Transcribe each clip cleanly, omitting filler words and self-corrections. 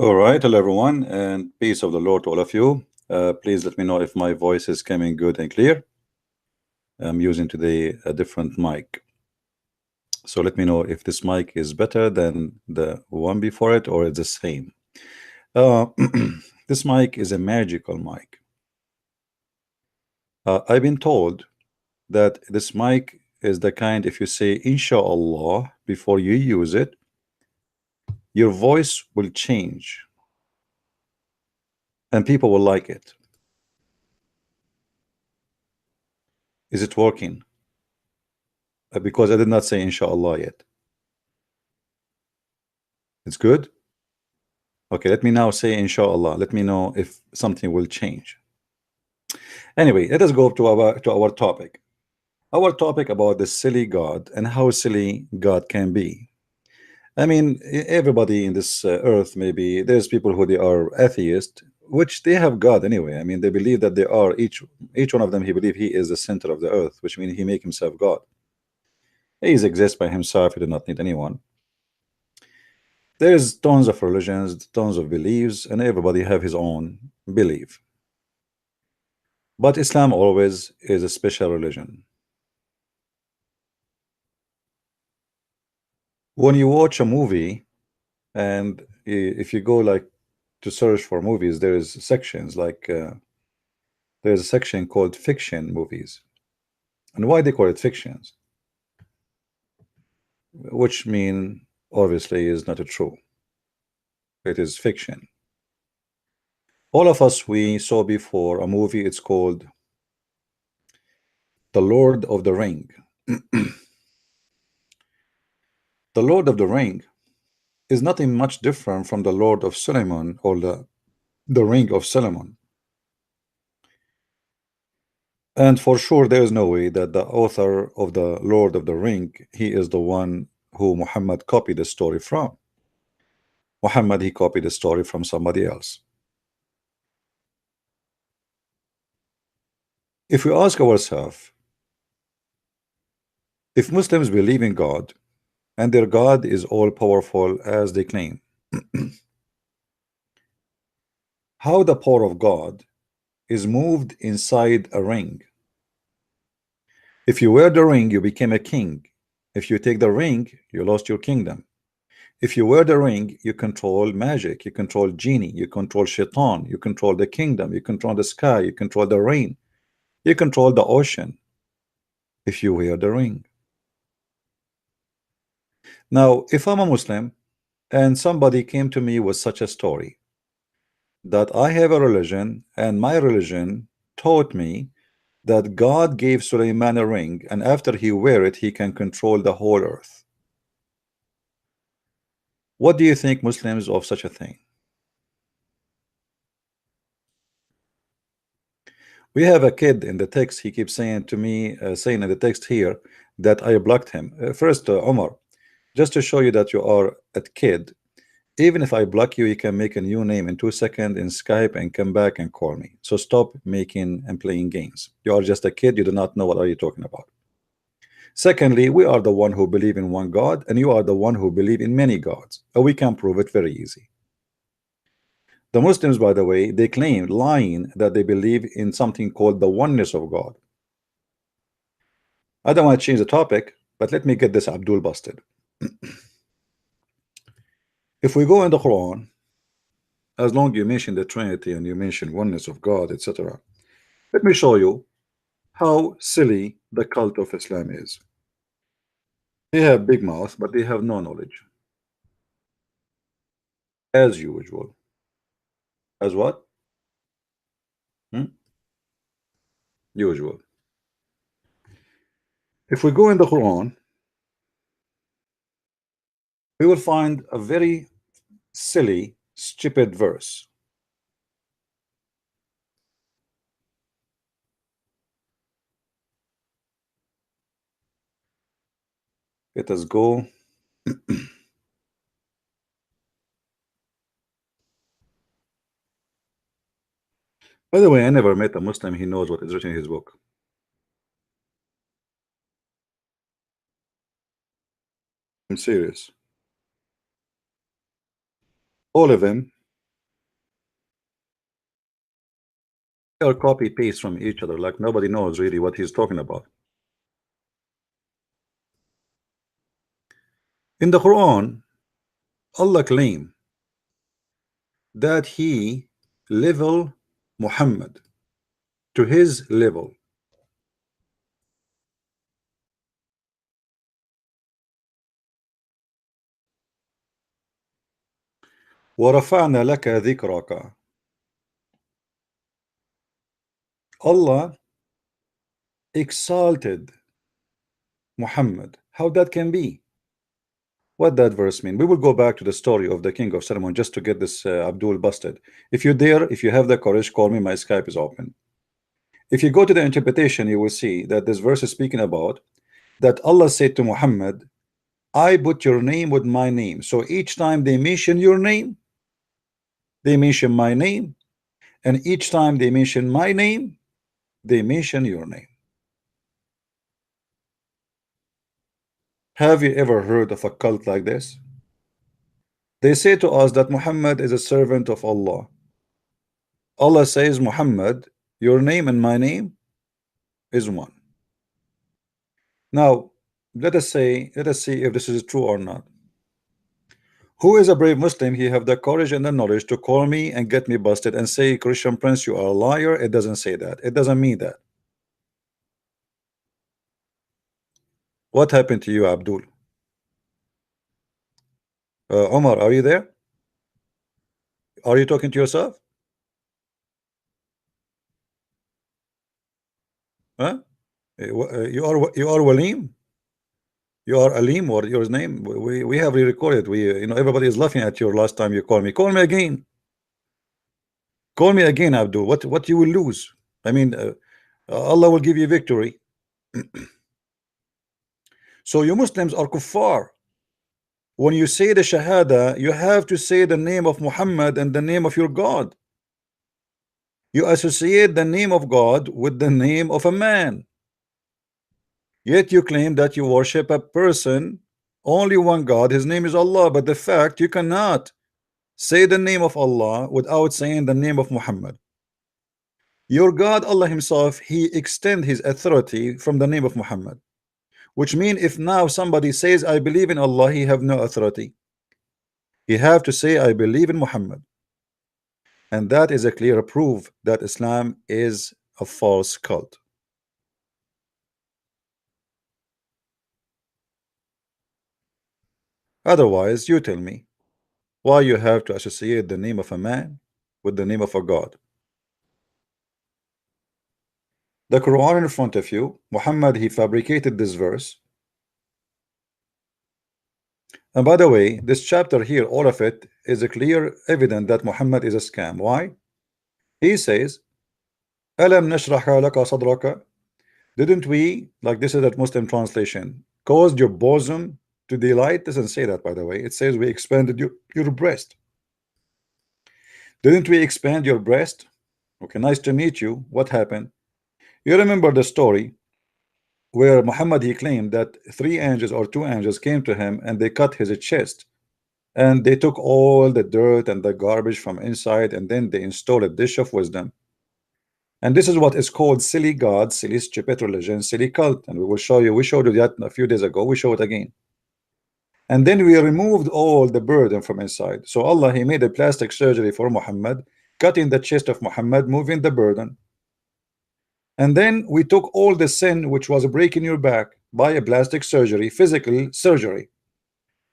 All right, hello everyone, and peace of the Lord to all of you. Please let me know if my voice is coming good and clear. I'm using today a different mic. So let me know if this mic is better than the one before it or it's the same. Uh, this mic is a magical mic. I've been told that this mic is the kind, if you say inshallah before you use it, your voice will change and people will like it. Is it working? Because I did not say inshallah yet. It's good. Okay, let me now say inshallah. Let me know if something will change. Anyway, let us go to our topic. Our topic about the silly God and how silly God can be. I mean, everybody in this earth, maybe there's people who they are atheist, which they have God anyway. I mean, they believe that they are each one of them. He believe he is the center of the earth, which means he make himself God. He exists by himself. He do not need anyone. There's tons of religions, tons of beliefs, and everybody have his own belief. But Islam always is a special religion. When you watch a movie, and if you go like to search for movies, there is sections like there's a section called fiction movies. And why they call it fictions? Which mean obviously is not a true. It is fiction. All of us we saw before a movie. It's called The Lord of the Ring. The Lord of the Ring is nothing much different from the Lord of Solomon or the Ring of Solomon. And for sure, there is no way that the author of the Lord of the Ring, he is the one who Muhammad copied the story from. Muhammad, he copied the story from somebody else. If we ask ourselves, if Muslims believe in God and their God is all powerful as they claim, how the power of God is moved inside a ring? If you wear the ring, you became a king. If you take the ring, you lost your kingdom. If you wear the ring, you control magic, you control genie, you control shaitan, you control the kingdom, you control the sky, you control the rain, you control the ocean if you wear the ring. Now, if I'm a Muslim and somebody came to me with such a story that I have a religion and my religion taught me that God gave Sulaiman a ring and after he wear it, he can control the whole earth. What do you think Muslims of such a thing? We have a kid in the text. He keeps saying to me, saying in the text here that I blocked him. First, Omar, just to show you that you are a kid, even if I block you, you can make a new name in 2 seconds in Skype and come back and call me. So stop making and playing games. You are just a kid. You do not know what are you talking about. Secondly, we are the one who believe in one God, and you are the one who believe in many gods. We can prove it very easy. The Muslims, by the way, they claim, lying, that they believe in something called the oneness of God. I don't want to change the topic, but let me get this Abdul busted. If we go in the Quran, as long you mention the Trinity and you mention oneness of God, etc., let me show you how silly the cult of Islam is. They have big mouth, but they have no knowledge. As usual. As what? Hmm? Usual. If we go in the Quran, we will find a very silly, stupid verse. Let us go. By the way, I never met a Muslim he knows what is written in his book. I'm serious. All of them are copy paste from each other, like nobody knows really what he's talking about. In the Quran, Allah claim that he level Muhammad to his level. وَرَفَعْنَا لَكَ ذِكْرَكَ. Allah exalted Muhammad. How that can be? What that verse mean? We will go back to the story of the king of Solomon just to get this Abdul busted. If you dare, if you have the courage, call me. My Skype is open. If you go to the interpretation, you will see that this verse is speaking about that Allah said to Muhammad, I put your name with my name. So each time they mention your name, they mention my name, and each time they mention my name, they mention your name. Have you ever heard of a cult like this? They say to us that Muhammad is a servant of Allah. Allah says, Muhammad, your name and my name is one. Now, let us see if this is true or not. Who is a brave Muslim? He have the courage and the knowledge to call me and get me busted and say, Christian Prince, you are a liar. It doesn't say that. It doesn't mean that. What happened to you, Abdul? Omar, are you there? Are you talking to yourself? Huh? You are Walim? You are Alim, or your name? We have re-recorded. Everybody is laughing at you last time you called me. Call me again. Call me again, Abdul. What you will lose? I mean, Allah will give you victory. So you Muslims are kuffar. When you say the Shahada, you have to say the name of Muhammad and the name of your God. You associate the name of God with the name of a man. Yet you claim that you worship a person, only one God, his name is Allah. But the fact you cannot say the name of Allah without saying the name of Muhammad. Your God, Allah himself, he extend his authority from the name of Muhammad. Which means if now somebody says, I believe in Allah, he have no authority. He have to say, I believe in Muhammad. And that is a clear proof that Islam is a false cult. Otherwise, you tell me why you have to associate the name of a man with the name of a God. The Quran in front of you, Muhammad, he fabricated this verse. And by the way, this chapter here, all of it is a clear evidence that Muhammad is a scam. Why? He says, Alam nashrah laka sadraka. Didn't we, like this is that Muslim translation, caused your bosom to delight? Doesn't say that, by the way. It says we expanded your breast. Didn't we expand your breast? Okay, nice to meet you. What happened? You remember the story where Muhammad, he claimed that 3 angels or 2 angels came to him and they cut his chest and they took all the dirt and the garbage from inside, and then they installed a dish of wisdom. And this is what is called silly God, silly stupid religion, silly cult. And we will show you, we showed you that a few days ago, we show it again. And then we removed all the burden from inside. So Allah, he made a plastic surgery for Muhammad, cutting the chest of Muhammad, moving the burden. And then we took all the sin which was breaking your back by a plastic surgery, physical surgery.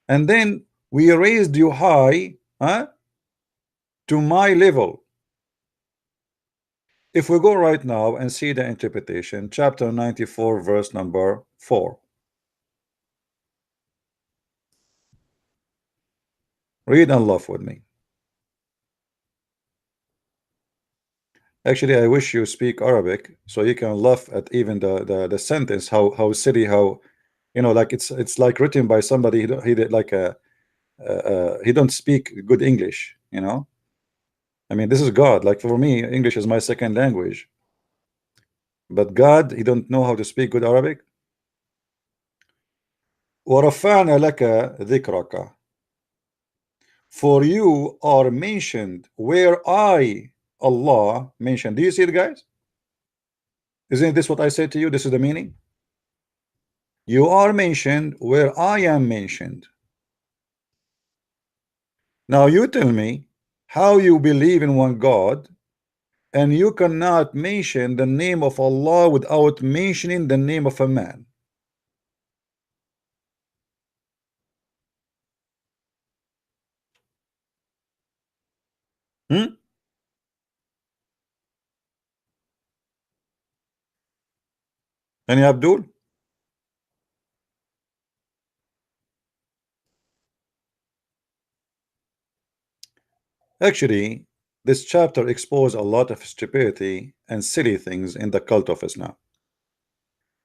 And then we raised you high, to my level. If we go right now and see the interpretation, chapter 94, verse number 4. Read and laugh with me. Actually, I wish you speak Arabic so you can laugh at even the sentence, how silly, how like it's like written by somebody he did like he don't speak good English. I mean, this is God. Like for me, English is my second language. But God, he don't know how to speak good Arabic. وَرَفَعْنَا لَكَ ذِكْرَكَ. For you are mentioned where I Allah mentioned. Do you see it, guys? Isn't this what I said to you? This is the meaning. You are mentioned where I am mentioned. Now you tell me how you believe in one God and you cannot mention the name of Allah without mentioning the name of a man. Any Abdul? Actually, this chapter exposed a lot of stupidity and silly things in the cult of Islam.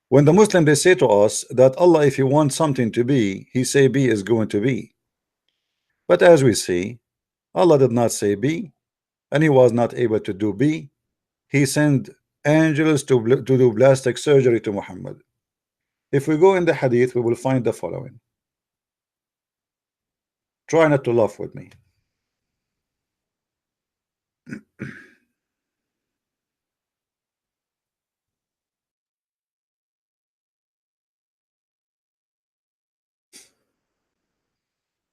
When the Muslim they say to us that Allah, if you want something to be, he say be is going to be. But as we see, Allah did not say be, and he was not able to do be. He sent angels to do plastic surgery to Muhammad. If we go in the hadith, we will find the following. Try not to laugh with me.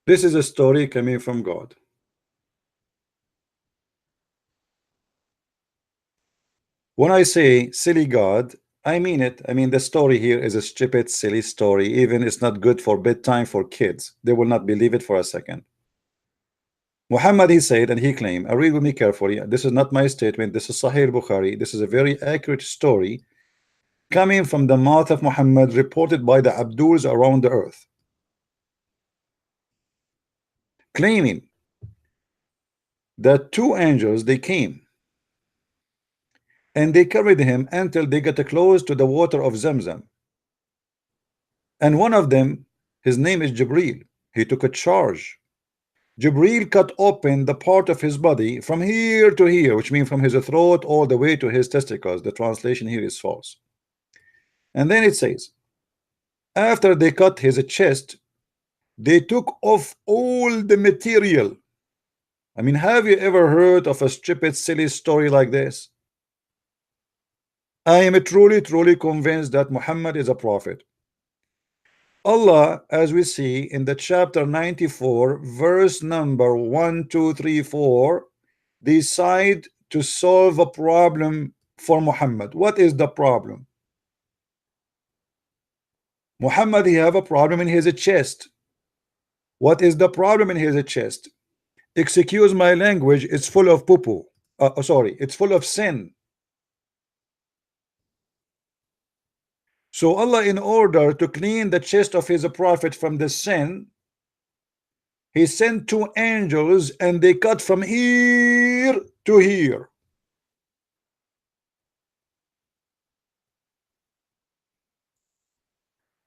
This is a story coming from God. When I say silly God, I mean it. I mean the story here is a stupid, silly story. Even it's not good for bedtime for kids. They will not believe it for a second. Muhammad, he said, and he claimed, I read with me carefully. This is not my statement. This is Sahih Bukhari. This is a very accurate story coming from the mouth of Muhammad, reported by the Abduls around the earth, claiming that two angels they came and they carried him until they got close to the water of Zamzam. And one of them, his name is Jibril. He took a charge. Jibril cut open the part of his body from here to here, which means from his throat all the way to his testicles. The translation here is false. And then it says, after they cut his chest, they took off all the material. I mean, have you ever heard of a stupid, silly story like this? I am truly convinced that Muhammad is a prophet. Allah, as we see in the chapter 94, verse number 1, 2, 3, 4, decide to solve a problem for Muhammad. What is the problem? Muhammad, he have a problem in his chest. What is the problem in his chest? Excuse my language, it's full of poo-poo. Sorry, it's full of sin. So Allah, in order to clean the chest of his prophet from the sin, he sent two angels and they cut from here to here.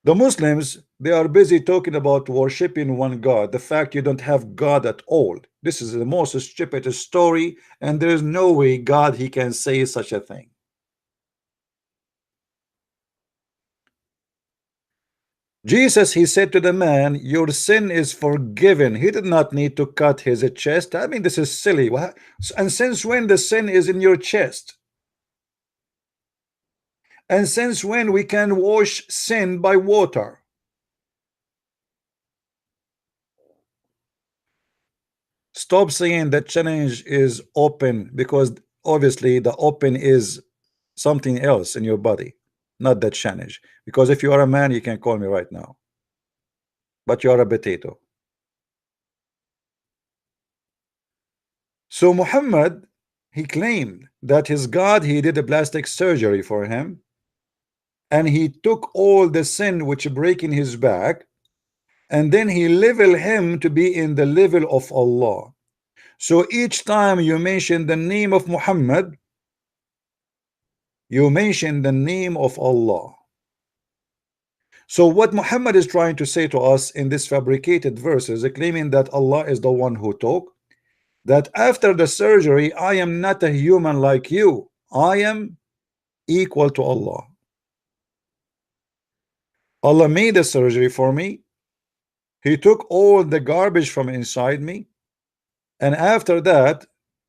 The Muslims, they are busy talking about worshiping one God, the fact you don't have God at all. This is the most stupid story, and there is no way God he can say such a thing. Jesus, he said to the man, your sin is forgiven. He did not need to cut his chest. I mean, this is silly. And since when the sin is in your chest? And since when we can wash sin by water? Stop saying that challenge is open, because obviously the open is something else in your body, not that challenge. Because if you are a man, you can call me right now, but you are a potato. So Muhammad, he claimed that his God, he did a plastic surgery for him, and he took all the sin which break in his back, and then he leveled him to be in the level of Allah. So each time you mention the name of Muhammad, you mention the name of Allah. So what Muhammad is trying to say to us in this fabricated verses, claiming that Allah is the one who talk, that after the surgery I am not a human like you, I am equal to Allah. Allah made the surgery for me. He took all the garbage from inside me, and after that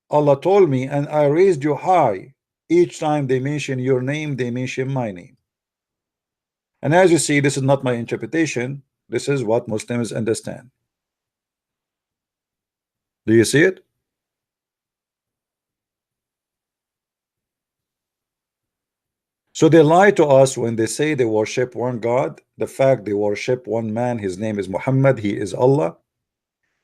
Allah told me, and I raised you high. Each time they mention your name, they mention my name. And as you see, this is not my interpretation. This is what Muslims understand. Do you see it? So they lie to us when they say they worship one God. The fact they worship one man, his name is Muhammad, he is Allah.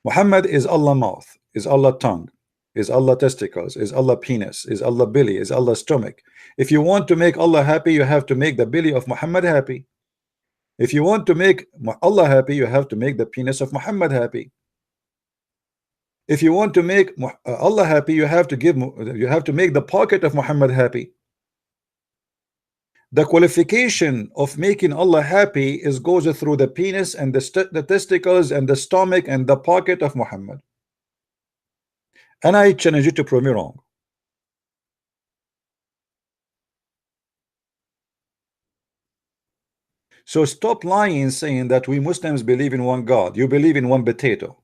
Muhammad is Allah mouth, is Allah tongue, is Allah testicles, is Allah penis, is Allah belly, is Allah stomach. If you want to make Allah happy, you have to make the belly of Muhammad happy. If you want to make Allah happy, you have to make the penis of Muhammad happy. If you want to make Allah happy, you have to make the pocket of Muhammad happy. The qualification of making Allah happy is goes through the penis and the testicles and the stomach and the pocket of Muhammad. And I challenge you to prove me wrong. So stop lying, saying that we Muslims believe in one God. You believe in one potato.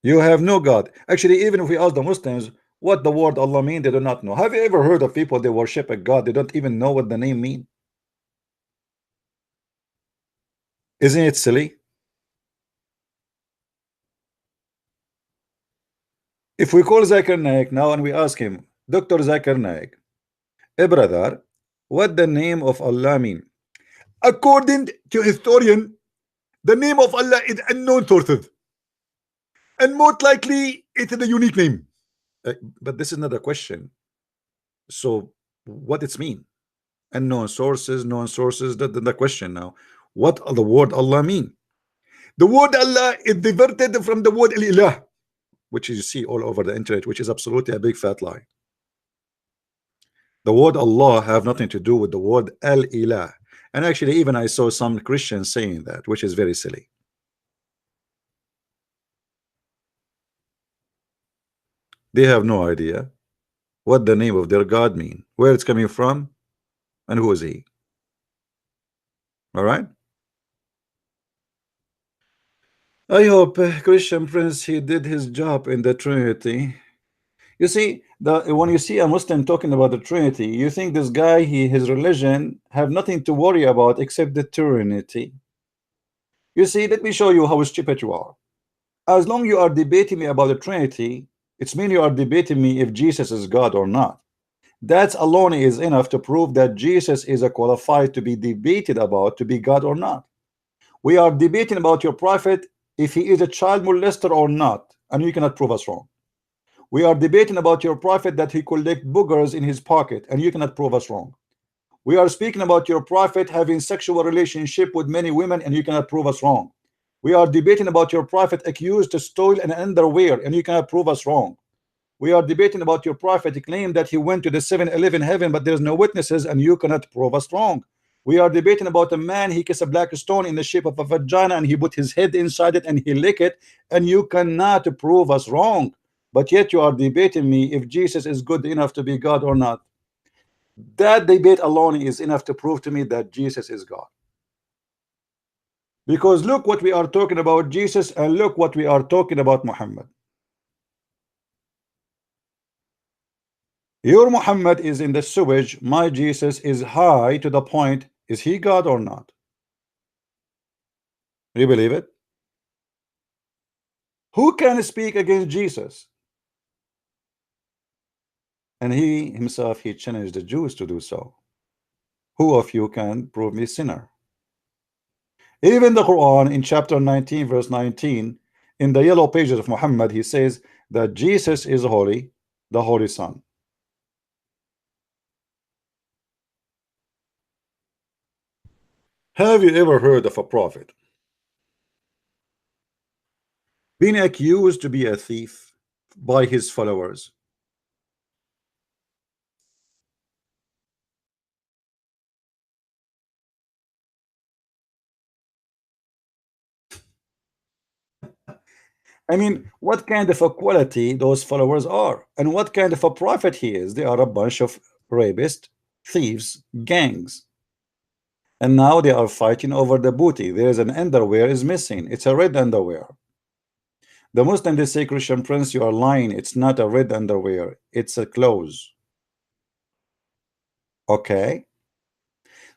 You have no God. Actually, even if we ask the Muslims what the word Allah means, they do not know. Have you ever heard of people they worship a God, they don't even know what the name means? Isn't it silly? If we call Zakir Naik now and we ask him, Dr. Zakir Naik, hey brother, what the name of Allah mean? According to historian, the name of Allah is unknown sources, and most likely it is a unique name. But this is not a question. So what it's mean? Unknown sources, known sources. The question now. What the word Allah mean? The word Allah is diverted from the word Al-Ilah, which you see all over the internet, which is absolutely a big fat lie. The word Allah have nothing to do with the word Al-Ilah. And actually, even I saw some Christians saying that, which is very silly. They have no idea what the name of their God mean, where it's coming from, and who is he. All right. I hope Christian Prince he did his job in the Trinity. You see, when you see a Muslim talking about the Trinity, you think this guy, his religion have nothing to worry about except the Trinity. You see, let me show you how stupid you are. As long you are debating me about the Trinity, it's mean you are debating me if Jesus is God or not. That alone is enough to prove that Jesus is a qualified to be debated about to be God or not. We are debating about your prophet if he is a child molester or not, and you cannot prove us wrong. We are debating about your prophet that he collect boogers in his pocket, and you cannot prove us wrong. We are speaking about your prophet having sexual relationship with many women, and you cannot prove us wrong. We are debating about your prophet accused to steal an underwear, and you cannot prove us wrong. We are debating about your prophet claim that he went to the 7-Eleven heaven, but there's no witnesses, and you cannot prove us wrong. We are debating about a man, he kissed a black stone in the shape of a vagina, and he put his head inside it and he licked it, and you cannot prove us wrong. But yet you are debating me if Jesus is good enough to be God or not. That debate alone is enough to prove to me that Jesus is God. Because look what we are talking about Jesus, and look what we are talking about Muhammad. Your Muhammad is in the sewage, my Jesus is high to the point, is he God or not? Do you believe it? Who can speak against Jesus? And he himself, he challenged the Jews to do so. Who of you can prove me sinner? Even the Quran in chapter 19 verse 19, in the yellow pages of Muhammad, he says that Jesus is holy, the Holy Son. Have you ever heard of a prophet being accused to be a thief by his followers? I mean, what kind of a quality those followers are, and what kind of a prophet he is? They are a bunch of rapists, thieves, gangs. And now they are fighting over the booty. There is an underwear is missing. It's a red underwear. The Muslim, they say, Christian Prince, you are lying. It's not a red underwear. It's a clothes. Okay.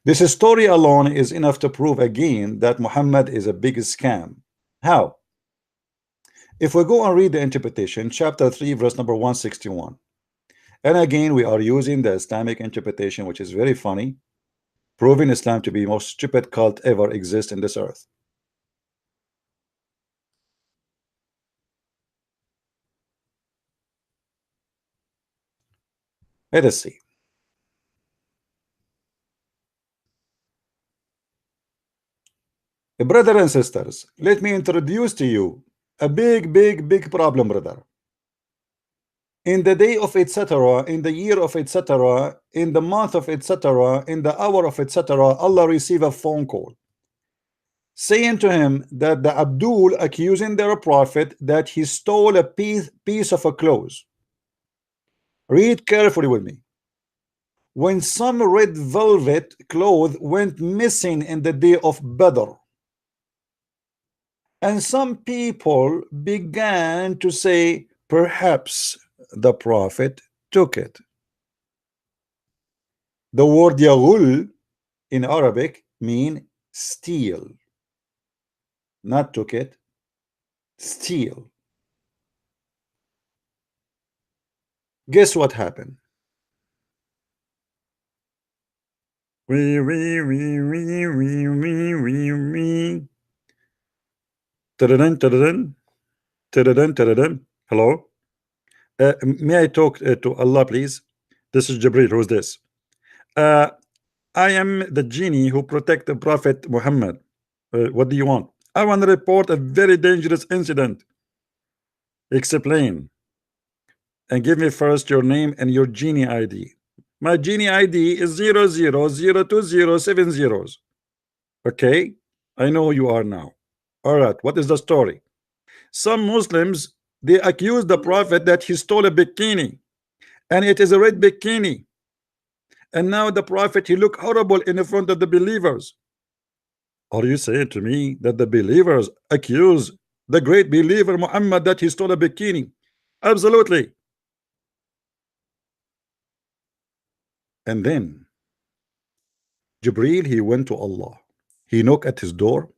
This story alone is enough to prove again that Muhammad is a big scam. How? If we go and read the interpretation, chapter 3, verse number 161. And again, we are using the Islamic interpretation, which is very funny, proving Islam to be the most stupid cult ever exist in this earth. Let us see. Brothers and sisters, let me introduce to you a big problem, brother. In the day of etc., in the year of etc., in the month of etc., in the hour of etc., Allah receive a phone call saying to him that the Abdul accusing their prophet that he stole a piece of a clothes. Read carefully with me. When some red velvet cloth went missing in the day of Badr, and some people began to say, perhaps the prophet took it. The word yaghul in Arabic mean steal, not took it, steal. Guess what happened? Hello? May I talk to Allah, please? This is Jibril. Who's this? I am the genie who protect the Prophet Muhammad. What do you want? I want to report a very dangerous incident. Explain. And give me first your name and your genie ID. My genie ID is 000207 Okay, I know who you are now. All right, what is the story? Some Muslims, they accuse the prophet that he stole a bikini, and it is a red bikini. And now the prophet, he look horrible in front of the believers. Are you saying to me that the believers accuse the great believer Muhammad that he stole a bikini? Absolutely. And then Jibril, he went to Allah. He knocked at his door.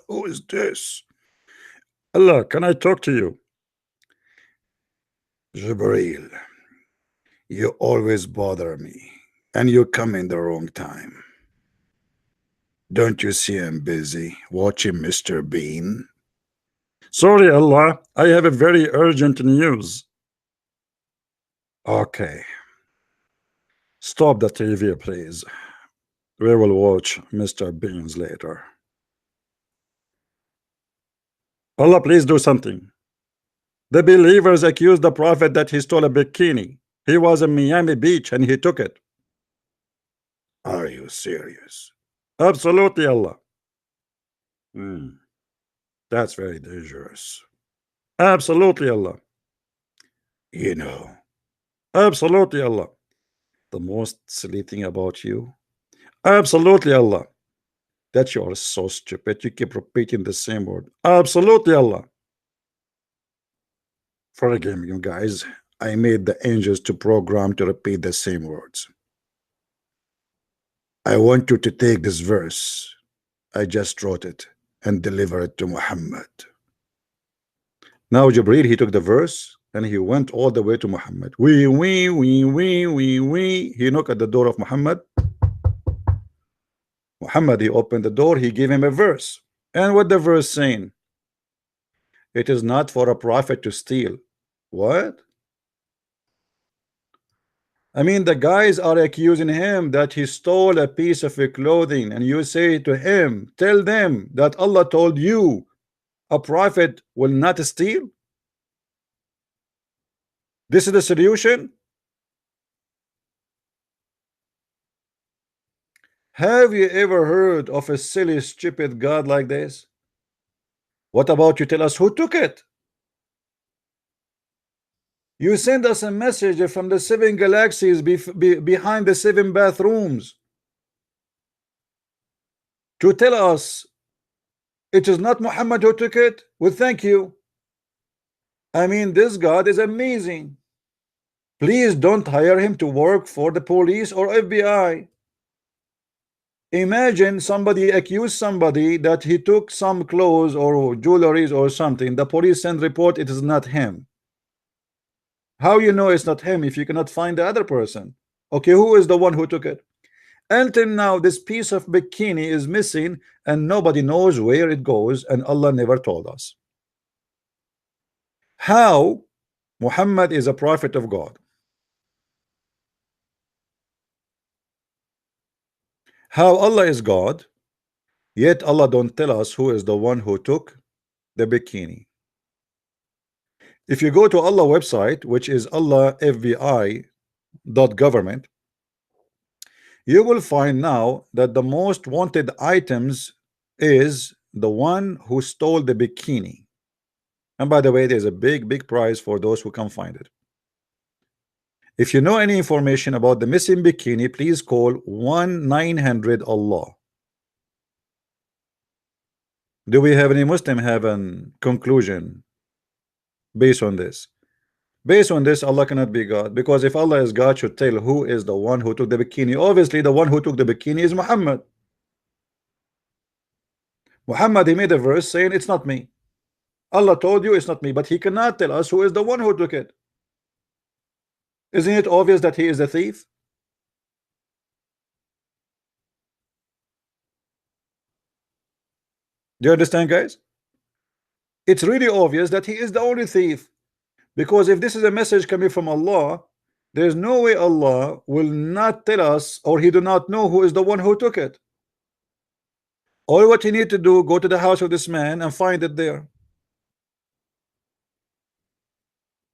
Who is this? Allah, can I talk to you? Jibril, you always bother me, and you come in the wrong time. Don't you see I'm busy watching Mr. Bean? Sorry, Allah, I have a very urgent news. Okay. Stop the TV, please. We will watch Mr. Beans later. Allah, please do something. The believers accused the prophet that he stole a bikini. He was in Miami Beach and he took it. Are you serious? Absolutely, Allah. That's very dangerous. Absolutely, Allah. You know. Absolutely, Allah. The most silly thing about you. Absolutely, Allah. That you are so stupid. You keep repeating the same word. Absolutely, Allah. Forgive me, you guys. I made the angels to program to repeat the same words. I want you to take this verse. I just wrote it and deliver it to Muhammad. Now Jibril, he took the verse and he went all the way to Muhammad. He knocked at the door of Muhammad. Muhammad, he opened the door, he gave him a verse. And what the verse saying? It is not for a prophet to steal. What? I mean, the guys are accusing him that he stole a piece of clothing, and you say to him, tell them that Allah told you a prophet will not steal. This is the solution. Have you ever heard of a silly, stupid God like this? What about you tell us who took it? You send us a message from the 7 galaxies behind the 7 bathrooms to tell us It is not Muhammad who took it. Well, thank you. I mean, this God is amazing. Please don't hire him to work for the police or FBI. Imagine somebody accused somebody that he took some clothes or jewelries or something. The police send report, it is not him. How you know it's not him if you cannot find the other person? Okay, who is the one who took it? Until now, this piece of bikini is missing and nobody knows where it goes, and Allah never told us. How Muhammad is a prophet of God? How Allah is God, yet Allah don't tell us who is the one who took the bikini? If you go to Allah website, which is allahfbi.government, you will find now that the most wanted items is the one who stole the bikini. And by the way, there's a big prize for those who can find it. If you know any information about the missing bikini, please call 1-900-Allah. Do we have any Muslim have a conclusion based on this? Based on this, Allah cannot be God, because if Allah is God, should tell who is the one who took the bikini. Obviously, the one who took the bikini is Muhammad. Muhammad, he made a verse saying it's not me. Allah told you it's not me, but he cannot tell us who is the one who took it. Isn't it obvious that he is a thief? Do you understand, guys? It's really obvious that he is the only thief, because if this is a message coming from Allah, there's no way Allah will not tell us, or he do not know who is the one who took it. All what you need to do, go to the house of this man and find it there.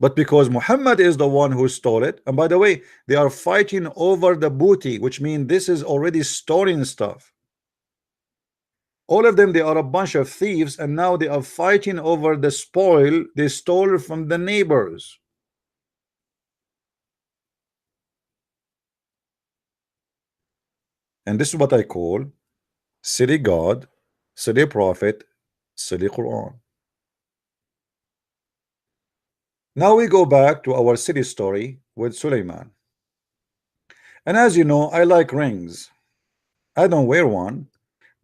But because Muhammad is the one who stole it, and by the way, they are fighting over the booty, which means this is already stolen stuff. All of them, they are a bunch of thieves, and now they are fighting over the spoil they stole from the neighbors. And this is what I call silly God, silly prophet, silly Quran. Now we go back to our silly story with Suleiman. And as you know, I like rings. I don't wear one,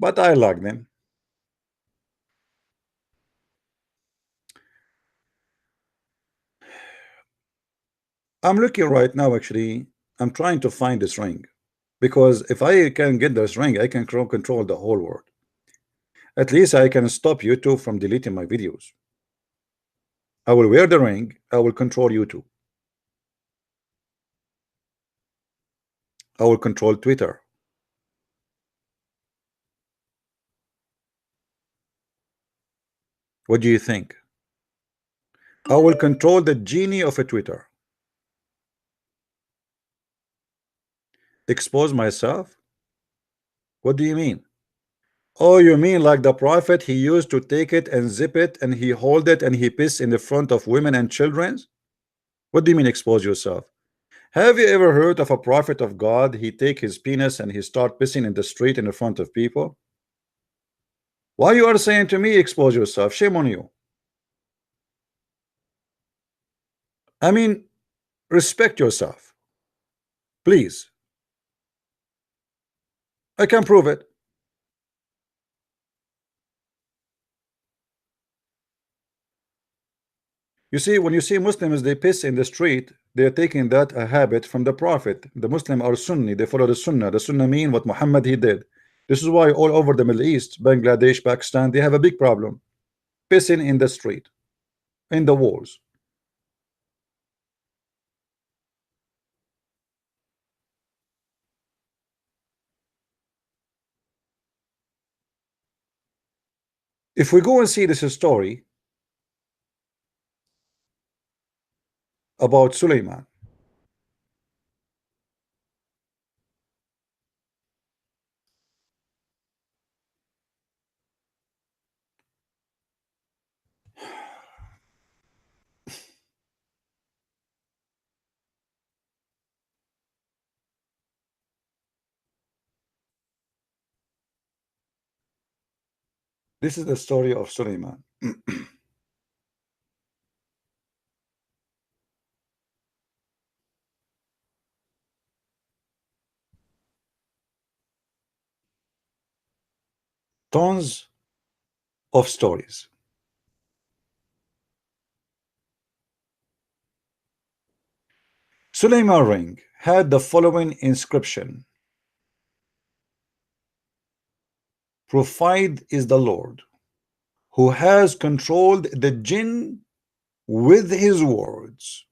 but I like them. I'm looking right now, actually. I'm trying to find this ring, because if I can get this ring, I can control the whole world. At least I can stop YouTube from deleting my videos. I will wear the ring, I will control YouTube. I will control Twitter. What do you think? I will control the genie of a Twitter. Expose myself? What do you mean? Oh, you mean like the prophet, he used to take it and zip it and he hold it and he piss in the front of women and children? What do you mean expose yourself? Have you ever heard of a prophet of God? He take his penis and he start pissing in the street in the front of people. Why you are saying to me expose yourself? Shame on you. I mean, respect yourself, please. I can prove it. You see, when you see Muslims, they piss in the street, they are taking that a habit from the Prophet. The Muslim are Sunni, they follow the Sunnah. The Sunnah mean what Muhammad he did. This is why all over the Middle East, Bangladesh, Pakistan, they have a big problem. Pissing in the street, in the walls. If we go and see this story about Suleiman, This is the story of Suleiman. Tons of stories. Suleiman ring had the following inscription: Prophet is the Lord, who has controlled the jinn with his words.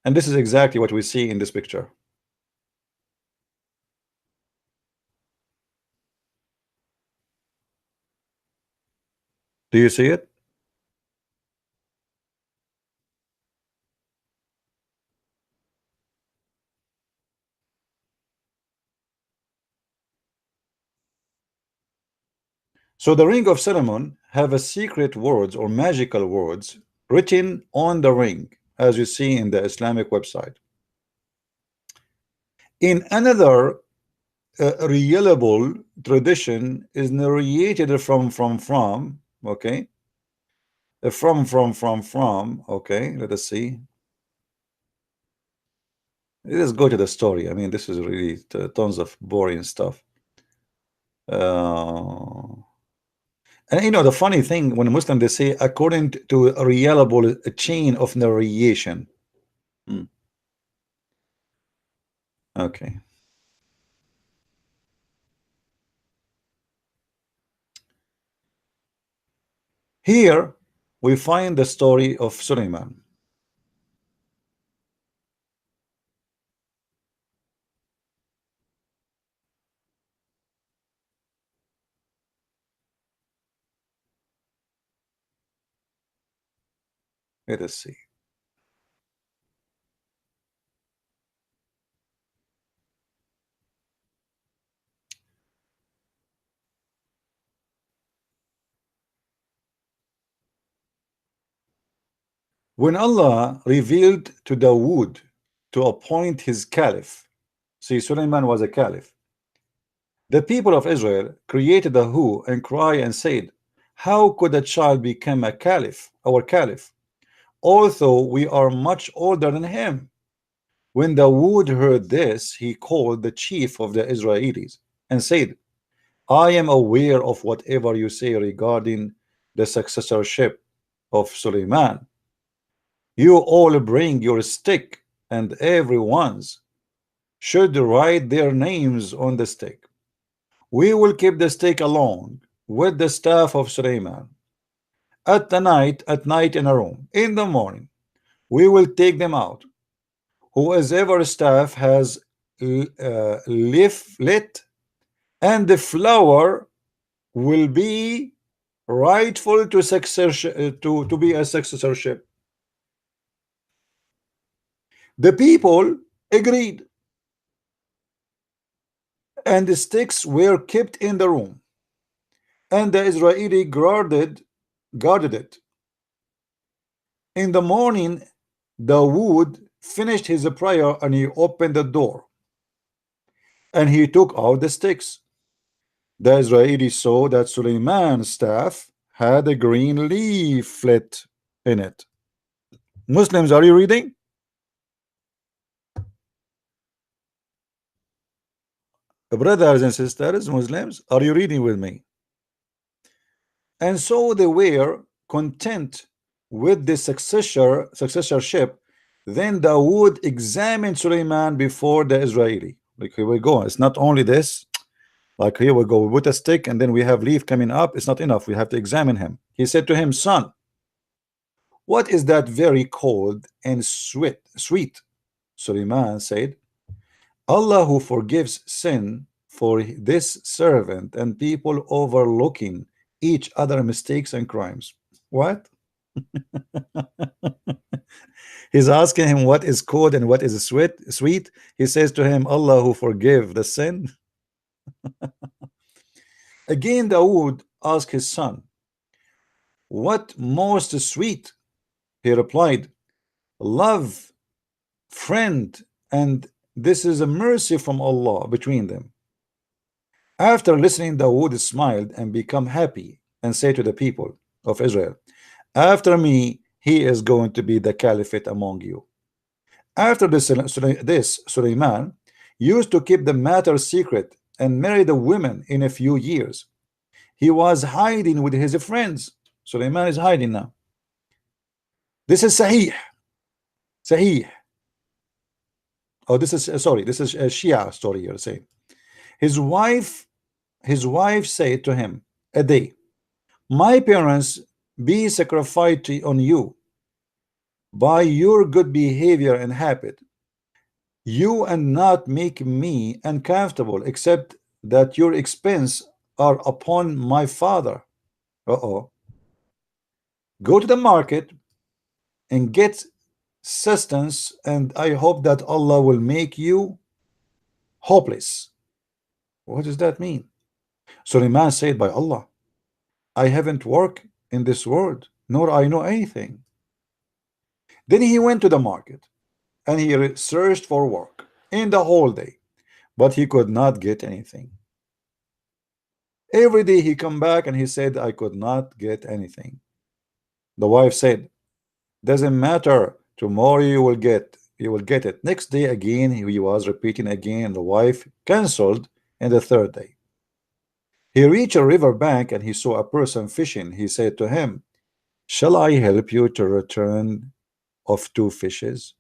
And this is exactly what we see in this picture. Do you see it? So the ring of Solomon have a secret words or magical words written on the ring, as you see in the Islamic website. In another reliable tradition is narrated from okay, okay, let us see. Let's go to the story. I mean, this is really tons of boring stuff. And you know, the funny thing, when Muslim they say according to a reliable chain of narration. Okay. Here we find the story of Suleiman. Let us see. When Allah revealed to Dawood to appoint his caliph, see, Suleiman was a caliph. The people of Israel created a hue and cry and said, how could a child become a caliph, our caliph, although we are much older than him? When Dawood heard this, he called the chief of the Israelis and said, I am aware of whatever you say regarding the successorship of Suleiman. You all bring your stick, and everyone's should write their names on the stick. We will keep the stick along with the staff of Suleiman. At night in a room. In the morning, we will take them out. Whoever staff has lit, and the flower will be rightful to successorship, to be a successorship. The people agreed, and the sticks were kept in the room, and the Israeli guarded it. In the morning, Dawood finished his prayer, and he opened the door, and he took out the sticks. The Israelis saw that Suleiman's staff had a green leaflet in it. Muslims, are you reading? Brothers and sisters, Muslims, are you reading with me? And so they were content with the successorship. Then Dawood examined Suleiman before the Israeli. Like, here we go. It's not only this. Like, here we go. We put a stick and then we have leaf coming up. It's not enough. We have to examine him. He said to him, son, what is that very cold and sweet? Suleiman said, Allah who forgives sin for this servant and people overlooking each other mistakes and crimes. What? He's asking him what is cold and what is sweet. He says to him, Allah who forgive the sin. Again Dawood asked his son, what most sweet? He replied, love, friend, and this is a mercy from Allah between them. After listening, Dawood smiled and became happy and said to the people of Israel, after me, he is going to be the caliphate among you. After this, Suleiman used to keep the matter secret and marry the women in a few years. He was hiding with his friends. Suleiman is hiding now. This is Sahih. Sahih. Oh, this is sorry. This is a Shia story here saying his wife said to him a day, my parents be sacrificed on you by your good behavior and habit. You and not make me uncomfortable, except that your expense are upon my father. Go to the market and get sustenance, and I hope that Allah will make you hopeless. What does that mean? Suleiman said, by Allah, I haven't worked in this world, nor I know anything. Then he went to the market and he searched for work in the whole day, but he could not get anything. Every day he come back and he said, I could not get anything. The wife said, doesn't matter, tomorrow you will get it. Next day again he was repeating again. The wife cancelled. And the third day he reached a river bank and he saw a person fishing. He said to him, shall I help you to return of 2 fishes?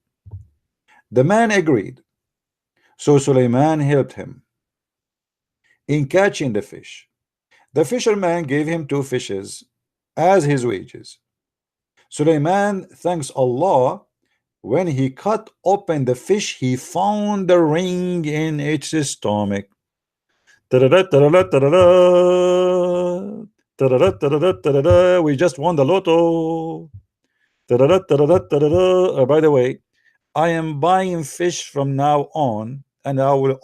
The man agreed. So Suleiman helped him in catching the fish. The fisherman gave him 2 fishes as his wages. Suleiman thanks Allah. When he cut open the fish, he found the ring in its stomach. We just won the lotto. By the way, I am buying fish from now on, and I will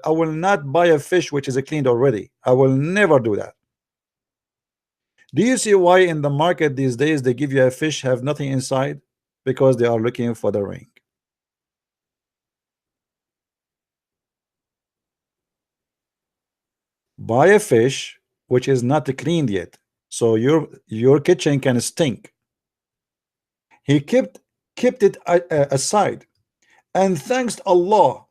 I will not buy a fish which is cleaned already. I will never do that. Do you see why in the market these days they give you a fish have nothing inside? Because they are looking for the ring. Buy a fish which is not cleaned yet, so your kitchen can stink. He kept it aside, and thanks to Allah,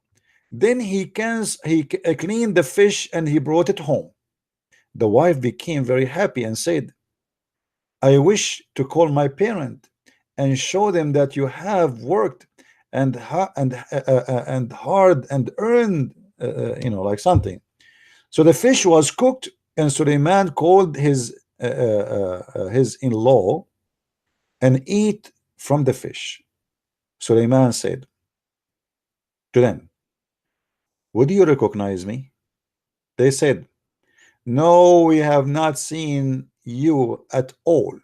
then he cleaned the fish and he brought it home. The wife became very happy and said, I wish to call my parent and show them that you have worked and hard and earned like something. So the fish was cooked, and Suleiman called his in-law and eat from the fish. Suleiman said to them, would you recognize me? They said, no, we have not seen you at all.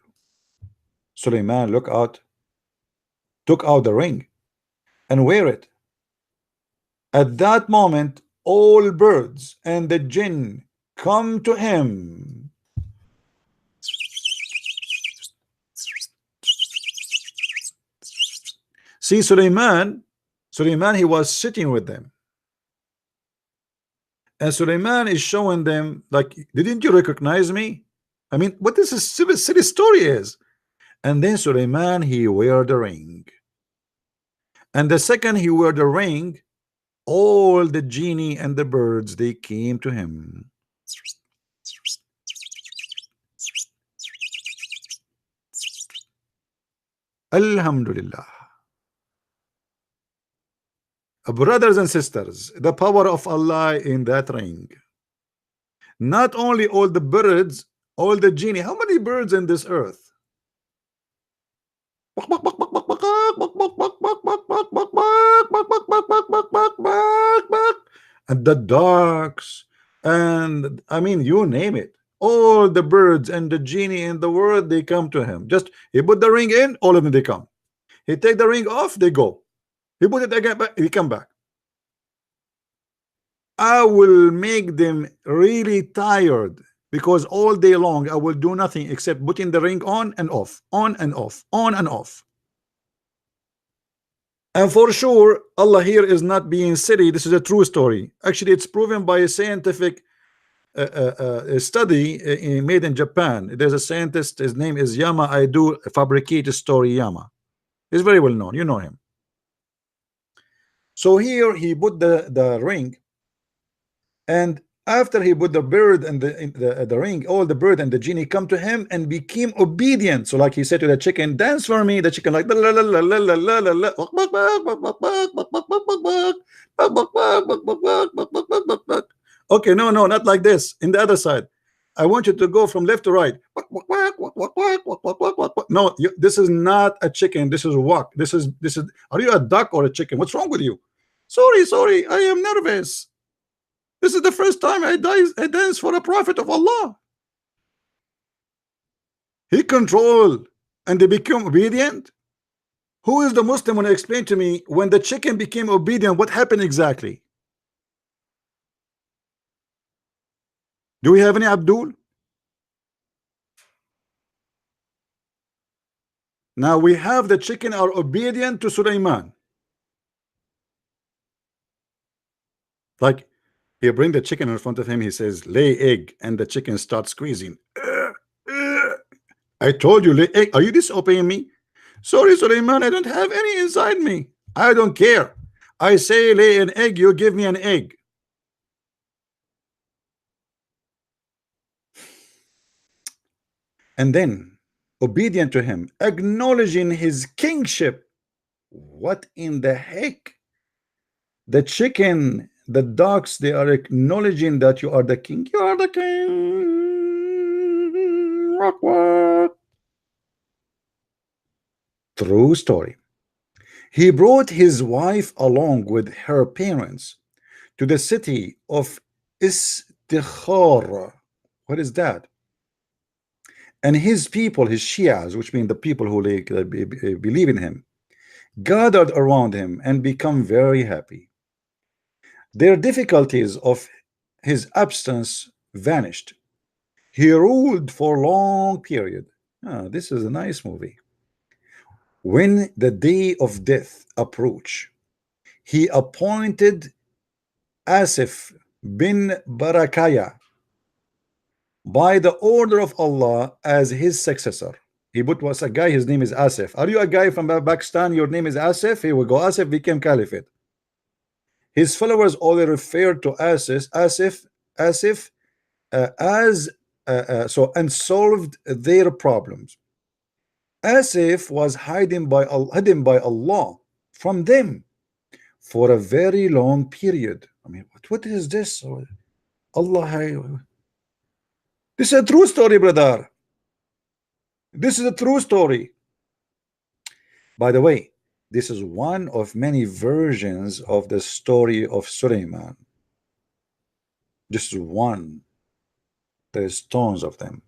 Suleiman took out the ring and wear it. At that moment, all birds and the jinn come to him. See, Suleiman, he was sitting with them. And Suleiman is showing them, like, didn't you recognize me? I mean, what this is silly story is. And then Suleiman, he wear the ring. And the second he wear the ring, all the genie and the birds, they came to him. Alhamdulillah. Brothers and sisters, the power of Allah in that ring. Not only all the birds, all the genie. How many birds in this earth? And the ducks, and I mean, you name it. All the birds and the genie in the world, they come to him. Just he put the ring in, all of them they come. He take the ring off, they go. He put it again, he come back. I will make them really tired, because all day long I will do nothing except putting the ring on and off, on and off, on and off. And for sure, Allah here is not being silly. This is a true story. Actually, it's proven by a scientific study made in Japan. There's a scientist, his name is Yama Aido Fabricate Storiyama. He's very well known, you know him. So here he put the ring, and after he put the bird and the ring, all the bird and the genie come to him and became obedient. So like he said to the chicken, dance for me. The chicken like okay, no, not like this. In the other side, I want you to go from left to right. No, this is not a chicken. This is walk. This is. Are you a duck or a chicken? What's wrong with you? Sorry, I am nervous. This is the first time I dance for a prophet of Allah. He controlled and they become obedient. Who is the Muslim when explain to me when the chicken became obedient, what happened exactly? Do we have any Abdul? Now we have the chicken are obedient to Sulaiman. Like he bring the chicken in front of him, he says lay egg, and the chicken starts squeezing. I told you lay egg. Are you disobeying me? Sorry, Sulaiman, I don't have any inside me. I don't care. I say lay an egg, you give me an egg. And then obedient to him, acknowledging his kingship. What in the heck? The chicken, the dogs, they are acknowledging that you are the king. You are the king. What? True story. He brought his wife along with her parents to the city of Istikhara. What is that? And his people, his Shias, which mean the people who believe in him, gathered around him and become very happy. Their difficulties of his absence vanished. He ruled for a long period. This is a nice movie. When the day of death approached, he appointed Asif bin Barakaya by the order of Allah as his successor. He was a guy, his name is Asif. Are you a guy from Pakistan? Your name is Asif? Here we go. Asif became caliphate. His followers only referred to Asif and solved their problems. Asif was hidden by Allah from them for a very long period. I mean, what is this? Allah, this is a true story, brother. This is a true story. By the way, this is one of many versions of the story of Sulaiman. Just one. There's tons of them.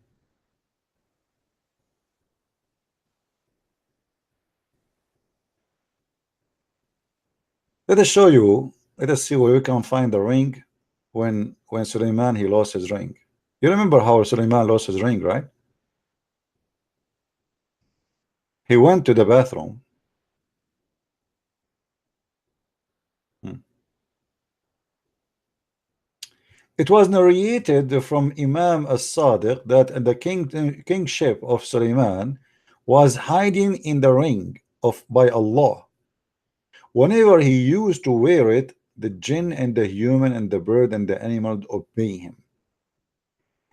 Let us show you. Let us see where we can find the ring when Sulaiman he lost his ring. You remember how Sulaiman lost his ring, right? He went to the bathroom. It was narrated from Imam as-Sadiq that the kingship of Sulaiman was hiding in the ring by Allah. Whenever he used to wear it, the jinn and the human and the bird and the animal obey him.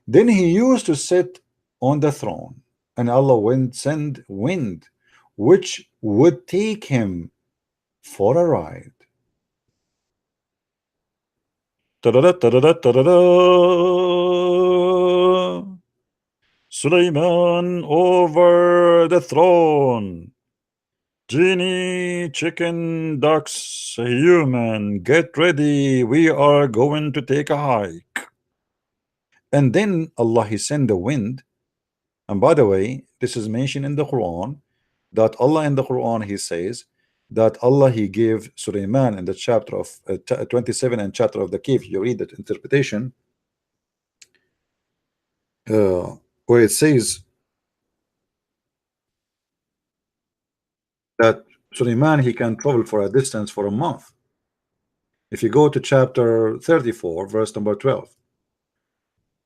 Then he used to sit on the throne, and Allah would send wind, which would take him for a ride. Sulaiman over the throne. Genie, chicken, ducks, human, get ready. We are going to take a hike. And then Allah he sent the wind. And by the way, this is mentioned in the Quran that Allah in the Quran he says that Allah he gave Sulaiman in the chapter of 27 and chapter of the cave. You read that interpretation where it says that Sulaiman he can travel for a distance for a month. If you go to chapter 34 verse number 12,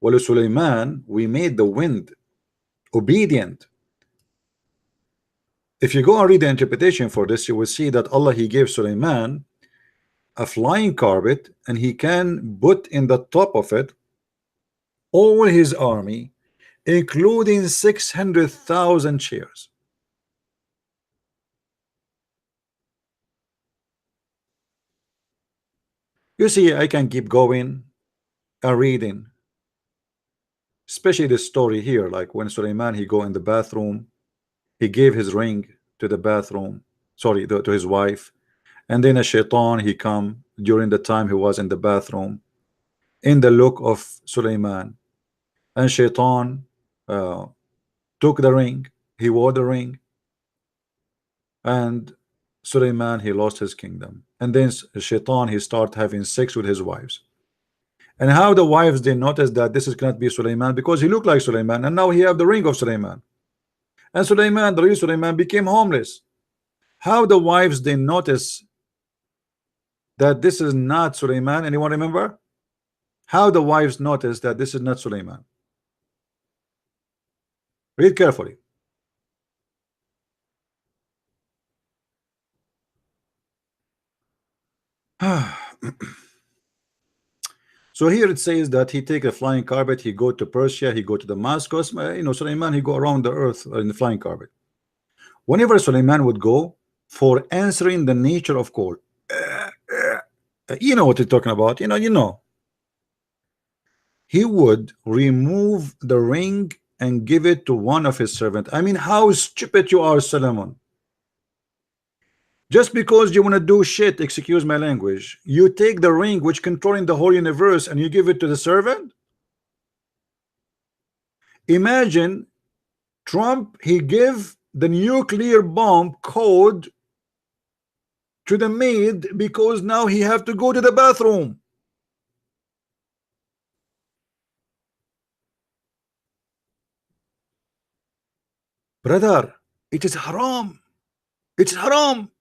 Well, Sulaiman, we made the wind obedient. If you go and read the interpretation for this, you will see that Allah, he gave Sulaiman a flying carpet, and he can put in the top of it all his army, including 600,000 chairs. You see, I can keep going and reading, especially this story here, like when Sulaiman, he go in the bathroom, he gave his ring to the bathroom, sorry, to his wife, and then a shaitan, he come during the time he was in the bathroom in the look of Sulaiman, and shaitan took the ring, he wore the ring, and Sulaiman, he lost his kingdom. And then shaitan, he start having sex with his wives. And how the wives, they notice that this is cannot be Sulaiman, because he looked like Sulaiman, and now he have the ring of Sulaiman, and Sulaiman, the real Sulaiman, became homeless. How the wives, they notice that this is not Sulaiman? Anyone remember how the wives notice that this is not Sulaiman? Read carefully. So here it says that he take a flying carpet, he go to Persia, he go to Damascus, you know, Sulaiman, he go around the earth in the flying carpet. Whenever Sulaiman would go for answering the nature of call, you know what he's talking about, you know, he would remove the ring and give it to one of his servants. I mean, how stupid you are, Solomon. Just because you want to do shit, excuse my language, you take the ring which controlling the whole universe and you give it to the servant. Imagine Trump, he give the nuclear bomb code to the maid because now he have to go to the bathroom. Brother, it is haram. It's haram.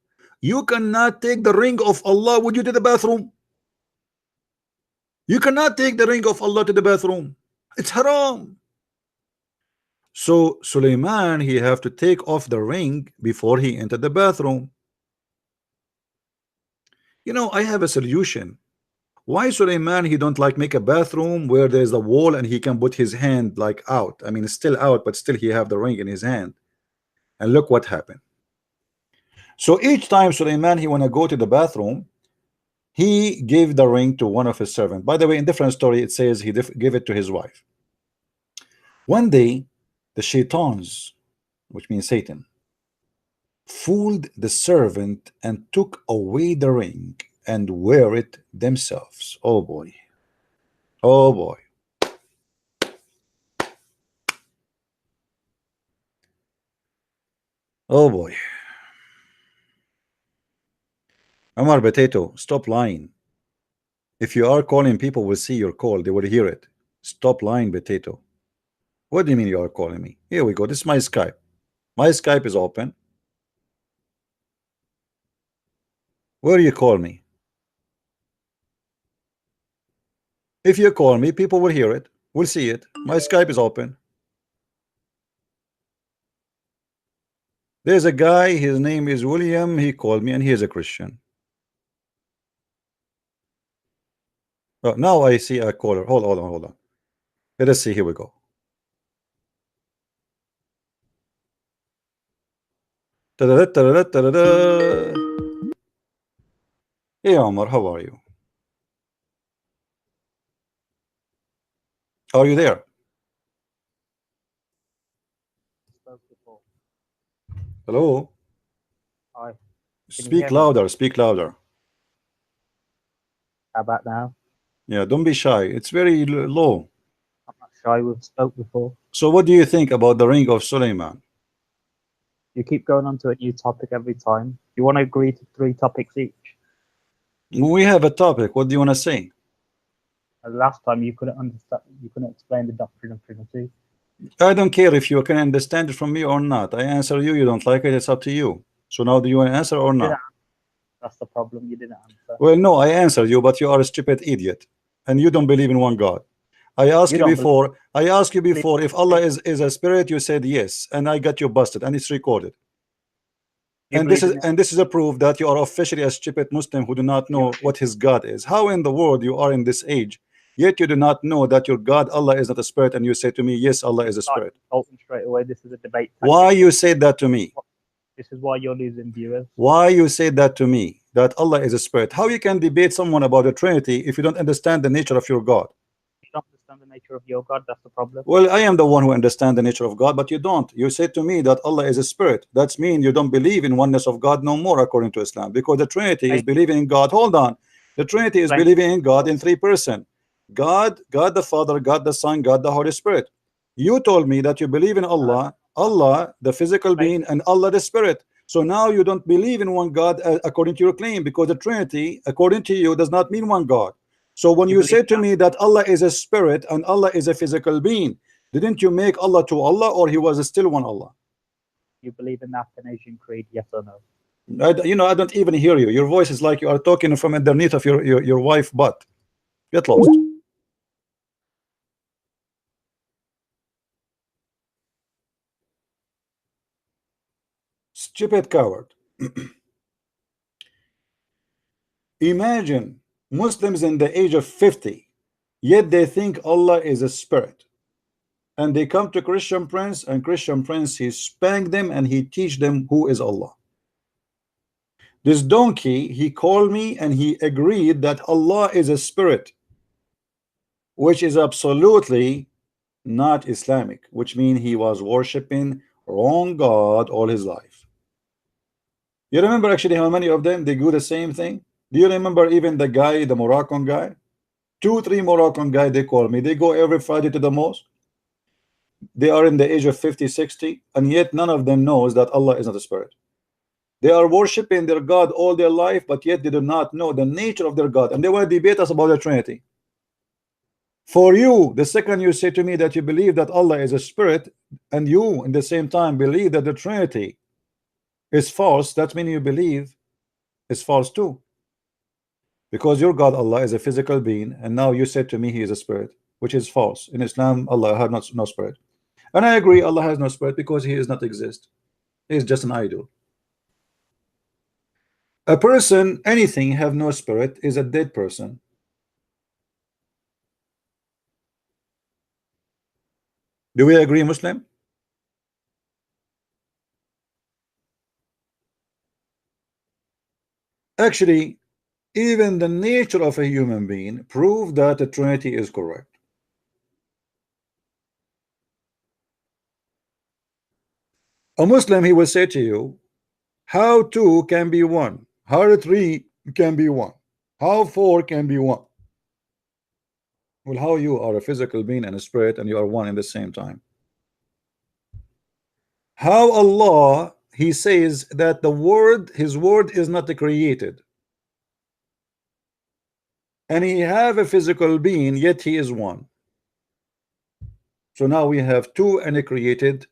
You cannot take the ring of Allah with you to the bathroom. You cannot take the ring of Allah to the bathroom. It's haram. So Sulaiman, he have to take off the ring before he entered the bathroom. You know, I have a solution. Why Sulaiman, he don't like make a bathroom where there's a wall and he can put his hand like out? I mean, it's still out, but still he have the ring in his hand. And look what happened. So each time Sulaiman, he want to go to the bathroom, he gave the ring to one of his servants. By the way, in different story, it says he gave it to his wife. One day, the shaitans, which means Satan, fooled the servant and took away the ring and wear it themselves. Oh boy. Oh boy. Oh boy. Omar Potato, stop lying. If you are calling, people will see your call. They will hear it. Stop lying, Potato. What do you mean you are calling me? Here we go. This is my Skype. My Skype is open. Where do you call me? If you call me, people will hear it. We'll see it. My Skype is open. There's a guy, his name is William. He called me and he is a Christian. Oh, now I see a caller. Hold on. Let us see. Here we go. Ta-da-da, ta-da-da, ta-da-da. Hey Omar, how are you? Are you there? Hello? Hi. Speak louder, speak louder. How about now? Yeah, don't be shy. It's very low. I'm not shy, we've spoke before. So what do you think about the ring of Sulaiman? You keep going on to a new topic every time. You want to agree to 3 topics each? We have a topic. What do you want to say? Last time you couldn't understand, you couldn't explain the doctrine of Trinity. I don't care if you can understand it from me or not. I answer you, you don't like it, it's up to you. So now do you want to answer or not? That's the problem, you didn't answer. Well, no, I answered you, but you are a stupid idiot. And you don't believe in one God. I asked You you don't before. I asked you believe- before if Allah is a spirit. You said yes, and I got you busted, and it's recorded. you And this believe is in it. this is a proof that you are officially a stupid Muslim who do not know what his God is. How in the world you are in this age, yet you do not know that your God Allah is not a spirit, and you say to me, yes, Allah is a Start spirit. insulting straight away. This is a debate. Why tactic. you say that to me? This is why you're losing viewers. Why you say that to me? That Allah is a spirit. How you can debate someone about the Trinity if you don't understand the nature of your God? You don't understand the nature of your God. That's the problem. Well, I am the one who understands the nature of God, but you don't. You say to me that Allah is a spirit. That means you don't believe in oneness of God no more, according to Islam, because the Trinity is believing in God. Hold on. The Trinity is believing in God in 3 persons. God the Father, God the Son, God the Holy Spirit. You told me that you believe in Allah, Allah the physical being, and Allah the Spirit. So now you don't believe in one God according to your claim, because the Trinity, according to you, does not mean one God. So when you say to me that Allah is a spirit and Allah is a physical being, didn't you make Allah to Allah, or he was still one Allah? You believe in the Athanasian Creed, yes or no? I don't even hear you. Your voice is like you are talking from underneath of your wife butt. Get lost. Stupid coward. Imagine Muslims in the age of 50, yet they think Allah is a spirit, and they come to Christian Prince, and Christian Prince, he spank them and he teach them who is Allah. This donkey, he called me and he agreed that Allah is a spirit, which is absolutely not Islamic, which means he was worshiping wrong God all his life. You remember actually how many of them they do the same thing? Do you remember even the guy, the Moroccan guy? 2-3 Moroccan guy, they call me. They go every Friday to the mosque. They are in the age of 50, 60, and yet none of them knows that Allah is not a spirit. They are worshiping their God all their life, but yet they do not know the nature of their God, and they want to debate us about the Trinity. For you, the second you say to me that you believe that Allah is a spirit, and you in the same time believe that the Trinity is false, that means you believe is false too. Because your God Allah is a physical being, and now you said to me he is a spirit, which is false. In Islam, Allah has no spirit. And I agree, Allah has no spirit because he does not exist. He is just an idol. A person, anything have no spirit is a dead person. Do we agree, Muslim? Actually, even the nature of a human being prove that the Trinity is correct. A Muslim, he will say to you, how 2 can be 1? How 3 can be 1? How 4 can be 1? Well, how you are a physical being and a spirit and you are one in the same time? How Allah, he says that the word, his word is not created, and he have a physical being, yet he is one. So now we have 2 and a created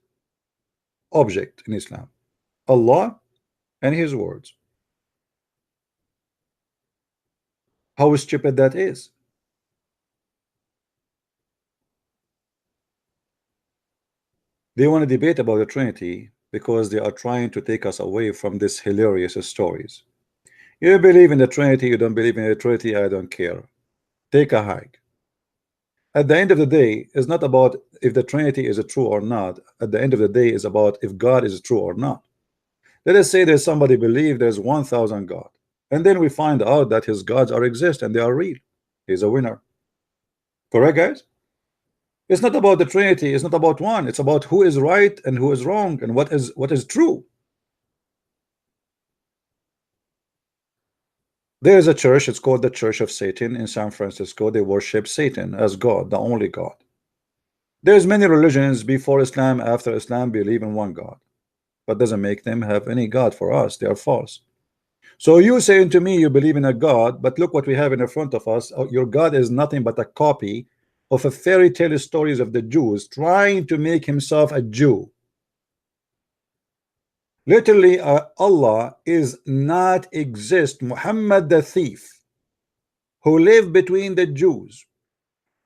object in Islam, Allah and his words. How stupid that is. They want to debate about the Trinity because they are trying to take us away from these hilarious stories. You believe in the Trinity, you don't believe in the Trinity, I don't care. Take a hike. At the end of the day, it's not about if the Trinity is true or not. At the end of the day, is about if God is true or not. Let us say there's somebody believe there's 1,000 God, and then we find out that his gods are exist and they are real. He's a winner. Correct, guys? It's not about the Trinity, it's not about one, it's about who is right and who is wrong and what is true. There is a church, it's called the Church of Satan in San Francisco. They worship Satan as God, the only God. There's many religions before Islam, after Islam, believe in one God, but doesn't make them have any God for us. They are false. So you saying to me you believe in a God, but look what we have in front of us. Your God is nothing but a copy of a fairy tale stories of the Jews trying to make himself a Jew. Literally, Allah is not exist. Muhammad the thief, who lived between the Jews,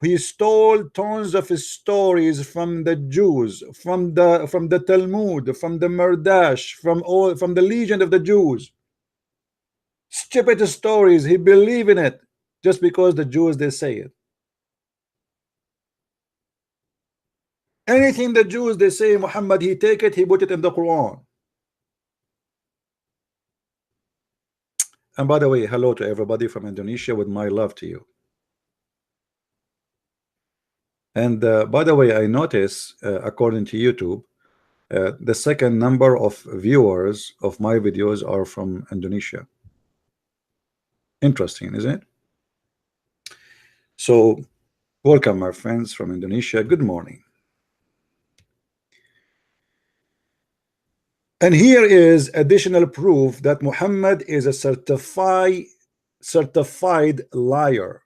He stole tons of stories from the Jews, from the Talmud, from the Merdash, from the Legion of the Jews. Stupid stories. He believe in it just because the Jews they say it. Anything the Jews they say Muhammad, he take it, he put it in the Quran. And by the way, hello to everybody from Indonesia with my love to you. And by the way, I notice according to YouTube, the second number of viewers of my videos are from Indonesia. Interesting, isn't it? So welcome my friends from Indonesia. Good morning. And here is additional proof that Muhammad is a certified liar.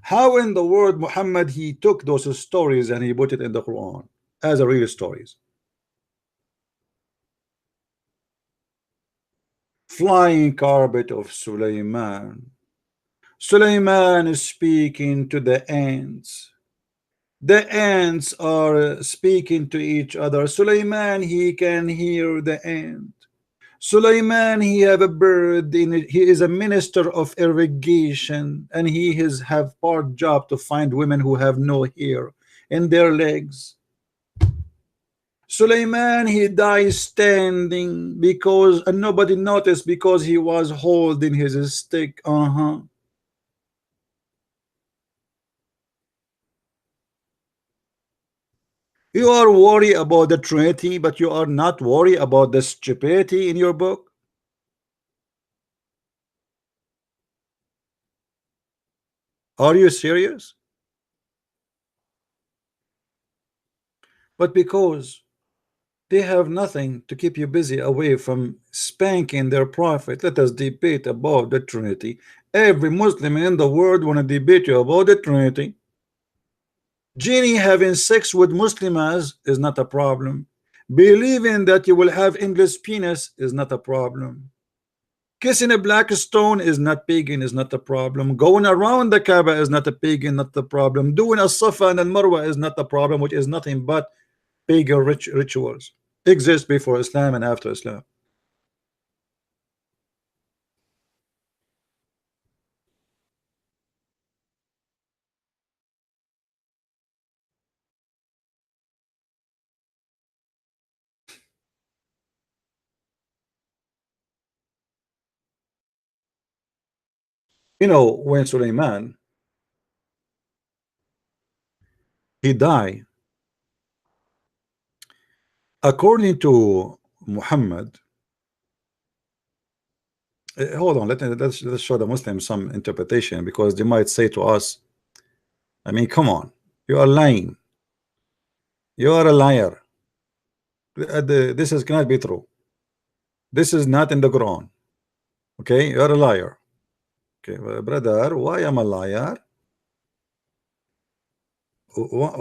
How in the world Muhammad he took those stories and he put it in the Quran as a real stories? Flying carpet of Sulaiman. Sulaiman is speaking to the ants. The ants are speaking to each other. Sulaiman he can hear the ant. Sulaiman he have a bird in it. He is a minister of irrigation and he have part job to find women who have no hair in their legs. Sulaiman he dies standing because and nobody noticed because he was holding his stick. You are worried about the Trinity, but you are not worried about the stupidity in your book. Are you serious? But because they have nothing to keep you busy away from spanking their prophet, let us debate about the Trinity. Every Muslim in the world want to debate you about the Trinity. Genie having sex with Muslimas is not a problem. Believing that you will have endless penis is not a problem. Kissing a black stone is not pagan, is not a problem. Going around the Kaaba is not a pagan, not the problem. Doing a Safa and Marwa is not a problem, which is nothing but pagan rituals. Exist before Islam and after Islam. You know, when Sulaiman he died, according to Muhammad, hold on, let's show the Muslims some interpretation, because they might say to us, I mean, come on, you are lying, you are a liar, this is cannot be true, this is not in the Quran, okay, you are a liar. Okay, well, brother, why am I a liar?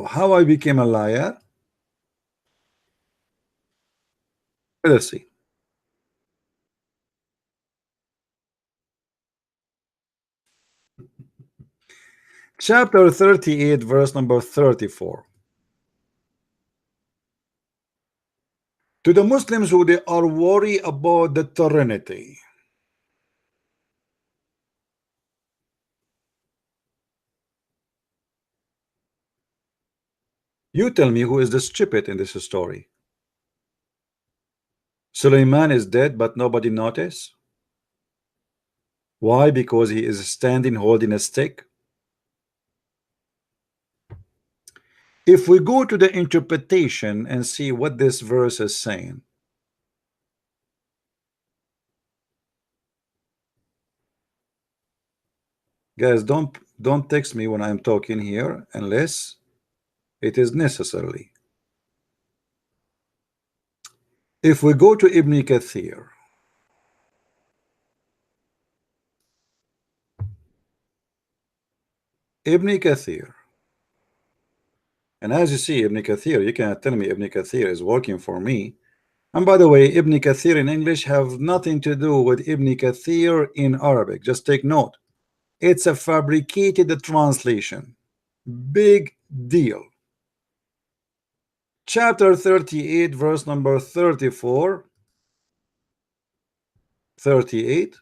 How I became a liar? Let's see. Chapter 38, verse number 34. To the Muslims who they are worried about the Trinity, you tell me who is the stupid in this story. Suleiman is dead, but nobody noticed. Why? Because he is standing holding a stick. If we go to the interpretation and see what this verse is saying, guys, don't text me when I'm talking here unless it is necessary. If we go to Ibn Kathir, and as you see, Ibn Kathir, you cannot tell me Ibn Kathir is working for me. And by the way, Ibn Kathir in English have nothing to do with Ibn Kathir in Arabic. Just take note. It's a fabricated translation. Big deal. Chapter 38, verse number 34. 38.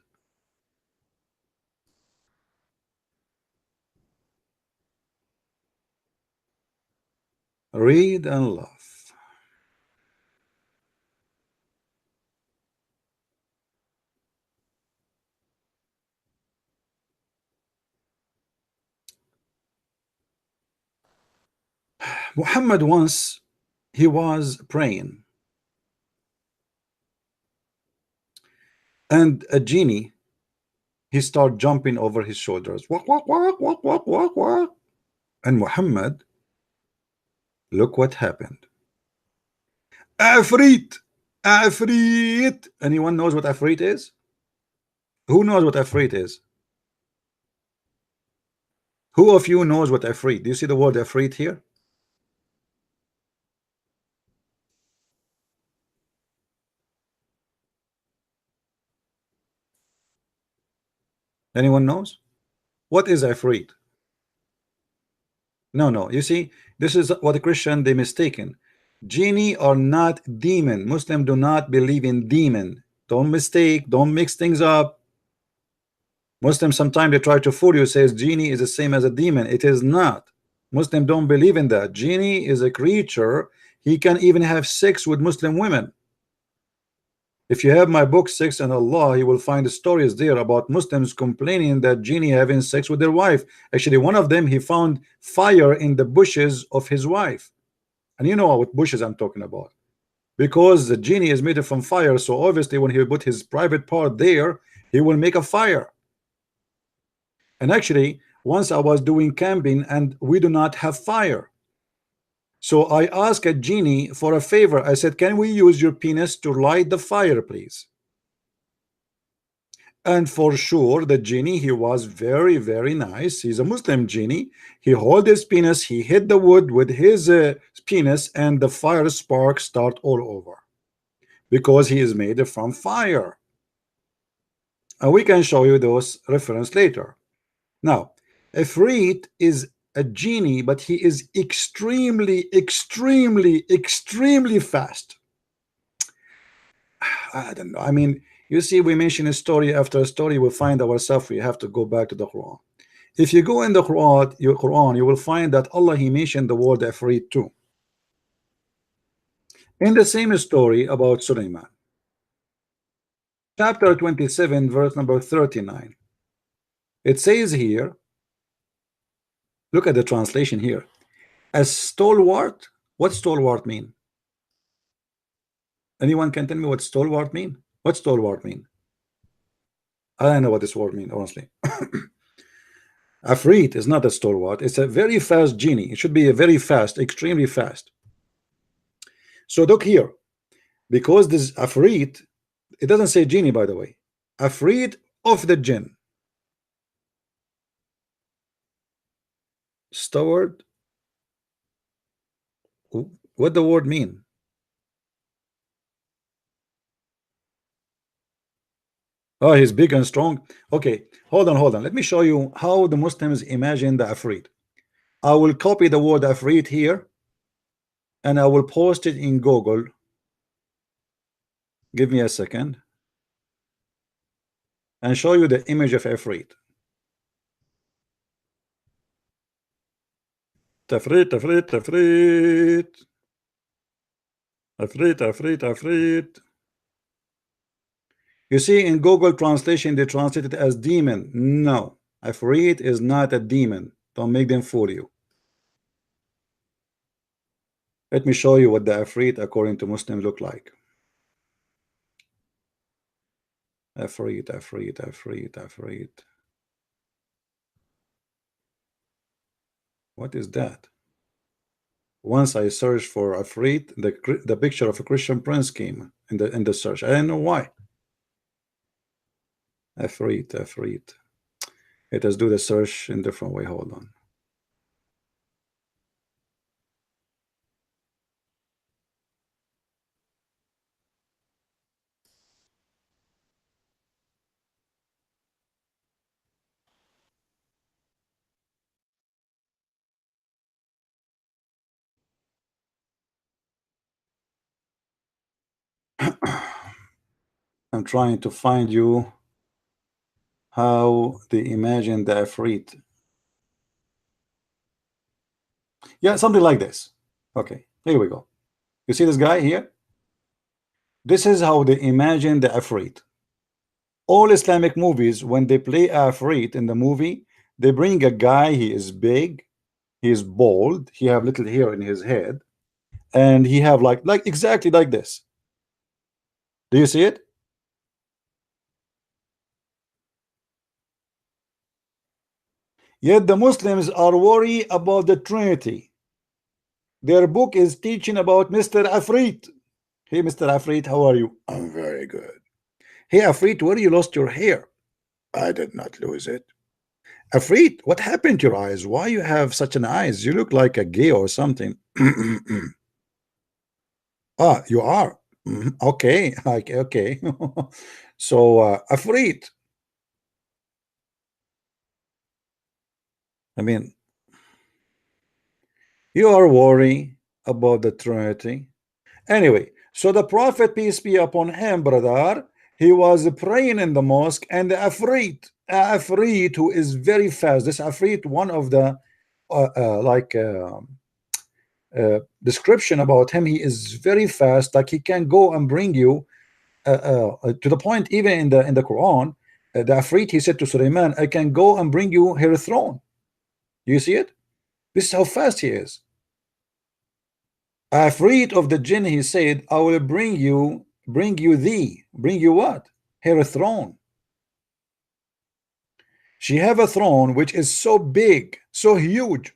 Read and laugh. Muhammad once he was praying, and a genie he started jumping over his shoulders. Walk, walk, walk, walk, walk, walk, walk. And Muhammad, look what happened. Afrit, Afrit. Anyone knows what Afrit is? Who knows what Afrit is? Who of you knows what Afrit? Do you see the word Afrit here? Anyone knows? What is Afrit? No. You see, this is what the Christian they mistaken. Genie are not demon. Muslim do not believe in demon. Don't mistake. Don't mix things up. Muslims sometimes they try to fool you. Says genie is the same as a demon. It is not. Muslim don't believe in that. Genie is a creature. He can even have sex with Muslim women. If you have my book Sex and Allah, you will find the stories there about Muslims complaining that genie having sex with their wife. Actually, one of them he found fire in the bushes of his wife, and you know what bushes I'm talking about, because the genie is made from fire. So obviously, when he put his private part there, he will make a fire. And actually, once I was doing camping and we do not have fire. So I asked a genie for a favor. I said, can we use your penis to light the fire, please? And for sure, the genie, he was very, very nice. He's a Muslim genie. He held his penis, he hit the wood with his penis, and the fire sparks start all over because he is made from fire. And we can show you those reference later. Now, Ifrit is a genie, but he is extremely, extremely, extremely fast. I don't know. I mean, you see, we mention a story after a story, we find ourselves, we have to go back to the Quran. If you go in the Quran, you will find that Allah, he mentioned the word Ifrit too. In the same story about Sulaiman. Chapter 27, verse number 39. It says here, look at the translation here. A stalwart. What stalwart mean? Anyone can tell me what stalwart mean? What stalwart mean? I don't know what this word mean, honestly. Afrit is not a stalwart. It's a very fast genie. It should be a very fast, extremely fast. So look here, because this Afrit, it doesn't say genie, by the way. Afrit of the jinn. Stalwart. What the word mean? Oh, he's big and strong. Okay, hold on. Let me show you how the Muslims imagine the Afrit. I will copy the word Afrit here, and I will post it in Google. Give me a second, and show you the image of Afrit. Afrit, Afrit, Afrit. Afrit. You see, in Google translation, they translate it as demon. No, Afrit is not a demon. Don't make them fool you. Let me show you what the Afrit according to Muslim look like. Afrit. What is that? Once I searched for Afrit, the picture of a Christian prince came in the search. I don't know why. Afrit. Let us do the search in different way. Hold on. I'm trying to find you how they imagine the Ifrit. Yeah, something like this. Okay, here we go. You see this guy here? This is how they imagine the Ifrit. All Islamic movies, when they play Ifrit in the movie, they bring a guy, he is big, he is bald, he have little hair in his head, and he have like exactly like this. Do you see it? Yet the Muslims are worried about the Trinity. Their book is teaching about Mr. Afrit. Hey, Mr. Afrit, how are you? I'm very good. Hey, Afrit, where you lost your hair? I did not lose it. Afrit, what happened to your eyes? Why you have such an eyes? You look like a gay or something. Ah, you are. Okay, okay. So, Afrit, I mean, you are worried about the Trinity. Anyway, so the Prophet, peace be upon him, brother, he was praying in the mosque, and the Afrit who is very fast. This Afrit, one of the description about him, he is very fast. Like he can go and bring you to the point, even in the Quran, the Afrit, he said to Sulaiman, I can go and bring you her throne. You see it? This is how fast he is. Afraid of the jinn, he said, I will bring you what? Her throne. She have a throne which is so big, so huge.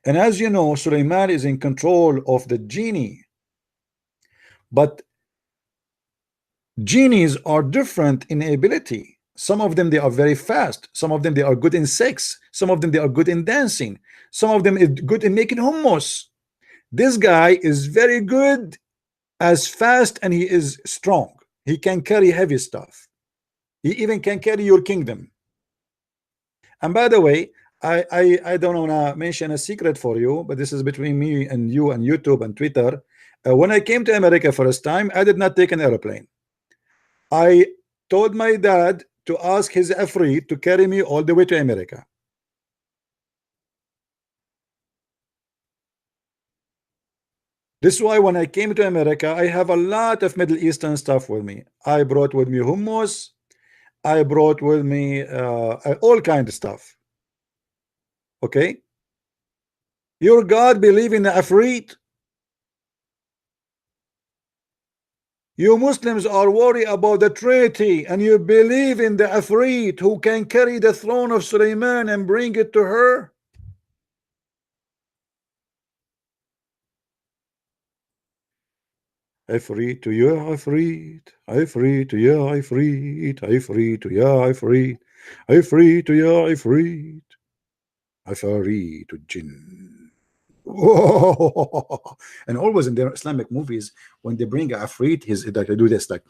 And as you know, Sulaiman is in control of the genie. But genies are different in ability. Some of them, they are very fast. Some of them, they are good in sex. Some of them, they are good in dancing. Some of them is good in making hummus. This guy is very good, as fast, and he is strong. He can carry heavy stuff. He even can carry your kingdom. And by the way, I don't want to mention a secret for you, but this is between me and you and YouTube and Twitter. When I came to America first time, I did not take an airplane. I told my dad to ask his Afrit to carry me all the way to America. This is why when I came to America, I have a lot of Middle Eastern stuff with me. I brought with me hummus. I brought with me all kind of stuff. Okay? Your God believe in the Afrit. You Muslims are worried about the Trinity, and you believe in the Afrit who can carry the throne of Sulaiman and bring it to her. Ifrit to ya Ifrit, Ifrit to ya Ifrit, Ifrit to ya Ifrit, Ifrit to ya Ifrit, Ifrit to Jinn. And always in their Islamic movies, when they bring a Ifrit, he's like they do this, like,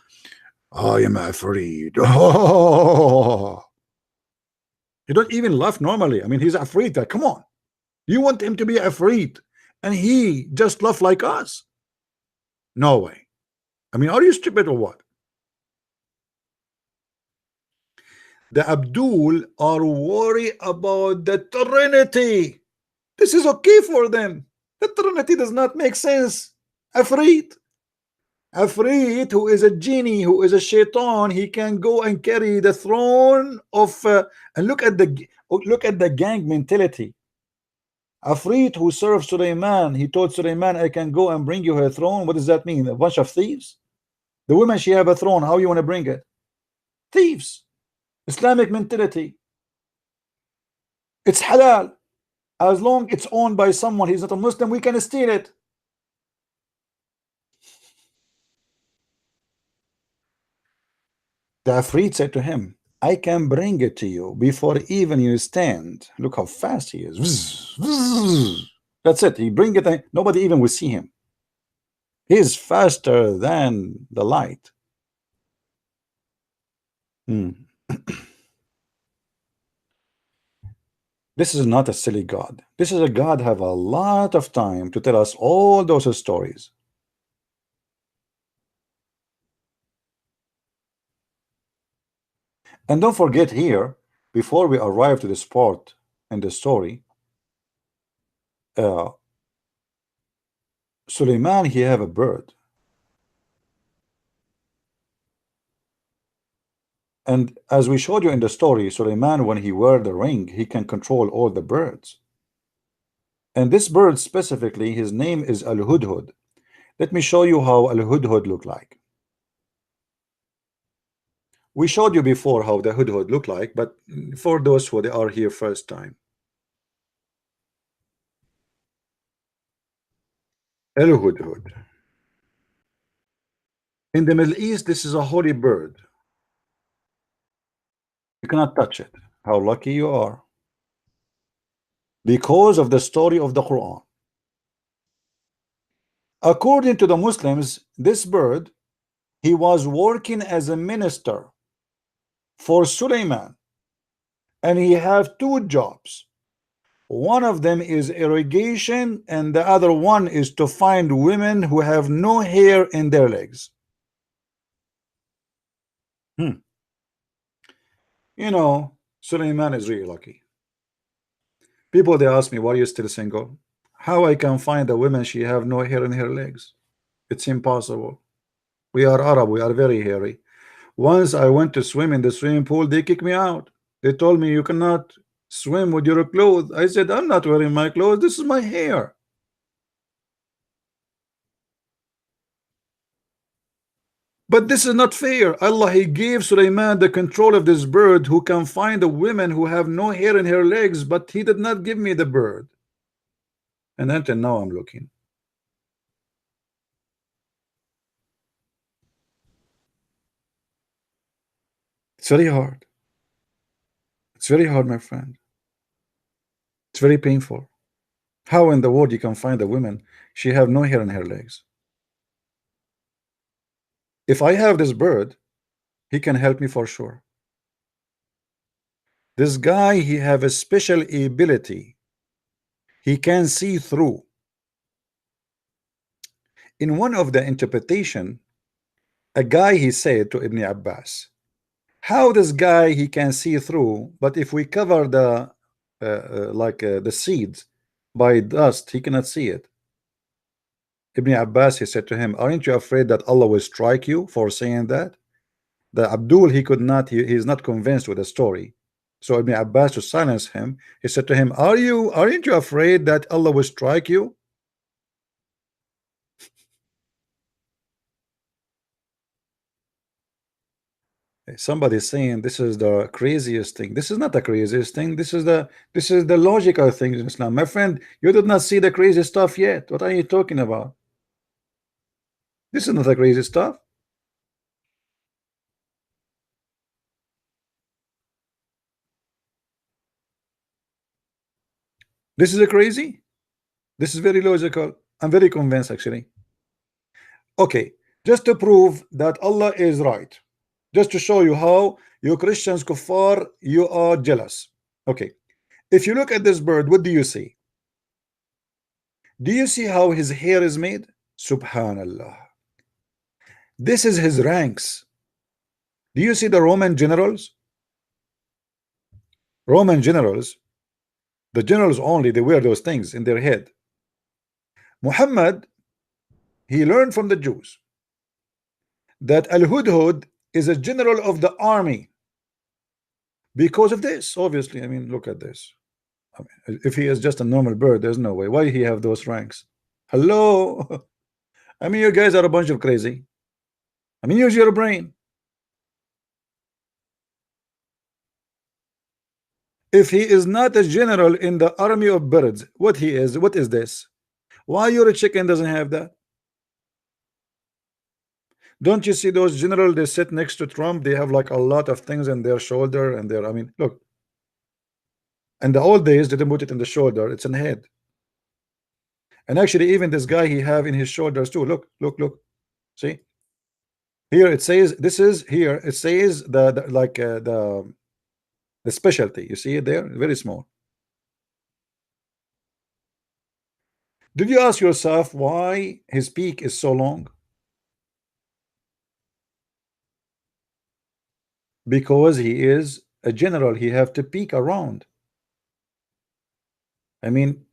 I am Ifrit. You don't even laugh normally. I mean, he's Ifrit. Like, come on, you want him to be Ifrit, and he just laugh like us? No way. I mean, are you stupid or what? The Abdul are worried about the Trinity. This is okay for them. The Trinity does not make sense. Afrit, who is a genie, who is a shaitan, he can go and carry the throne of. And look at the gang mentality. Afrit who served Sulaiman, he told Sulaiman, I can go and bring you her throne. What does that mean? A bunch of thieves? The woman, she have a throne. How you want to bring it? Thieves. Islamic mentality. It's halal. As long it's owned by someone, he's not a Muslim, we can steal it. The Afrit said to him, I can bring it to you before even you stand. Look how fast he is. That's it. He bring it. Nobody even will see him. He's faster than the light. This is not a silly God. This is a God have a lot of time to tell us all those stories. And don't forget here, before we arrive to this part in the story, Suleiman, he have a bird. And as we showed you in the story, Suleiman, when he wear the ring, he can control all the birds. And this bird specifically, his name is Al-Hudhud. Let me show you how Al-Hudhud look like. We showed you before how the Hudhud look like, but for those who they are here first time. Al-Hudhud. In the Middle East, this is a holy bird. You cannot touch it. How lucky you are. Because of the story of the Quran. According to the Muslims, this bird, he was working as a minister for Suleiman, and he have two jobs. One of them is irrigation, and the other one is to find women who have no hair in their legs. You know, Suleiman is really lucky. People, they ask me, why are you still single? How I can find a woman she have no hair in her legs? It's impossible. We are Arab, we are very hairy. Once I went to swim in the swimming pool, they kicked me out. They told me you cannot swim with your clothes. I said, I'm not wearing my clothes, this is my hair. But this is not fair. Allah, he gave Sulaiman the control of this bird who can find a woman who have no hair in her legs, but he did not give me the bird. And until now I'm looking. It's very hard. It's very hard, my friend. It's very painful. How in the world you can find a woman, she have no hair in her legs? If I have this bird, he can help me for sure. This guy, he have a special ability. He can see through. In one of the interpretation, a guy, he said to Ibn Abbas, how this guy he can see through, but if we cover the the seeds by dust, he cannot see it. Ibn Abbas, he said to him, aren't you afraid that Allah will strike you for saying that? The Abdul, he could not, he's not convinced with the story. So Ibn Abbas, to silence him, he said to him, aren't you afraid that Allah will strike you? Somebody saying this is the craziest thing. This is not the craziest thing. This is the logical thing in Islam. My friend, you did not see the crazy stuff yet. What are you talking about? This is not the crazy stuff. This is a crazy. This is very logical. I'm very convinced actually. Okay, just to prove that Allah is right, just to show you how you Christians kuffar, you are jealous. Okay, if you look at this bird, what do you see? Do you see how his hair is made? Subhanallah. This is his ranks. Do you see the Roman generals? Roman generals, the generals only, they wear those things in their head. Muhammad, he learned from the Jews that Al-Hudhud is a general of the army because of this. Obviously, I mean, look at this. I mean, if he is just a normal bird, there's no way. Why he have those ranks? Hello. I mean, you guys are a bunch of crazy. I mean, use your brain. If he is not a general in the army of birds, what he is, what is this? Why your chicken doesn't have that? Don't you see those generals, they sit next to Trump, they have like a lot of things in their shoulder and their, I mean, look. In the old days, they didn't put it in the shoulder, it's in the head. And actually, even this guy he have in his shoulders too. Look, look, look. See? Here it says, this is here, it says the specialty. You see it there? Very small. Did you ask yourself why his peak is so long? because he is a general. He have to peek around. I mean,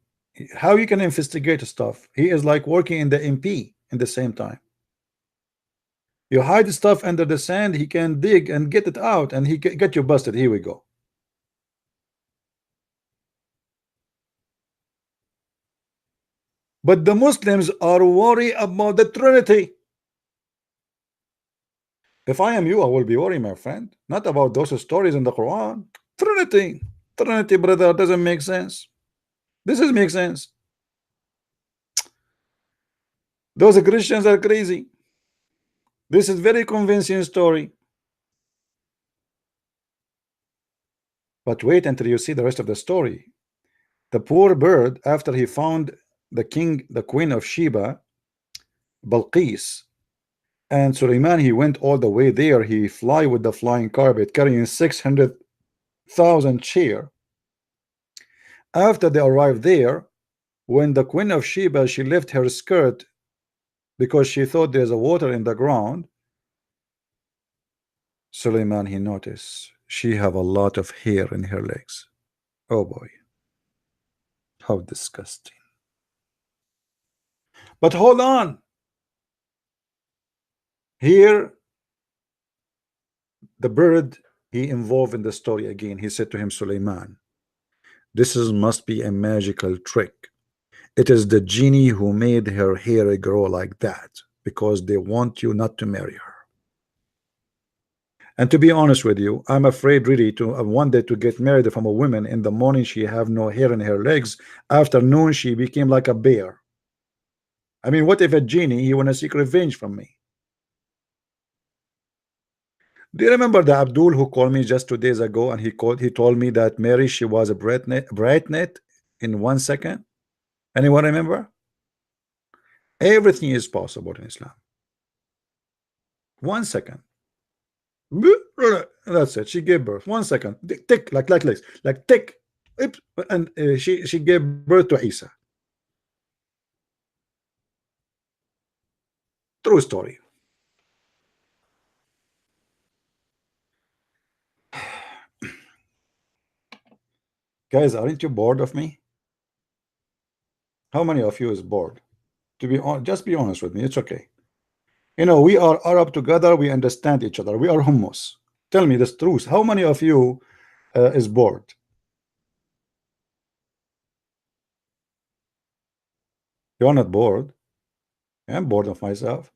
how you can investigate stuff? He is like working in the MP in the same time. You hide stuff under the sand, he can dig and get it out, and he get you busted. Here we go. But the Muslims are worried about the Trinity. If I am you, I will be worried, my friend. Not about those stories in the Quran. Trinity. Trinity, brother, doesn't make sense. This is make sense. Those Christians are crazy. This is very convincing story. But wait until you see the rest of the story. The poor bird, after he found the queen of Sheba, Balqis, and Suleiman, he went all the way there. He fly with the flying carpet, carrying 600,000 chair. After they arrived there, when the queen of Sheba, she left her skirt because she thought there's a water in the ground, Suleiman, he noticed she have a lot of hair in her legs. Oh boy, how disgusting. But hold on, here the bird, he involved in the story again. He said to him, Suleiman, this must be a magical trick. It is the genie who made her hair grow like that because they want you not to marry her. And to be honest with you, I'm afraid really to one day to get married from a woman. In the morning she have no hair in her legs, afternoon she became like a bear. I mean, what if a genie, he want to seek revenge from me? Do you remember the Abdul who called me just 2 days ago, and he told me that Mary, she was a brightnet in 1 second? Anyone remember? Everything is possible in Islam. 1 second. That's it. She gave birth. 1 second. Tick, like this, like tick, and she gave birth to Isa. True story. Guys, aren't you bored of me? How many of you is bored? To be honest, just be honest with me. It's okay. You know, we are Arab together. We understand each other. We are hummus. Tell me the truth. How many of you is bored? You're not bored. I'm bored of myself.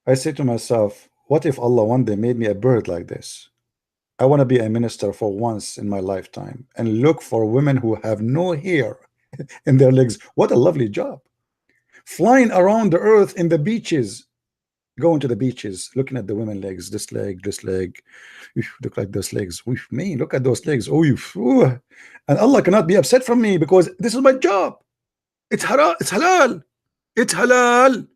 I say to myself, what if Allah one day made me a bird like this? I want to be a minister for once in my lifetime and look for women who have no hair in their legs. What a lovely job. Flying around the earth in the beaches, going to the beaches, looking at the women legs, this leg, look like those legs. Me, look at those legs. And Allah cannot be upset from me because this is my job. It's halal. It's halal. It's halal.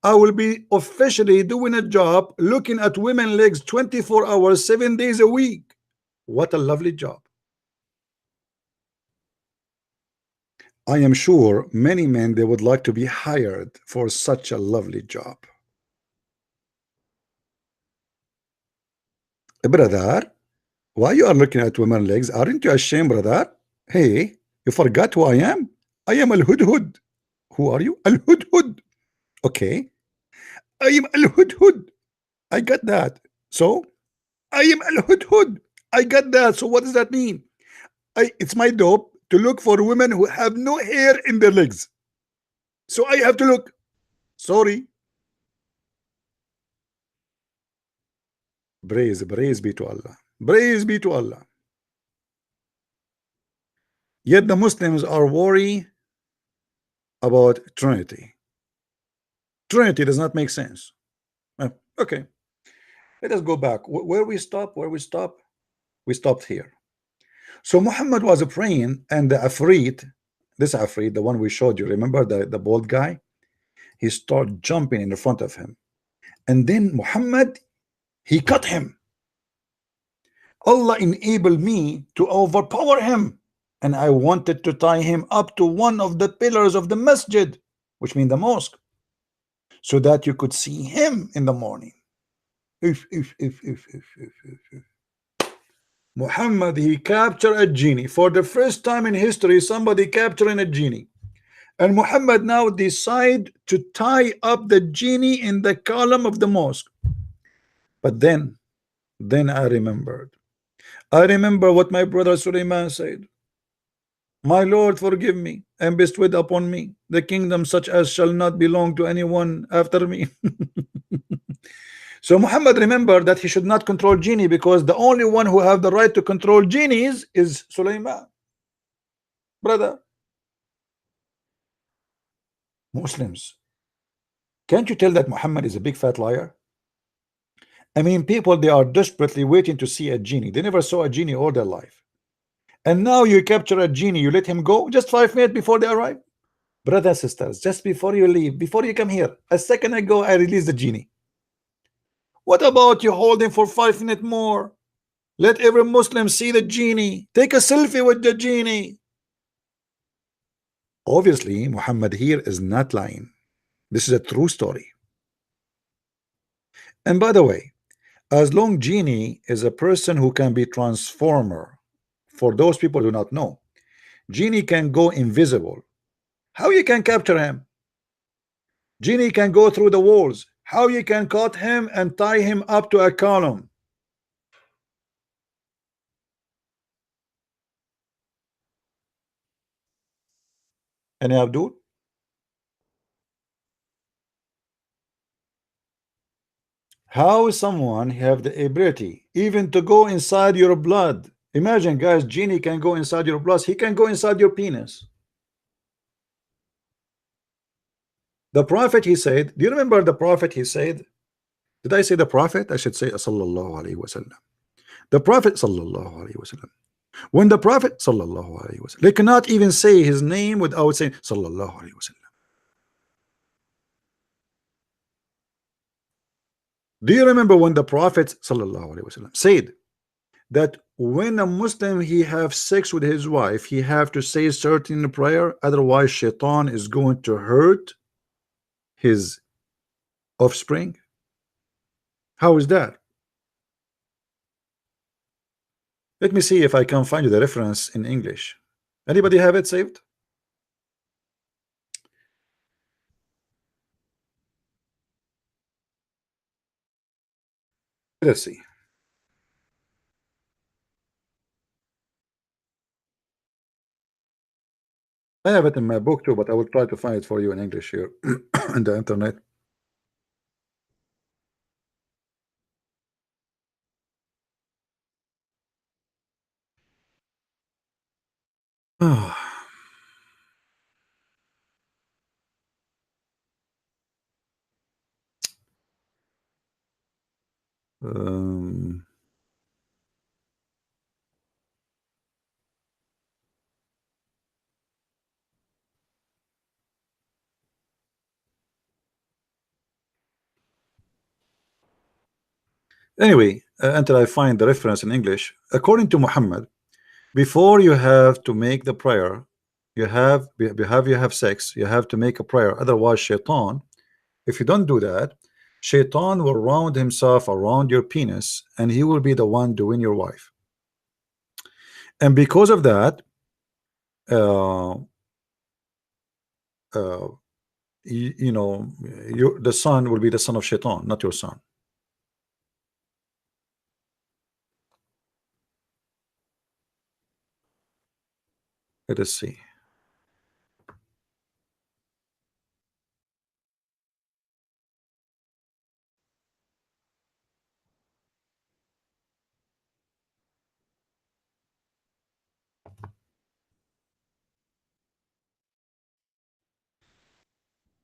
I will be officially doing a job looking at women legs 24 hours, 7 days a week. What a lovely job. I am sure many men, they would like to be hired for such a lovely job. Brother, why you are looking at women legs? Aren't you ashamed, brother? Hey, you forgot who I am? I am Al-Hudhud. Who are you? Al-Hudhud. Okay. I am Al-Hudhud. I got that. So, I am Al-Hudhud. I got that. So what does that mean? It's my job to look for women who have no hair in their legs. So I have to look. Sorry. Praise be to Allah. Praise be to Allah. Yet the Muslims are worried about Trinity. Trinity does not make sense. Okay. Let us go back. Where we stop? We stopped here. So Muhammad was praying, and the Afrit, this Afrit, the one we showed you, remember the bald guy? He started jumping in front of him. And then Muhammad, he cut him. Allah enabled me to overpower him. And I wanted to tie him up to one of the pillars of the masjid, which means the mosque, so that you could see him in the morning. if. Muhammad, he captured a genie. For the first time in history, somebody capturing a genie. And Muhammad now decide to tie up the genie in the column of the mosque. But then I remembered. I remember what my brother Suleiman said. My Lord, forgive me and bestow upon me the kingdom such as shall not belong to anyone after me. So Muhammad remembered that he should not control genie because the only one who have the right to control genies is Suleiman. Brother, Muslims, can't you tell that Muhammad is a big fat liar? I mean, people, they are desperately waiting to see a genie. They never saw a genie all their life. And now you capture a genie, you let him go just 5 minutes before they arrive. Brothers, sisters, just before you leave, before you come here, a second ago, I released the genie. What about you hold him for 5 minutes more? Let every Muslim see the genie. Take a selfie with the genie. Obviously, Muhammad here is not lying. This is a true story. And by the way, as long genie is a person who can be transformer, for those people who do not know, genie can go invisible. How you can capture him? Genie can go through the walls. How you can cut him and tie him up to a column? Any Abdul? How someone have the ability even to go inside your blood? Imagine, guys, genie can go inside your blood. He can go inside your penis. The prophet, he said, do you remember the prophet? He said, did I say the prophet? I should say sallallahu alaihi wasallam. The prophet sallallahu alaihi wasallam. When the prophet sallallahu alaihi wasallam, they cannot even say his name without saying sallallahu alaihi wasallam. Do you remember when the prophet sallallahu alaihi wasallam said that when a Muslim he have sex with his wife, he have to say certain prayer, otherwise shaitan is going to hurt his offspring? How is that? Let me see if I can find you the reference in English. Anybody have it saved? Let's see. I have it in my book too, but I will try to find it for you in English here on the internet. Um, anyway, until I find the reference in English, according to Muhammad, before you have to make the prayer, you have sex, you have to make a prayer. Otherwise, shaitan, if you don't do that, shaitan will round himself around your penis, and he will be the one doing your wife. And because of that, uh, uh, you know, the son will be the son of shaitan, not your son. Let us see.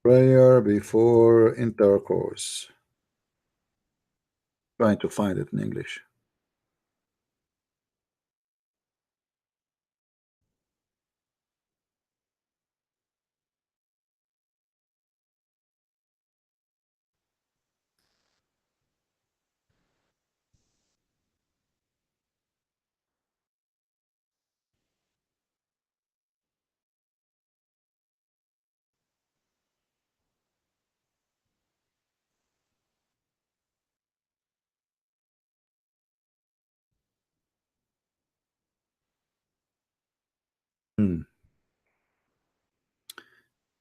Prayer before intercourse. Trying to find it in English.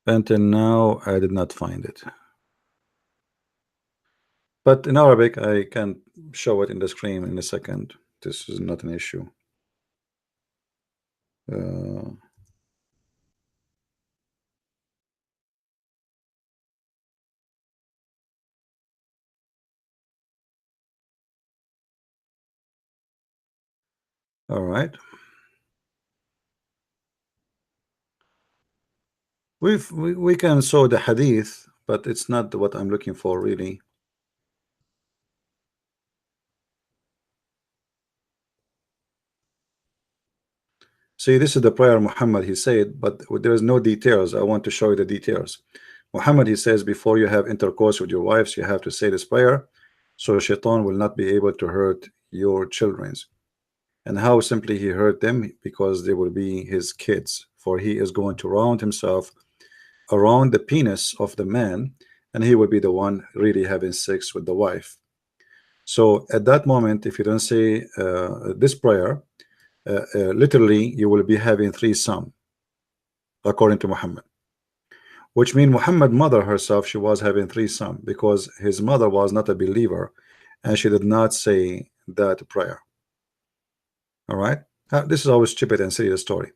Until now, I did not find it. But in Arabic, I can show it in the screen in a second. This is not an issue. All right. We can show the hadith, but it's not what I'm looking for really. See, this is the prayer Muhammad he said, but there is no details. I want to show you the details. Muhammad he says, before you have intercourse with your wives, you have to say this prayer, so shaitan will not be able to hurt your children's. And how simply he hurt them? Because they will be his kids, for he is going to round himself around the penis of the man, and he will be the one really having sex with the wife. So at that moment, if you don't say this prayer, literally you will be having threesome, according to Muhammad, which means Muhammad mother herself, she was having threesome because his mother was not a believer and she did not say that prayer. All right, this is always stupid and silly, the story.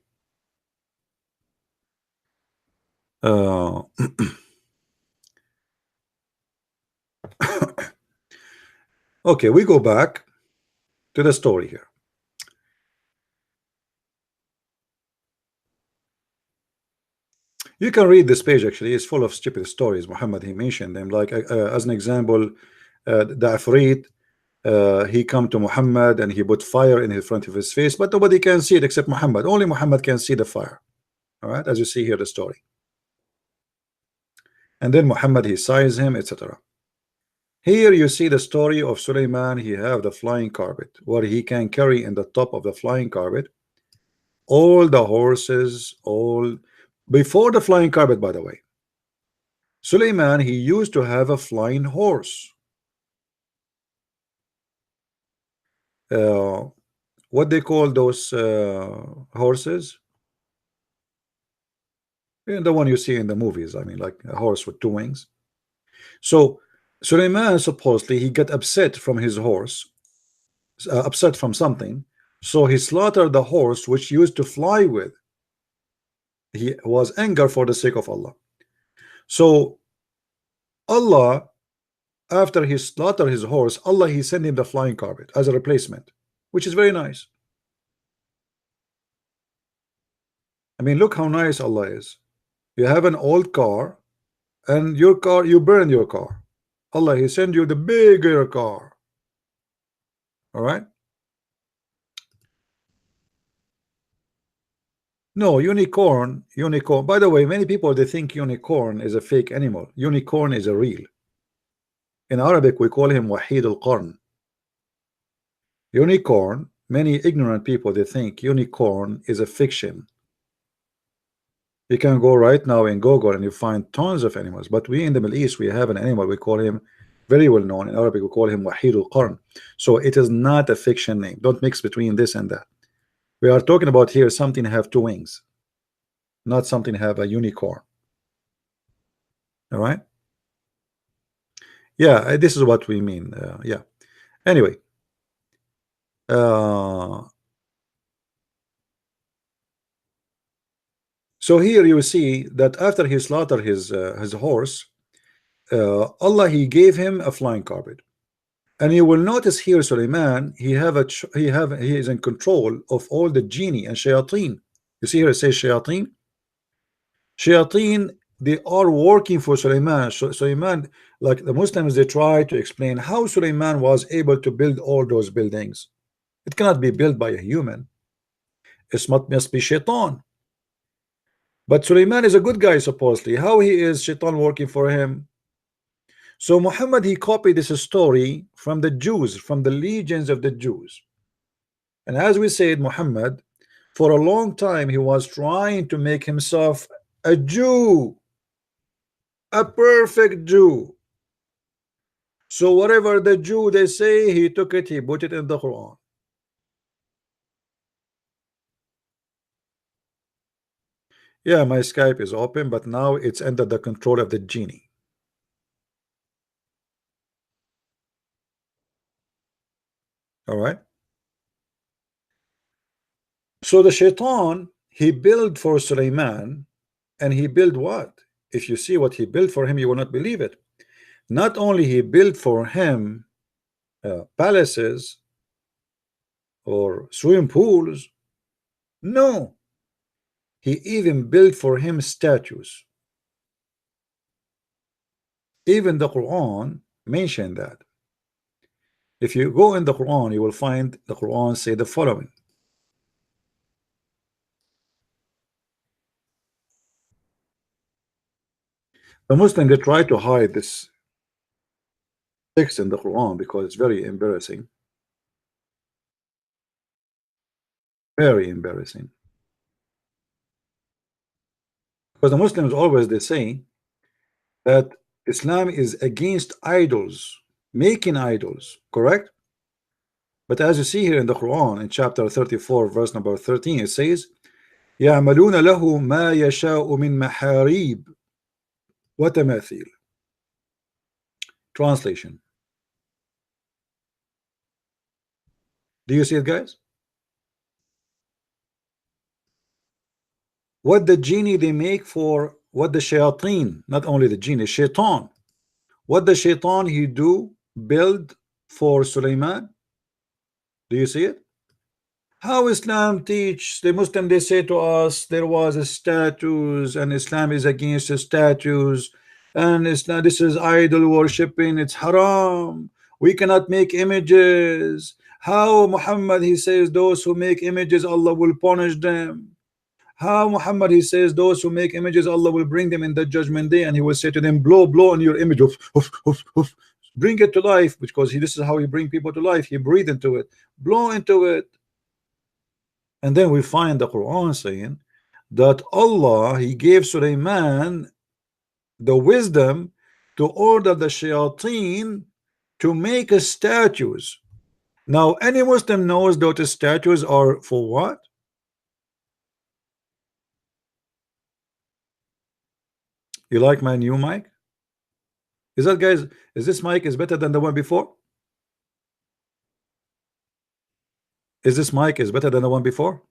Okay, we go back to the story here. You can read this page, actually. It's full of stupid stories. Muhammad, he mentioned them, like as an example, the Afrit, he come to Muhammad and he put fire in front of his face, but nobody can see it except Muhammad. Only Muhammad can see the fire. All right, as you see here the story. And then Muhammad, he sighs him, etc. Here you see the story of Suleiman. He have the flying carpet, where he can carry in the top of the flying carpet all the horses, all before the flying carpet, by the way. Suleiman, he used to have a flying horse. What they call those horses? Yeah, the one you see in the movies. I mean, like a horse with two wings. So Suleiman, supposedly he got upset from his horse, upset from something, so he slaughtered the horse which used to fly with. He was anger for the sake of Allah. So Allah, after he slaughtered his horse, Allah, he sent him the flying carpet as a replacement, which is very nice. I mean, look how nice Allah is. You have an old car, and your car, you burn your car. Allah, he send you the bigger car. All right. No, unicorn. By the way, many people, they think unicorn is a fake animal. Unicorn is a real. In Arabic, we call him Wahid al-Qarn. Unicorn, many ignorant people, they think unicorn is a fiction. You can go right now in Google and you find tons of animals, but we in the Middle East, we have an animal, we call him, very well known in Arabic, we call him Wahid al-Qarn. So it is not a fiction name. Don't mix between this and that. We are talking about here something have two wings, not something have a unicorn. All right. Yeah, this is what we mean. Yeah. Anyway, so here you see that after he slaughtered his horse, Allah, he gave him a flying carpet, and you will notice here Suleiman, he is in control of all the genie and shayateen. You see here it says shayateen. Shayateen, they are working for Suleiman. Suleiman, like the Muslims, they try to explain how Suleiman was able to build all those buildings. It cannot be built by a human. It must be shaitan. But Suleiman is a good guy, supposedly. How he is shaitan working for him? So Muhammad, he copied this story from the Jews, from the legions of the Jews. And as we said, Muhammad, for a long time, he was trying to make himself a Jew, a perfect Jew. So whatever the Jew they say, he took it, he put it in the Quran. Yeah, my Skype is open, but now it's under the control of the genie. All right. So the shaitan, he built for Sulaiman, and he built what? If you see what he built for him, you will not believe it. Not only he built for him palaces or swimming pools, no, he even built for him statues. Even the Quran mentioned that. If you go in the Quran, you will find the Quran say the following. The Muslims, they try to hide this text in the Quran because it's very embarrassing. Very embarrassing. Because the Muslims always they say that Islam is against idols, making idols, correct? But as you see here in the Quran, in chapter 34, verse number 13, it says, يَعْمَلُونَ لَهُ مَا يَشَاءُ مِنْ مَحَارِيبٍ وَتَمَاثِيلٍ. Translation. Do you see it, guys? What the genie they make for what the shayateen, not only the genie, shaitan. What the shaitan he do build for Sulaiman? Do you see it? How Islam teach the Muslim, they say to us there was a statues and Islam is against the statues, and Islam, this is idol worshipping, it's haram, we cannot make images. How Muhammad he says those who make images Allah will punish them. How Muhammad he says those who make images Allah will bring them in the judgment day and he will say to them, blow on your image, bring it to life, because this is how he bring people to life, he breathe into it, blow into it. And then we find the Quran saying that Allah he gave Sulaiman the wisdom to order the shayateen to make statues. Now any Muslim knows that the statues are for what? You like my new mic? Is that, guys, is this mic is better than the one before? Is this mic is better than the one before?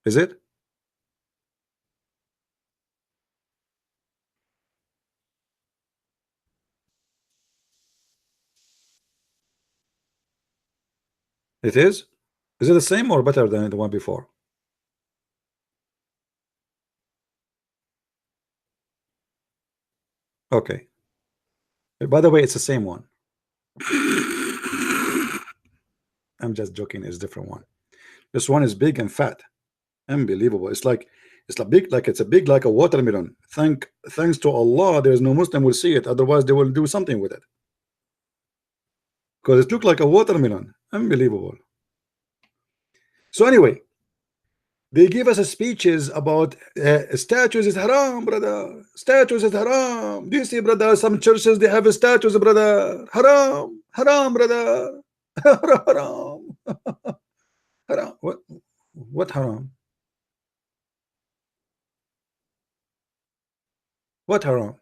Is it? It is? Is it the same or better than the one before? Okay. By the way, it's the same one. I'm just joking, it's a different one. This one is big and fat. Unbelievable. It's like big, like it's a big like a watermelon. Thanks to Allah, there's no Muslim will see it, otherwise they will do something with it. Because it looked like a watermelon. Unbelievable. So anyway, they give us speeches about statues is haram, brother. Statues is haram. Do you see, brother? Some churches they have statues, brother. Haram, haram, brother. Haram. Haram. What haram? What haram?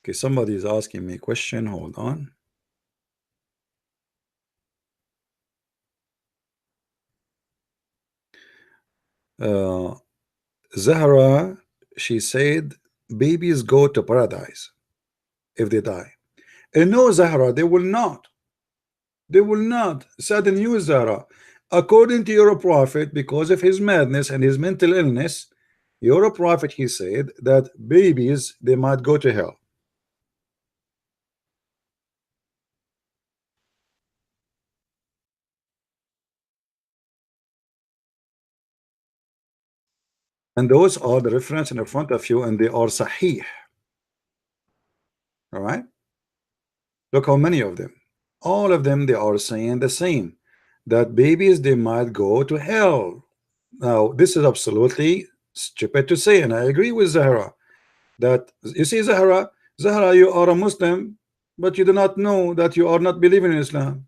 Okay, somebody is asking me a question. Hold on. Zahra, she said babies go to paradise if they die. And no, Zahra, they will not. They will not. Sudden news, Zahra. According to your prophet, because of his madness and his mental illness, your prophet, he said that babies, they might go to hell. And those are the reference in front of you, and they are sahih. All right, look how many of them, all of them, they are saying the same, that babies they might go to hell. Now this is absolutely stupid to say, and I agree with Zahra that, you see, Zahra, you are a Muslim, but you do not know that you are not believing in Islam.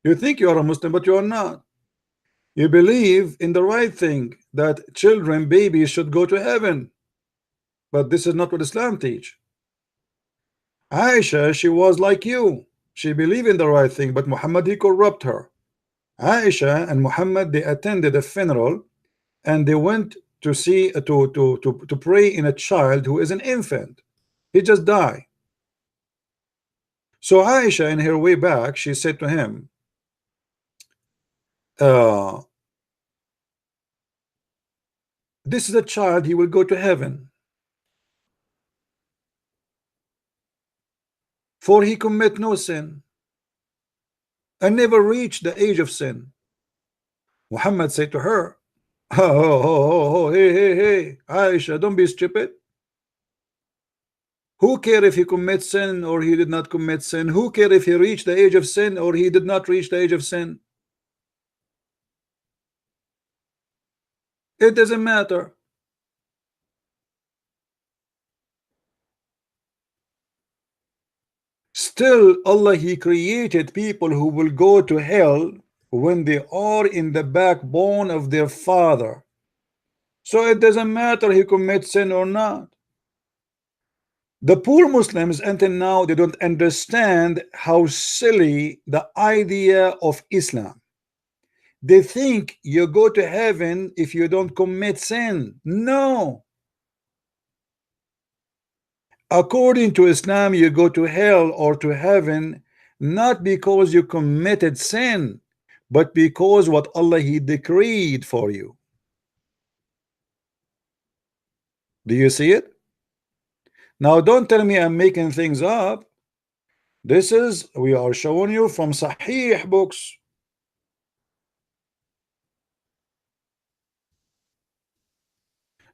You think you are a Muslim, but you are not. You believe in the right thing, that children, babies should go to heaven. But this is not what Islam teach. Aisha, she was like you. She believed in the right thing, but Muhammad, he corrupt her. Aisha and Muhammad, they attended a funeral and they went to see to pray in a child who is an infant. He just died. So Aisha, in her way back, she said to him, this is a child, he will go to heaven, for he commit no sin and never reach the age of sin. Muhammad said to her, hey, Aisha, don't be stupid. Who care if he commits sin or he did not commit sin? Who care if he reached the age of sin or he did not reach the age of sin? It doesn't matter. Still, Allah, he created people who will go to hell when they are in the backbone of their father. So it doesn't matter he commits sin or not. The poor Muslims until now, they don't understand how silly the idea of Islam. They think you go to heaven if you don't commit sin. No. According to Islam, you go to hell or to heaven not because you committed sin, but because what Allah he decreed for you. Do you see it? Now don't tell me I'm making things up. This is, we are showing you from Sahih books.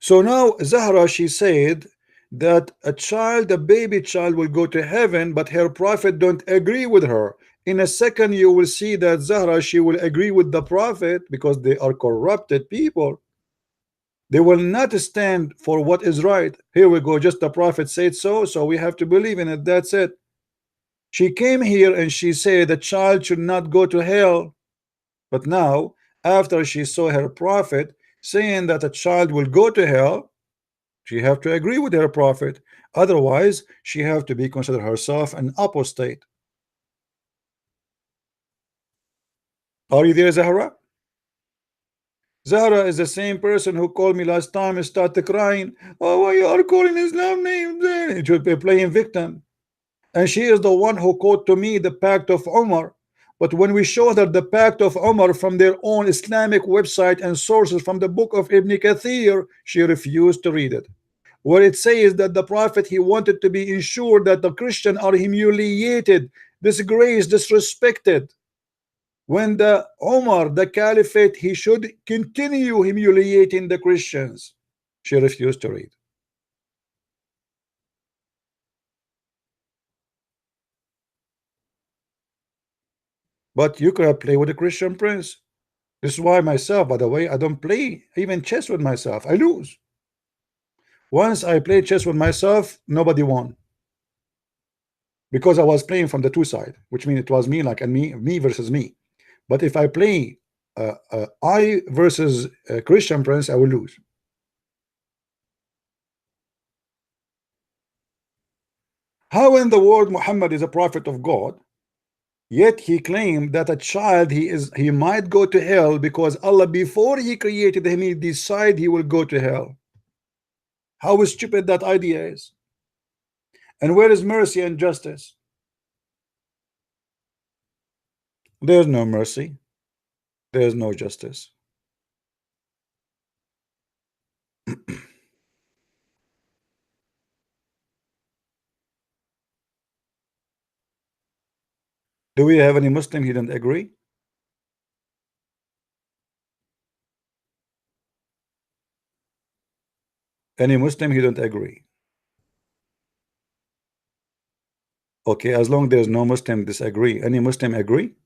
So now Zahra, she said that a baby child will go to heaven, but her prophet don't agree with her. In a second you will see that Zahra, she will agree with the prophet because they are corrupted people. They will not stand for what is right. Here we go, just the prophet said so, so we have to believe in it. That's it. She came here and she said the child should not go to hell. But now, after she saw her prophet saying that a child will go to hell, she have to agree with her prophet. Otherwise, she have to be considered herself an apostate. Are you there, Zahra? Zahra is the same person who called me last time and started crying. Oh, why you are calling Islam names? She should be playing victim. And she is the one who quote to me the Pact of Umar. But when we showed her the Pact of Umar from their own Islamic website and sources from the book of Ibn Kathir, she refused to read it. Where it says that the Prophet, he wanted to be ensured that the Christians are humiliated, disgraced, disrespected. When the Umar, the Caliphate, he should continue humiliating the Christians. She refused to read. But you could play with a Christian prince. This is why myself, by the way, I don't play even chess with myself. I lose. Once I played chess with myself, nobody won. Because I was playing from the two sides, which means it was me like and me versus me. But if I play I versus a Christian prince, I will lose. How in the world Muhammad is a prophet of God, yet he claimed that a child he might go to hell because Allah, before he created him, he decided he will go to hell. How stupid that idea is. And where is mercy and justice? There's no mercy. There's no justice. Do we have any Muslim he didn't agree? Any Muslim he don't agree? Okay, as long there's no Muslim disagree. Any Muslim agree?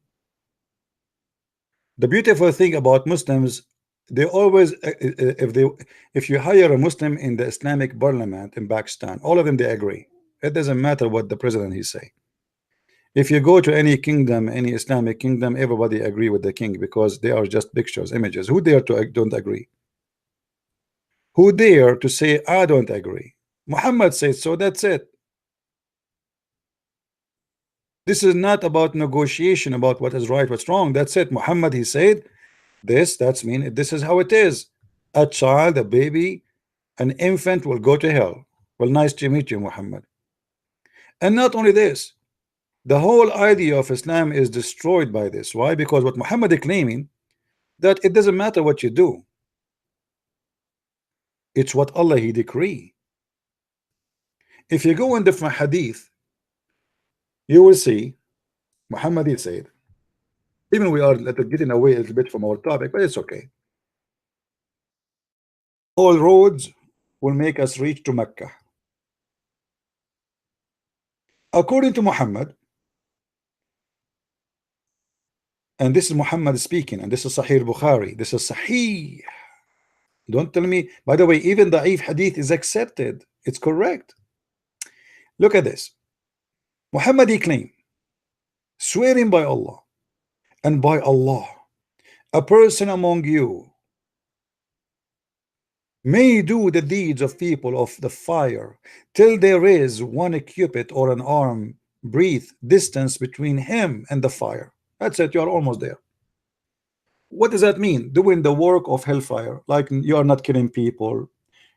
The beautiful thing about Muslims, they always if you hire a Muslim in the Islamic parliament in Pakistan, all of them they agree. It doesn't matter what the president he say. If you go to any kingdom, any Islamic kingdom, everybody agree with the king because they are just pictures, images. Who dare to don't agree? Who dare to say I don't agree? Muhammad said so, that's it. This is not about negotiation about what is right, what's wrong. That's it. Muhammad, he said this, that's mean this is how it is. A child, a baby, an infant will go to hell. Well, nice to meet you, Muhammad. And not only this, the whole idea of Islam is destroyed by this. Why? Because what Muhammad is claiming, that it doesn't matter what you do, it's what Allah he decree. If you go in different hadith, you will see Muhammad he said, even we are getting away a little bit from our topic, but it's okay. All roads will make us reach to Mecca. According to Muhammad, and this is Muhammad speaking, and this is Sahih Bukhari, this is Sahih. Don't tell me, by the way, even the Da'if hadith is accepted, it's correct. Look at this. Muhammad he claimed, swearing by Allah, and by Allah, a person among you may do the deeds of people of the fire till there is one cubit or an arm breadth distance between him and the fire. That's it, you are almost there. What does that mean? Doing the work of hellfire, like you are not killing people,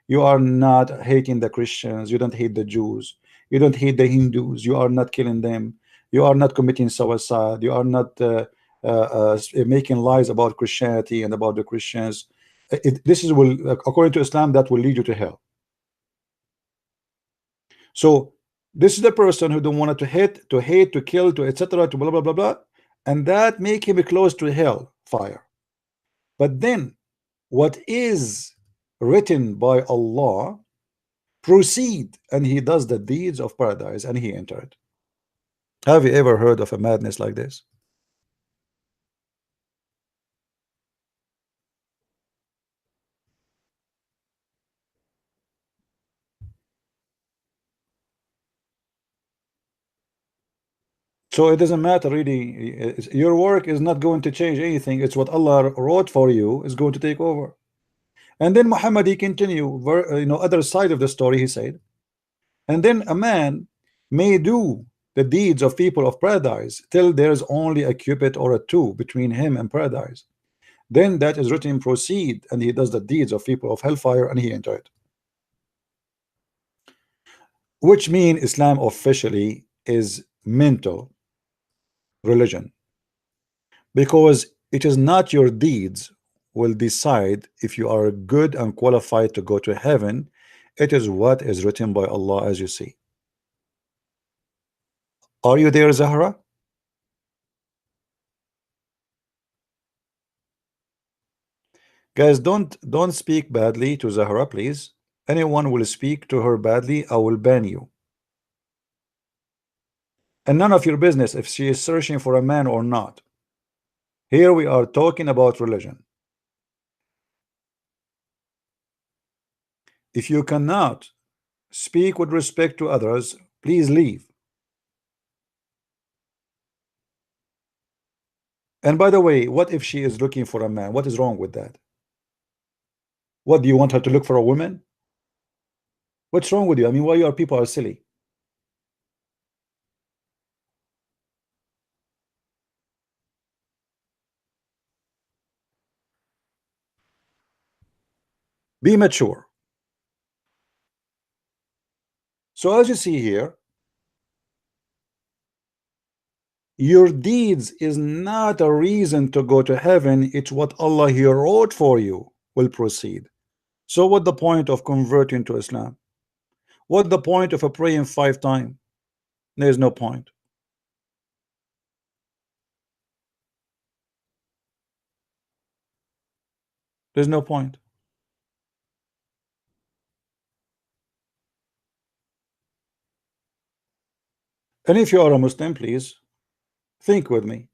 you are not hating the Christians, you don't hate the Jews, you don't hate the Hindus, you are not killing them, you are not committing suicide, you are not making lies about Christianity and about the Christians. This is will, according to Islam, that will lead you to hell. So this is the person who don't want to hate, to kill, to etc., to blah blah blah blah, and that make him close to hell fire. But then what is written by Allah proceed, and he does the deeds of paradise and he entered. Have you ever heard of a madness like this? So it doesn't matter really, your work is not going to change anything. It's what Allah wrote for you is going to take over. And then Muhammad he continue, other side of the story. He said, and then a man may do the deeds of people of paradise till there's only a cubit or a two between him and paradise. Then that is written proceed, and he does the deeds of people of hellfire and he entered. Which mean Islam officially is mental religion, because it is not your deeds will decide if you are good and qualified to go to heaven. It is what is written by Allah, as you see. Are you there, Zahra? Guys, don't speak badly to Zahra, please. Anyone will speak to her badly, I will ban you. And none of your business if she is searching for a man or not. Here we are talking about religion. If you cannot speak with respect to others, please leave. And by the way, what if she is looking for a man? What is wrong with that? What, do you want her to look for a woman? What's wrong with you? I mean, why your people are silly? Be mature. So as you see here, your deeds is not a reason to go to heaven. It's what Allah here wrote for you will proceed. So what the point of converting to Islam? What the point of a praying 5 times? There's no point. There's no point. And if you are a Muslim, please think with me.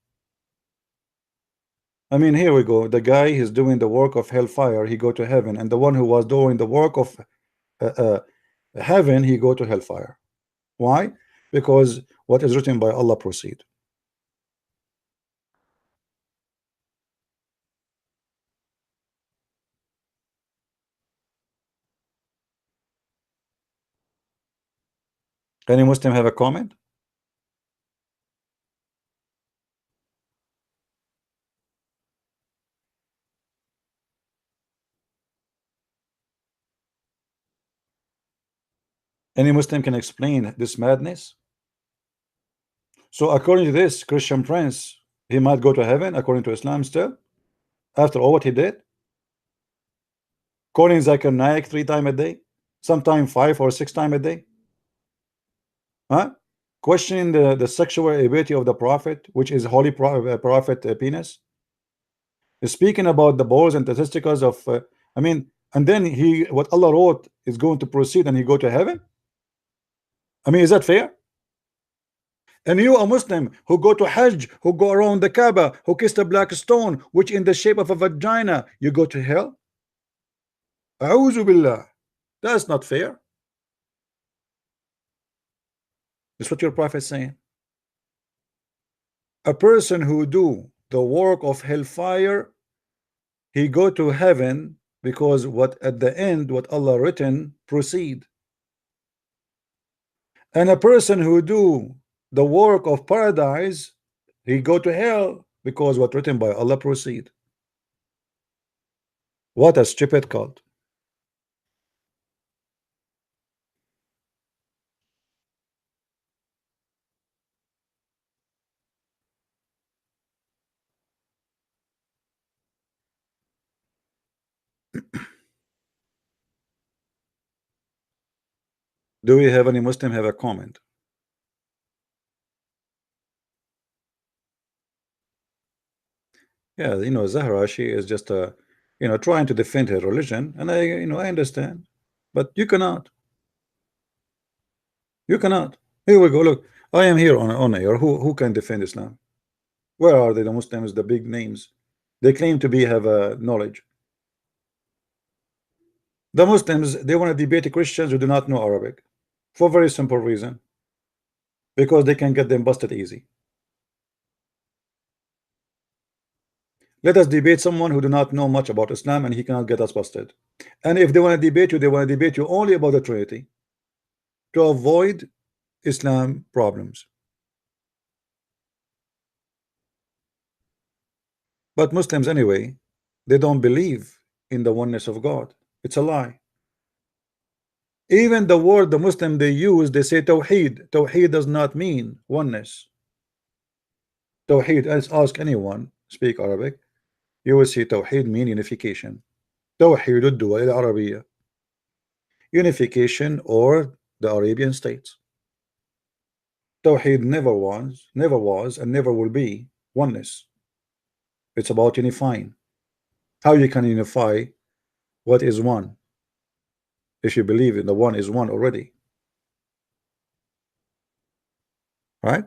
I mean, here we go. The guy is doing the work of hellfire, he go to heaven, and the one who was doing the work of heaven, he go to hellfire. Why? Because what is written by Allah proceed. Any Muslim have a comment? Any Muslim can explain this madness? So according to this Christian prince, he might go to heaven according to Islam still, after all what he did? Calling Zakir Naik 3 times a day, sometime 5 or 6 times a day, huh? Questioning the sexual ability of the prophet, which is holy prophet penis, speaking about the balls and testicles of I mean, and then he, what Allah wrote is going to proceed and he go to heaven. I mean, is that fair? And you, a Muslim who go to Hajj, who go around the Kaaba, who kiss the black stone which in the shape of a vagina, you go to hell? A'udhu billah. That's not fair. That's what your prophet is saying. A person who do the work of hellfire, he go to heaven, because what at the end what Allah written proceed. And a person who do the work of paradise, he go to hell, because what written by Allah proceed. What a stupid cult. Do we have any Muslim have a comment? Yeah, you know, Zahra, she is just trying to defend her religion, and I understand, but you cannot. You cannot. Here we go. Look, I am here on air. Who can defend Islam? Where are they? The Muslims, the big names. They claim to be have knowledge. The Muslims, they want to debate Christians who do not know Arabic, for a very simple reason, because they can get them busted easy. Let us debate someone who do not know much about Islam, and he cannot get us busted. And if they want to debate you, they want to debate you only about the Trinity, to avoid Islam problems. But Muslims anyway, they don't believe in the oneness of God. It's a lie. Even the word the Muslim they use, they say Tawheed. Tawheed does not mean oneness. Tawheed, let's ask anyone speak Arabic, you will see Tawheed mean unification. Tawheed ad-Duwal al-Arabiyya, unification, or the Arabian states. Tawheed never was, and never will be oneness. It's about unifying. How you can unify what is one if you believe in the one is one already, right?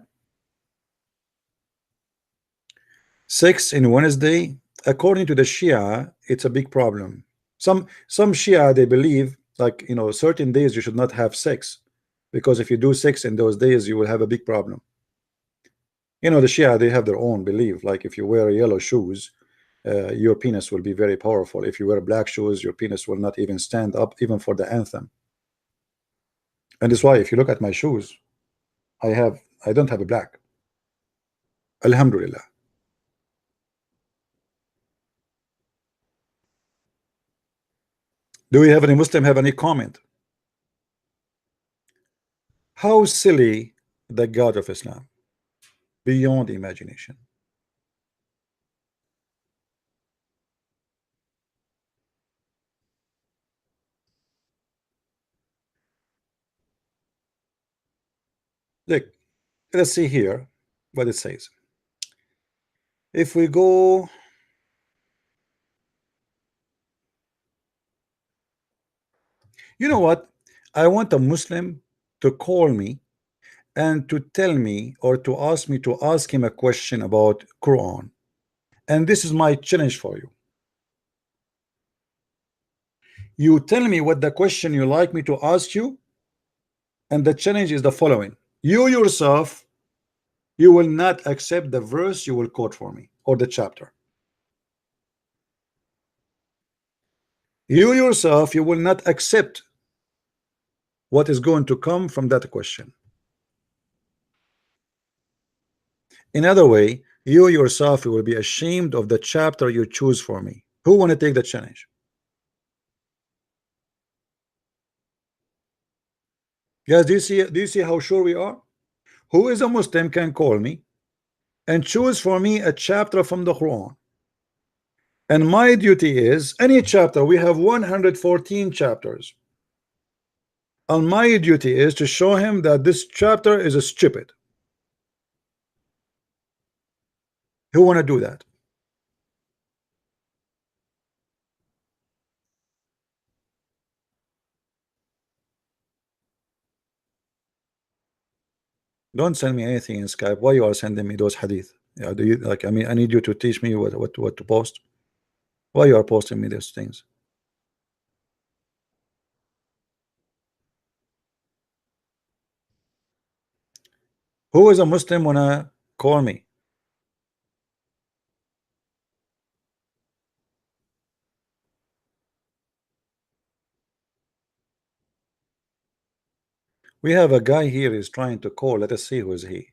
6 in Wednesday, according to the Shia, it's a big problem. Some Shia, they believe, like, certain days you should not have sex, because if you do sex in those days you will have a big problem. The Shia, they have their own belief, like if you wear yellow shoes, your penis will be very powerful. If you wear black shoes, your penis will not even stand up, even for the anthem. And that's why if you look at my shoes, I don't have a black. Alhamdulillah. Do we have any Muslim have any comment? How silly the God of Islam, beyond imagination. Look, let's see here what it says. If we go, you know what, I want a Muslim to call me and to tell me, or to ask me to ask him a question about Quran, and this is my challenge for you. You tell me what the question you like me to ask you, and the challenge is the following: you yourself you will not accept the verse you will quote for me or the chapter. You yourself, you will not accept what is going to come from that question. In other way, you yourself will be ashamed of the chapter you choose for me. Who want to take the challenge? Guys, do you see how sure we are? Who is a Muslim can call me and choose for me a chapter from the Quran, and my duty is any chapter. We have 114 chapters, and my duty is to show him that this chapter is a stupid. Who want to do that? Don't send me anything in Skype. Why you are sending me those hadith? Yeah, do you like? I mean, I need you to teach me what to post. Why you are posting me those things? Who is a Muslim wanna call me? We have a guy here is trying to call. Let us see who is he.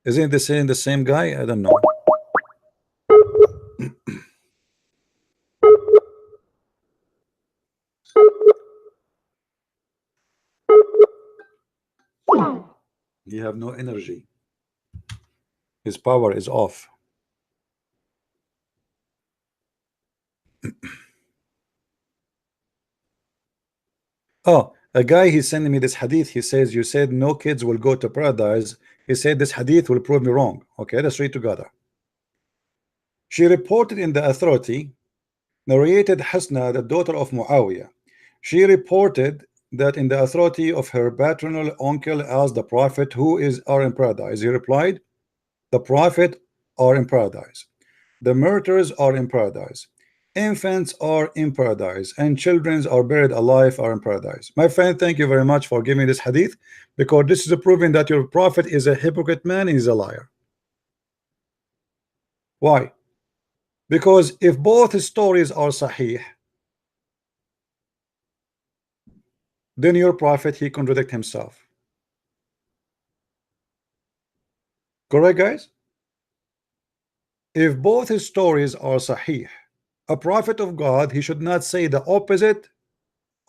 Isn't this the same guy? I don't know. He have no energy. His power is off. Oh, a guy he's sending me this hadith. He says, you said no kids will go to paradise. He said this hadith will prove me wrong. Okay, let's read together. She reported in the authority, narrated Hasna, the daughter of Muawiyah. She reported that in the authority of her paternal uncle asked the Prophet, who are in paradise? He replied, the Prophet are in paradise. The murderers are in paradise. Infants are in paradise, and children are buried alive are in paradise. My friend, thank you very much for giving this hadith, because this is proving that your prophet is a hypocrite man, he's a liar. Why? Because if both stories are sahih, then your prophet, he contradict himself. Correct, guys? If both his stories are sahih, a prophet of God, he should not say the opposite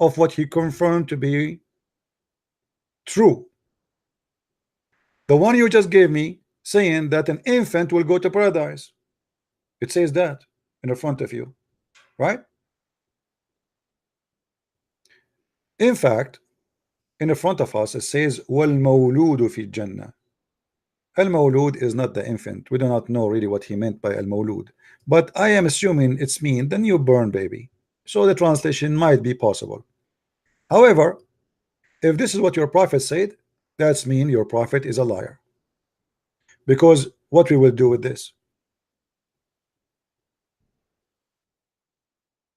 of what he confirmed to be true. The one you just gave me saying that an infant will go to paradise, it says that in the front of you, right? In fact, in the front of us it says wal mawludu fi jannah. Al mawlud is not the infant. We do not know really what he meant by al mawlud, but I am assuming it's mean the newborn baby, so the translation might be possible. However, if this is what your prophet said, that's mean your prophet is a liar, because what we will do with this,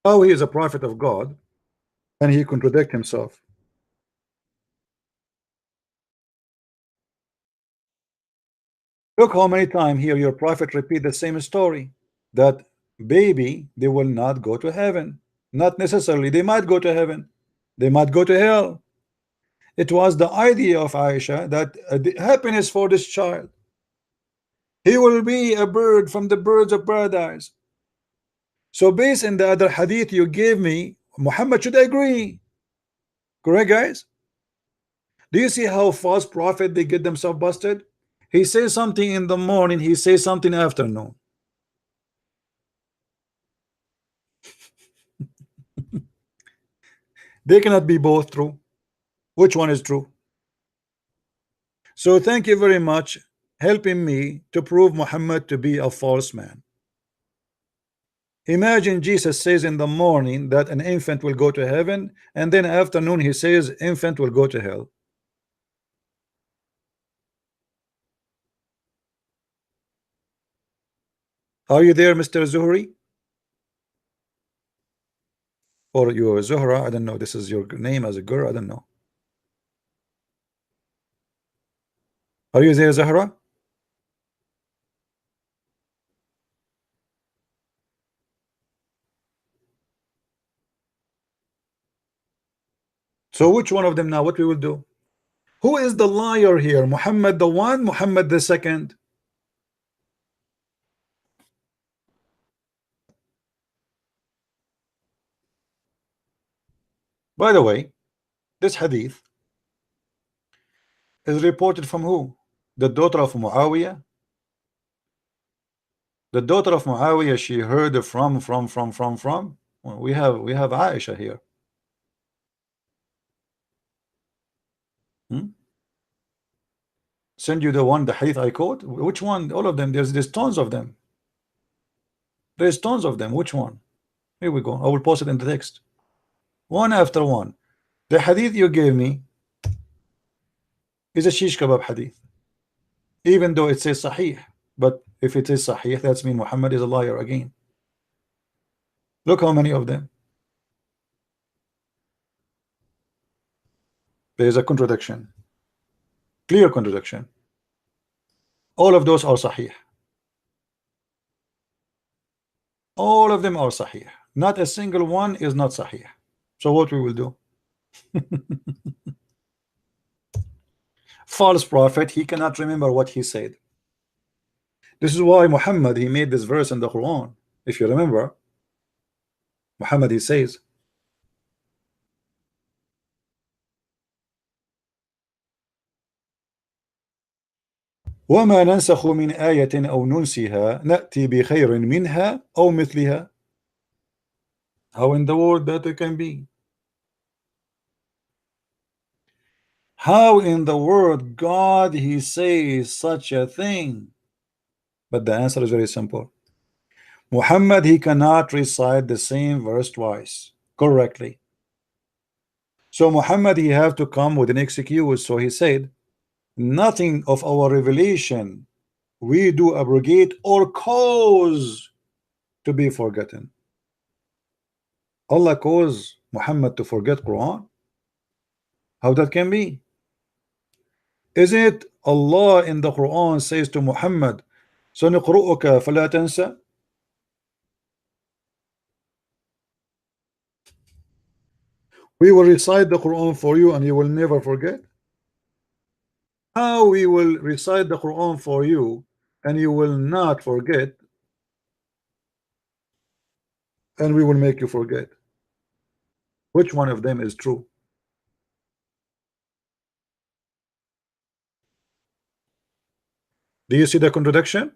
how he is a prophet of God and he contradict himself. Look how many times here your prophet repeat the same story, that baby they will not go to heaven. Not necessarily, they might go to heaven, they might go to hell. It was the idea of Aisha that the happiness for this child, he will be a bird from the birds of paradise. So based on the other hadith you gave me, Muhammad should agree. Correct, guys? Do you see how false prophet they get themselves busted? He says something in the morning, he says something afternoon. They cannot be both true. Which one is true? So thank you very much helping me to prove Muhammad to be a false man. Imagine Jesus says in the morning that an infant will go to heaven, and then afternoon he says infant will go to hell. Are you there, Mr. Zuhri? Or you Zuhra? I don't know. This is your name as a girl. I don't know. Are you there, Zahra? So which one of them now? What we will do? Who is the liar here? Muhammad the one, Muhammad the second? By the way, this hadith is reported from who? The daughter of Muawiyah. The daughter of Muawiyah, she heard from. Well, we have Aisha here. Send you the hadith I quote. Which one? All of them. There's tons of them. There's tons of them. Which one? Here we go. I will post it in the text. One after one. The hadith you gave me is a shish kebab hadith. Even though it says sahih. But if it is sahih, that's mean Muhammad is a liar again. Look how many of them. There is a contradiction. Clear contradiction. All of those are sahih. All of them are sahih. Not a single one is not sahih. So what we will do? False prophet, he cannot remember what he said. This is why Muhammad, he made this verse in the Quran. If you remember, Muhammad, he says, وَمَا نَنْسَخُ مِنْ آيَةٍ أَوْ نُنْسِهَا نَأْتِي بِخَيْرٍ مِنْهَا أَوْ مِثْلِهَا. How in the world that it can be? How in the world God, he says such a thing? But the answer is very simple. Muhammad, he cannot recite the same verse twice correctly. So Muhammad, he have to come with an excuse. So he said, nothing of our revelation we do abrogate or cause to be forgotten. Allah caused Muhammad to forget Quran? How that can be? Is it Allah in the Quran says to Muhammad, سنقرؤك فلا تنسى? We will recite the Quran for you and you will never forget? How we will recite the Quran for you and you will not forget, and we will make you forget? Which one of them is true? Do you see the contradiction?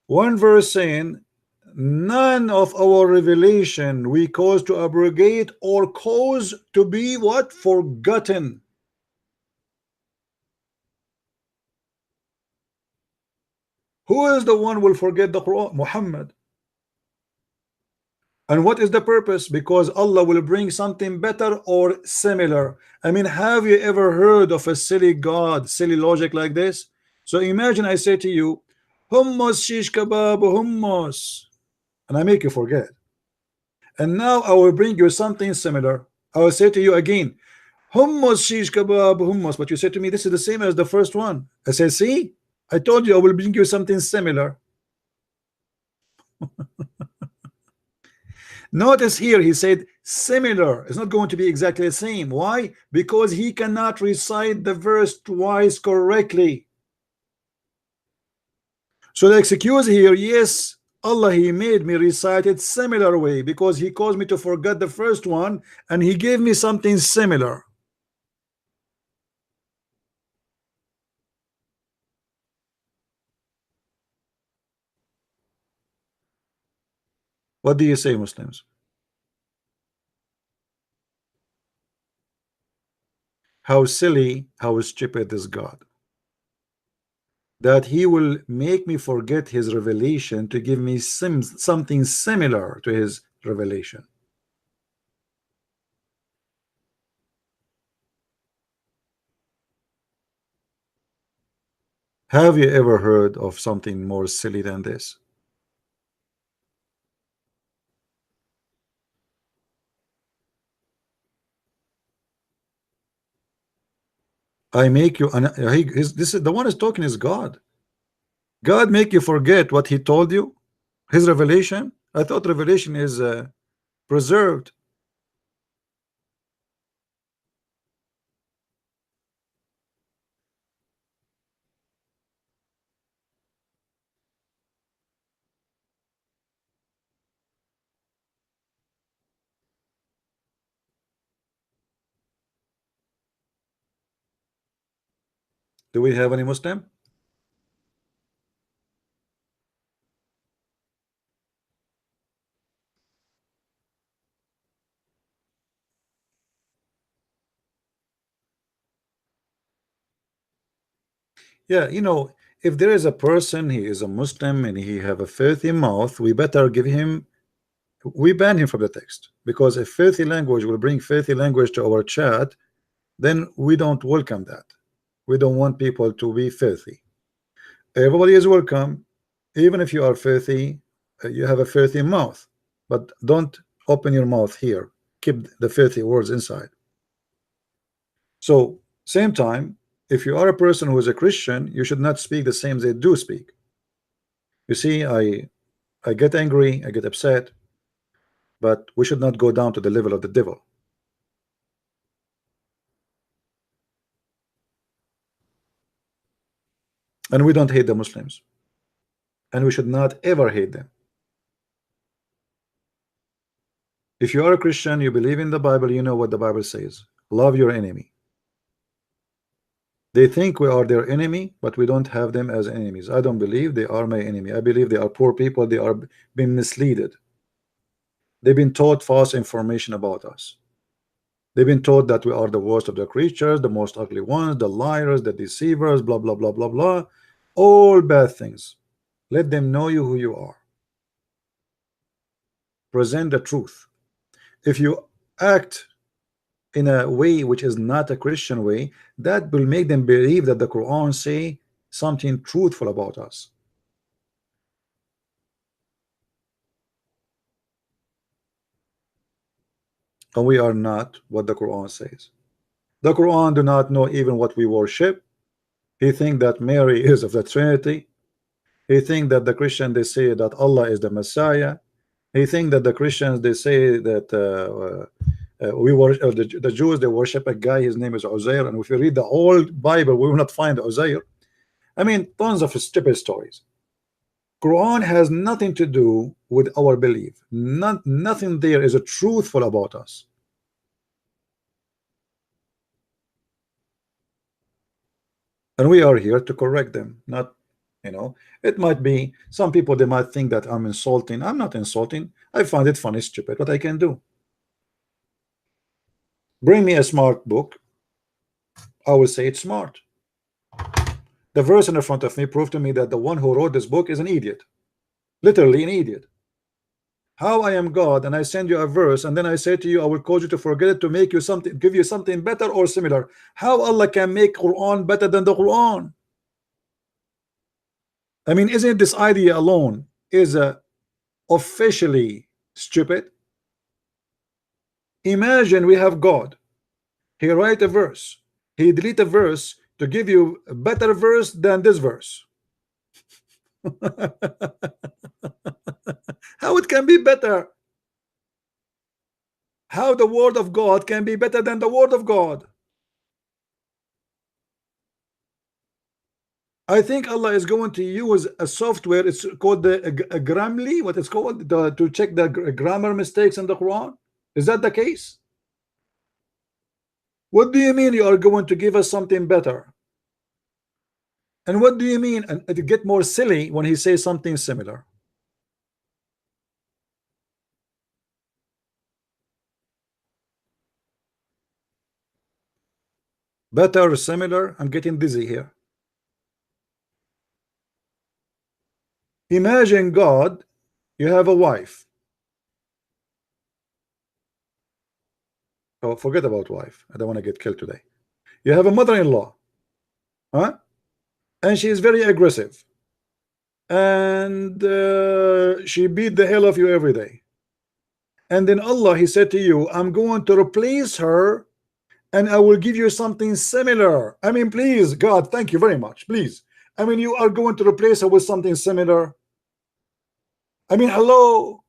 One verse saying, none of our revelation we cause to abrogate or cause to be what? Forgotten. Who is the one will forget the Quran? Muhammad. And what is the purpose? Because Allah will bring something better or similar. I mean, have you ever heard of a silly God, silly logic like this? So imagine I say to you, hummus shish kebab hummus, and I make you forget. And now I will bring you something similar. I will say to you again, hummus shish kebab hummus, but you say to me, this is the same as the first one. I say, see, I told you I will bring you something similar. Notice here he said similar. It's not going to be exactly the same. Why? Because he cannot recite the verse twice correctly. So the excuse here, yes, Allah, he made me recite it similar way because he caused me to forget the first one and he gave me something similar. What do you say, Muslims? How silly, how stupid is God, that he will make me forget his revelation to give me something similar to his revelation. Have you ever heard of something more silly than this? I make you, and this is the one is talking is God. God make you forget what he told you, his revelation. I thought revelation is preserved. Do we have any Muslim? Yeah, you know, if there is a person, he is a Muslim and he have a filthy mouth, we better give him, we ban him from the text, because if filthy language will bring filthy language to our chat, then we don't welcome that. We don't want people to be filthy. Everybody is welcome, even if you are filthy, you have a filthy mouth, but don't open your mouth here. Keep the filthy words inside. So, same time, if you are a person who is a Christian, you should not speak the same they do speak. You see, I get angry, I get upset, but we should not go down to the level of the devil. And we don't hate the Muslims, and we should not ever hate them. If you are a Christian, you believe in the Bible, you know what the Bible says. Love your enemy. They think we are their enemy, but we don't have them as enemies. I don't believe they are my enemy. I believe they are poor people. They are being misled. They've been taught false information about us. They've been taught that we are the worst of the creatures, the most ugly ones, the liars, the deceivers, blah, blah, blah, blah, blah. All bad things. Let them know you who you are. Present the truth. If you act in a way which is not a Christian way, that will make them believe that the Quran say something truthful about us. And we are not what the Quran says. The Quran do not know even what we worship. He think that Mary is of the Trinity. He think that the Christian they say that Allah is the Messiah. He think that the Christians they say that we worship the Jews they worship a guy, his name is Uzair, and if you read the whole Bible we will not find Uzair. I mean, tons of stupid stories. Quran has nothing to do with our belief. Nothing there is a truthful about us. And we are here to correct them, not, you know, it might be some people they might think that I'm insulting. I'm not insulting. I find it funny, stupid. What I can do? Bring me a smart book, I will say it's smart. The verse in front of me proved to me that the one who wrote this book is an idiot, literally an idiot. How I am God and I send you a verse and then I say to you I will cause you to forget it to make you something, give you something better or similar. How Allah can make Quran better than the Quran? I mean, isn't this idea alone is officially stupid? Imagine we have God, he write a verse, he delete a verse to give you a better verse than this verse. How it can be better? How the word of God can be better than the word of God? I think Allah is going to use a software, it's called the Grammarly, what it's called, to check the grammar mistakes in the Quran. Is that the case? What do you mean you are going to give us something better? And what do you mean, and to get more silly when he says something similar? Better or similar? I'm getting dizzy here. Imagine God, you have a wife. Oh, forget about wife. I don't want to get killed today. You have a mother-in-law, huh? And she is very aggressive. And she beat the hell of you every day. And then Allah, he said to you, I'm going to replace her and I will give you something similar. I mean, please, God, thank you very much. Please. I mean, you are going to replace her with something similar. I mean, hello.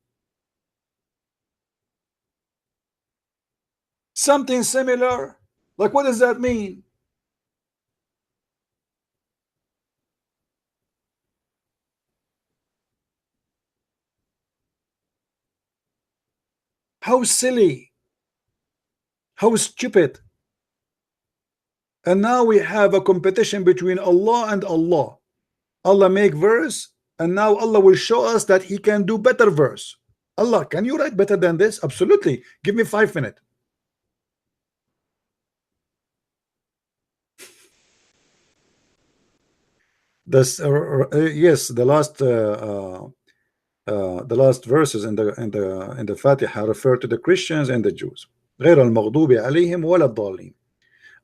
Something similar. Like, what does that mean? How silly. How stupid. And now we have a competition between Allah and Allah. Allah make verse, and now Allah will show us that He can do better verse. Allah, can you write better than this? Absolutely. Give me 5 minutes. This yes, the last verses in the Fatiha refer to the Christians and the Jews. غير المغضوب عليهم ولا الضالين.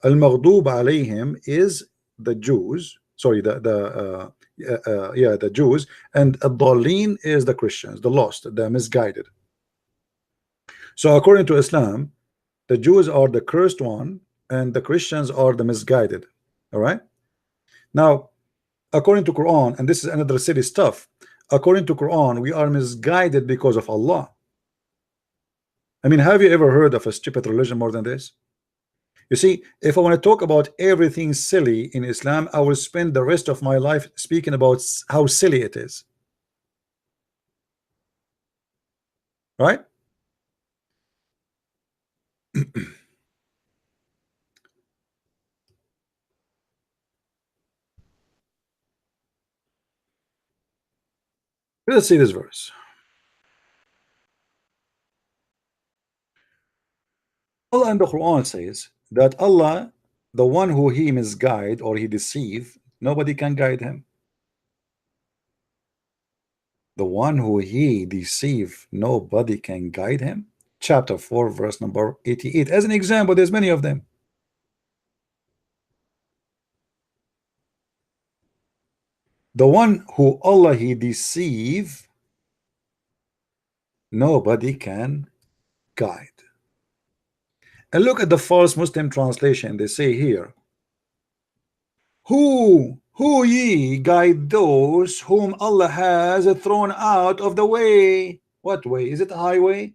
المغضوب عليهم is the Jews. Sorry, the Jews, and الضالين is the Christians, the lost, the misguided. So according to Islam, the Jews are the cursed one, and the Christians are the misguided. All right. Now, according to Quran, and this is another silly stuff, according to Quran, we are misguided because of Allah. I mean, have you ever heard of a stupid religion more than this? You see, if I want to talk about everything silly in Islam, I will spend the rest of my life speaking about how silly it is. Right? Let's see this verse. Allah in the Quran says that Allah, the one who He misguide or He deceive, nobody can guide him. The one who He deceive, nobody can guide him. Chapter 4, verse number 88. As an example, there's many of them. The one who Allah He deceive, nobody can guide. And look at the false Muslim translation. They say here, who ye guide those whom Allah has thrown out of the way. What way? Is it a highway?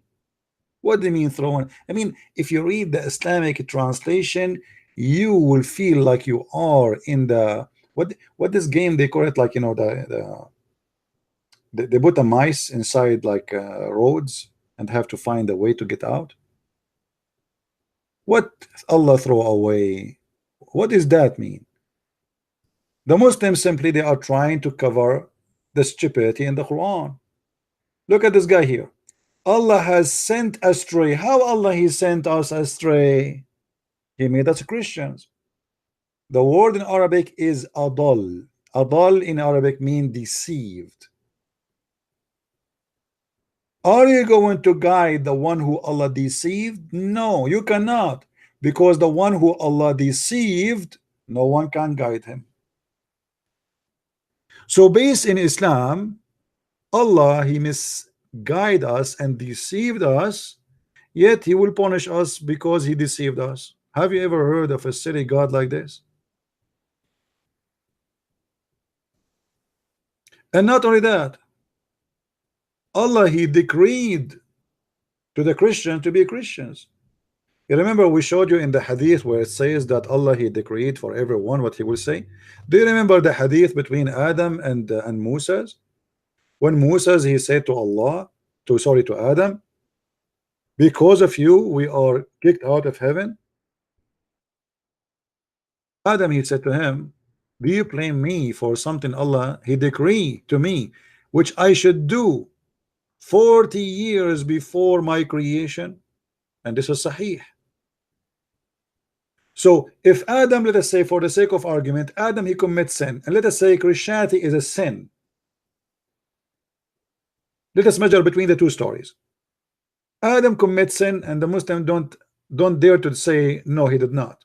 What do you mean thrown? I mean, if you read the Islamic translation, you will feel like you are in the what this game they call it, like, you know, they put a mice inside like roads and have to find a way to get out. What Allah throw away? What does that mean? The Muslims simply they are trying to cover the stupidity in the Quran. Look at this guy here. Allah has sent astray. How Allah He sent us astray? He made us Christians. The word in Arabic is adal. Adal in Arabic means deceived. Are you going to guide the one who Allah deceived? No, you cannot, because the one who Allah deceived, no one can guide him. So based in Islam, Allah He misguided us and deceived us, yet He will punish us because He deceived us. Have you ever heard of a silly God like this? And not only that, Allah He decreed to the Christians to be Christians. You remember we showed you in the hadith where it says that Allah He decreed for everyone what He will say. Do you remember the hadith between Adam and Moses? When Moses he said to Allah, to Adam, because of you we are kicked out of heaven. Adam he said to him, do you blame me for something Allah He decreed to me which I should do 40 years before my creation? And this is Sahih. So if Adam, let us say for the sake of argument, Adam he commits sin, and let us say Christianity is a sin, let us measure between the two stories. Adam commits sin and the Muslim don't dare to say no, he did not.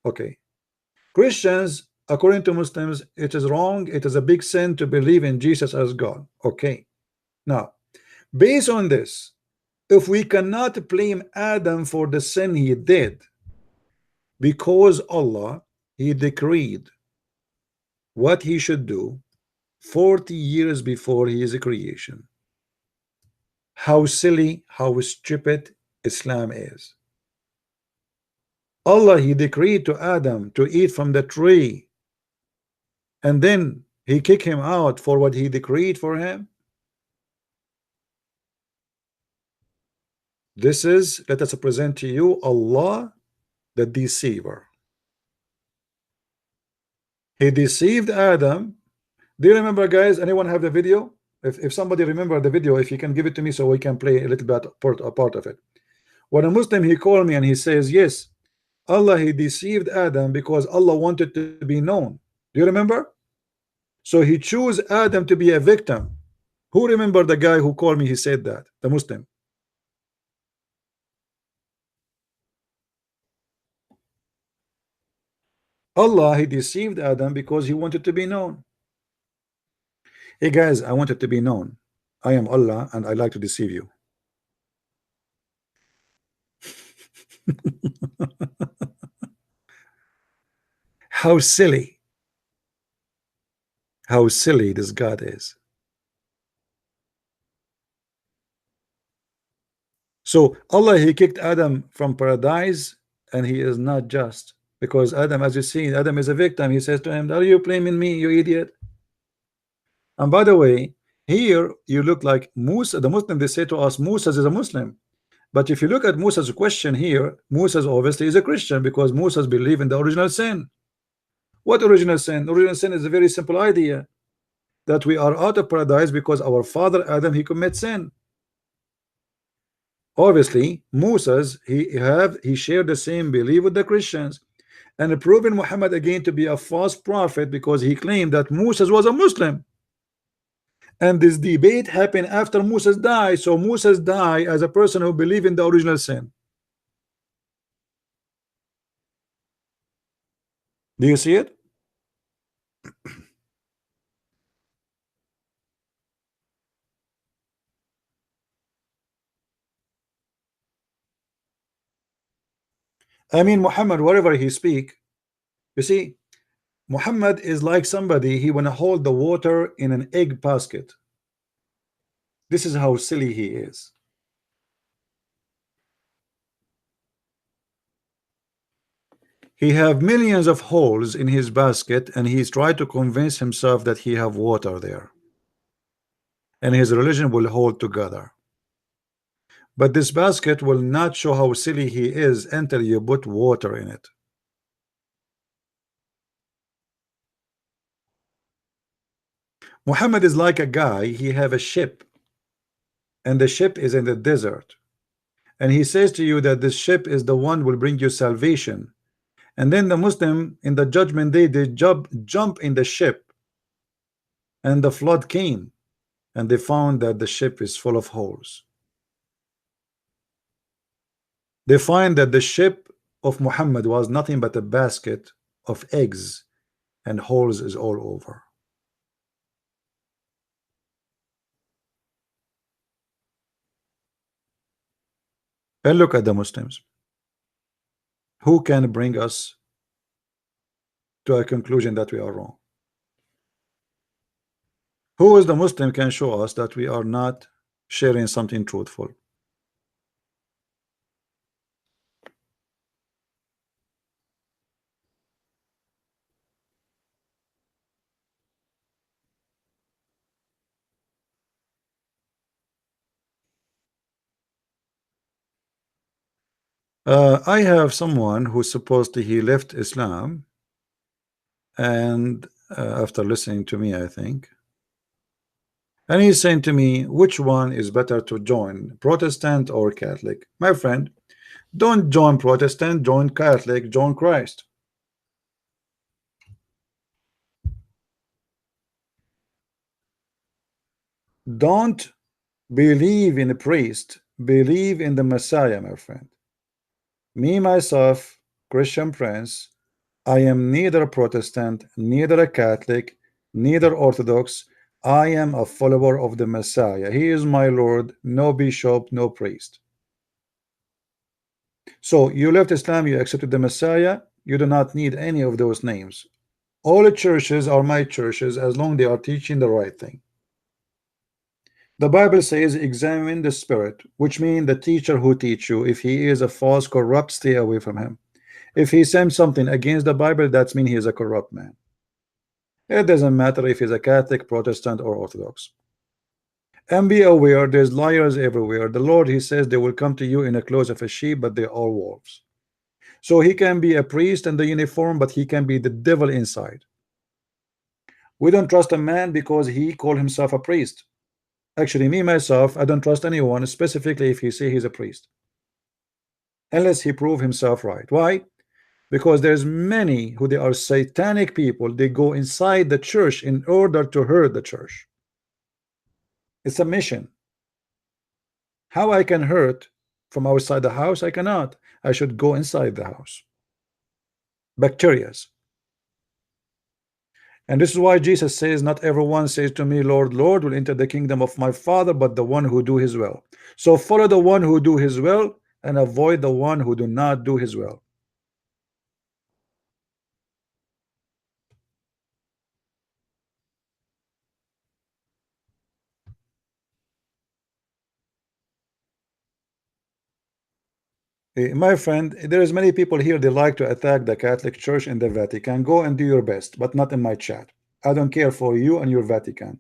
Okay, Christians, according to Muslims, it is wrong, it is a big sin to believe in Jesus as God. Okay, now based on this, if we cannot blame Adam for the sin he did, because Allah He decreed what he should do 40 years before his creation. How silly, how stupid Islam is. Allah He decreed to Adam to eat from the tree, and then He kicked him out for what He decreed for him. This is, let us present to you Allah the deceiver. He deceived Adam. Do you remember, guys? Anyone have the video? If somebody remember the video, if you can give it to me so we can play a little bit a part of it. When a Muslim, he called me and he says, yes, Allah, he deceived Adam because Allah wanted to be known. Do you remember? So he chose Adam to be a victim. Who remember the guy who called me? He said that, the Muslim. Allah, he deceived Adam because he wanted to be known. Hey guys, I wanted to be known. I am Allah and I like to deceive you. How silly this God is. So Allah, he kicked Adam from paradise, and he is not just, because Adam, as you see, Adam is a victim. He says to him, are you blaming me, you idiot? And by the way, here you look like Musa, the Muslim. They say to us, Musa is a Muslim. But if you look at Musa's question here, Musa obviously is a Christian, because Musa believes in the original sin. What original sin? Original sin is a very simple idea, that we are out of paradise because our father Adam, he commits sin. Obviously, Moses, he shared the same belief with the Christians, and proven Muhammad again to be a false prophet because he claimed that Moses was a Muslim. And this debate happened after Moses died. So Moses died as a person who believed in the original sin. Do you see it? I mean, Muhammad, whatever he speak, you see, Muhammad is like somebody, he want to hold the water in an egg basket. This is how silly he is. He have millions of holes in his basket, and he's trying to convince himself that he have water there, and his religion will hold together. But this basket will not show how silly he is until you put water in it. Muhammad is like a guy, he have a ship, and the ship is in the desert, and he says to you that this ship is the one will bring you salvation. And then the Muslim in the judgment day, they jump in the ship, and the flood came, and they found that the ship is full of holes. They find that the ship of Muhammad was nothing but a basket of eggs, and holes is all over. And look at the Muslims. Who can bring us to a conclusion that we are wrong? Who is the Muslim can show us that we are not sharing something truthful? I have someone who supposedly he left Islam, and after listening to me, I think, and he's saying to me, which one is better to join, Protestant or Catholic? My friend, don't join Protestant, join Catholic, join Christ. Don't believe in a priest, believe in the Messiah, my friend. Me, myself, Christian Prince, I am neither a Protestant, neither a Catholic, neither Orthodox. I am a follower of the Messiah. He is my Lord, no bishop, no priest. So you left Islam, you accepted the Messiah, you do not need any of those names. All the churches are my churches as long as they are teaching the right thing. The Bible says, examine the spirit, which means the teacher who teach you. If he is a false, corrupt, stay away from him. If he says something against the Bible, that means he is a corrupt man. It doesn't matter if he's a Catholic, Protestant, or Orthodox. And be aware, there's liars everywhere. The Lord, he says, they will come to you in the clothes of a sheep, but they are wolves. So he can be a priest in the uniform, but he can be the devil inside. We don't trust a man because he called himself a priest. Actually, me myself, I don't trust anyone, specifically if he say he's a priest, unless he prove himself right. Why? Because there's many who they are satanic people. They go inside the church in order to hurt the church. It's a mission. How I can hurt from outside the house? I cannot. I should go inside the house. Bacterias. And this is why Jesus says, not everyone says to me, Lord, Lord, will enter the kingdom of my Father, but the one who do his will. So follow the one who do his will and avoid the one who do not do his will. My friend, there is many people here, they like to attack the Catholic Church and the Vatican. Go and do your best, but not in my chat. I don't care for you and your Vatican.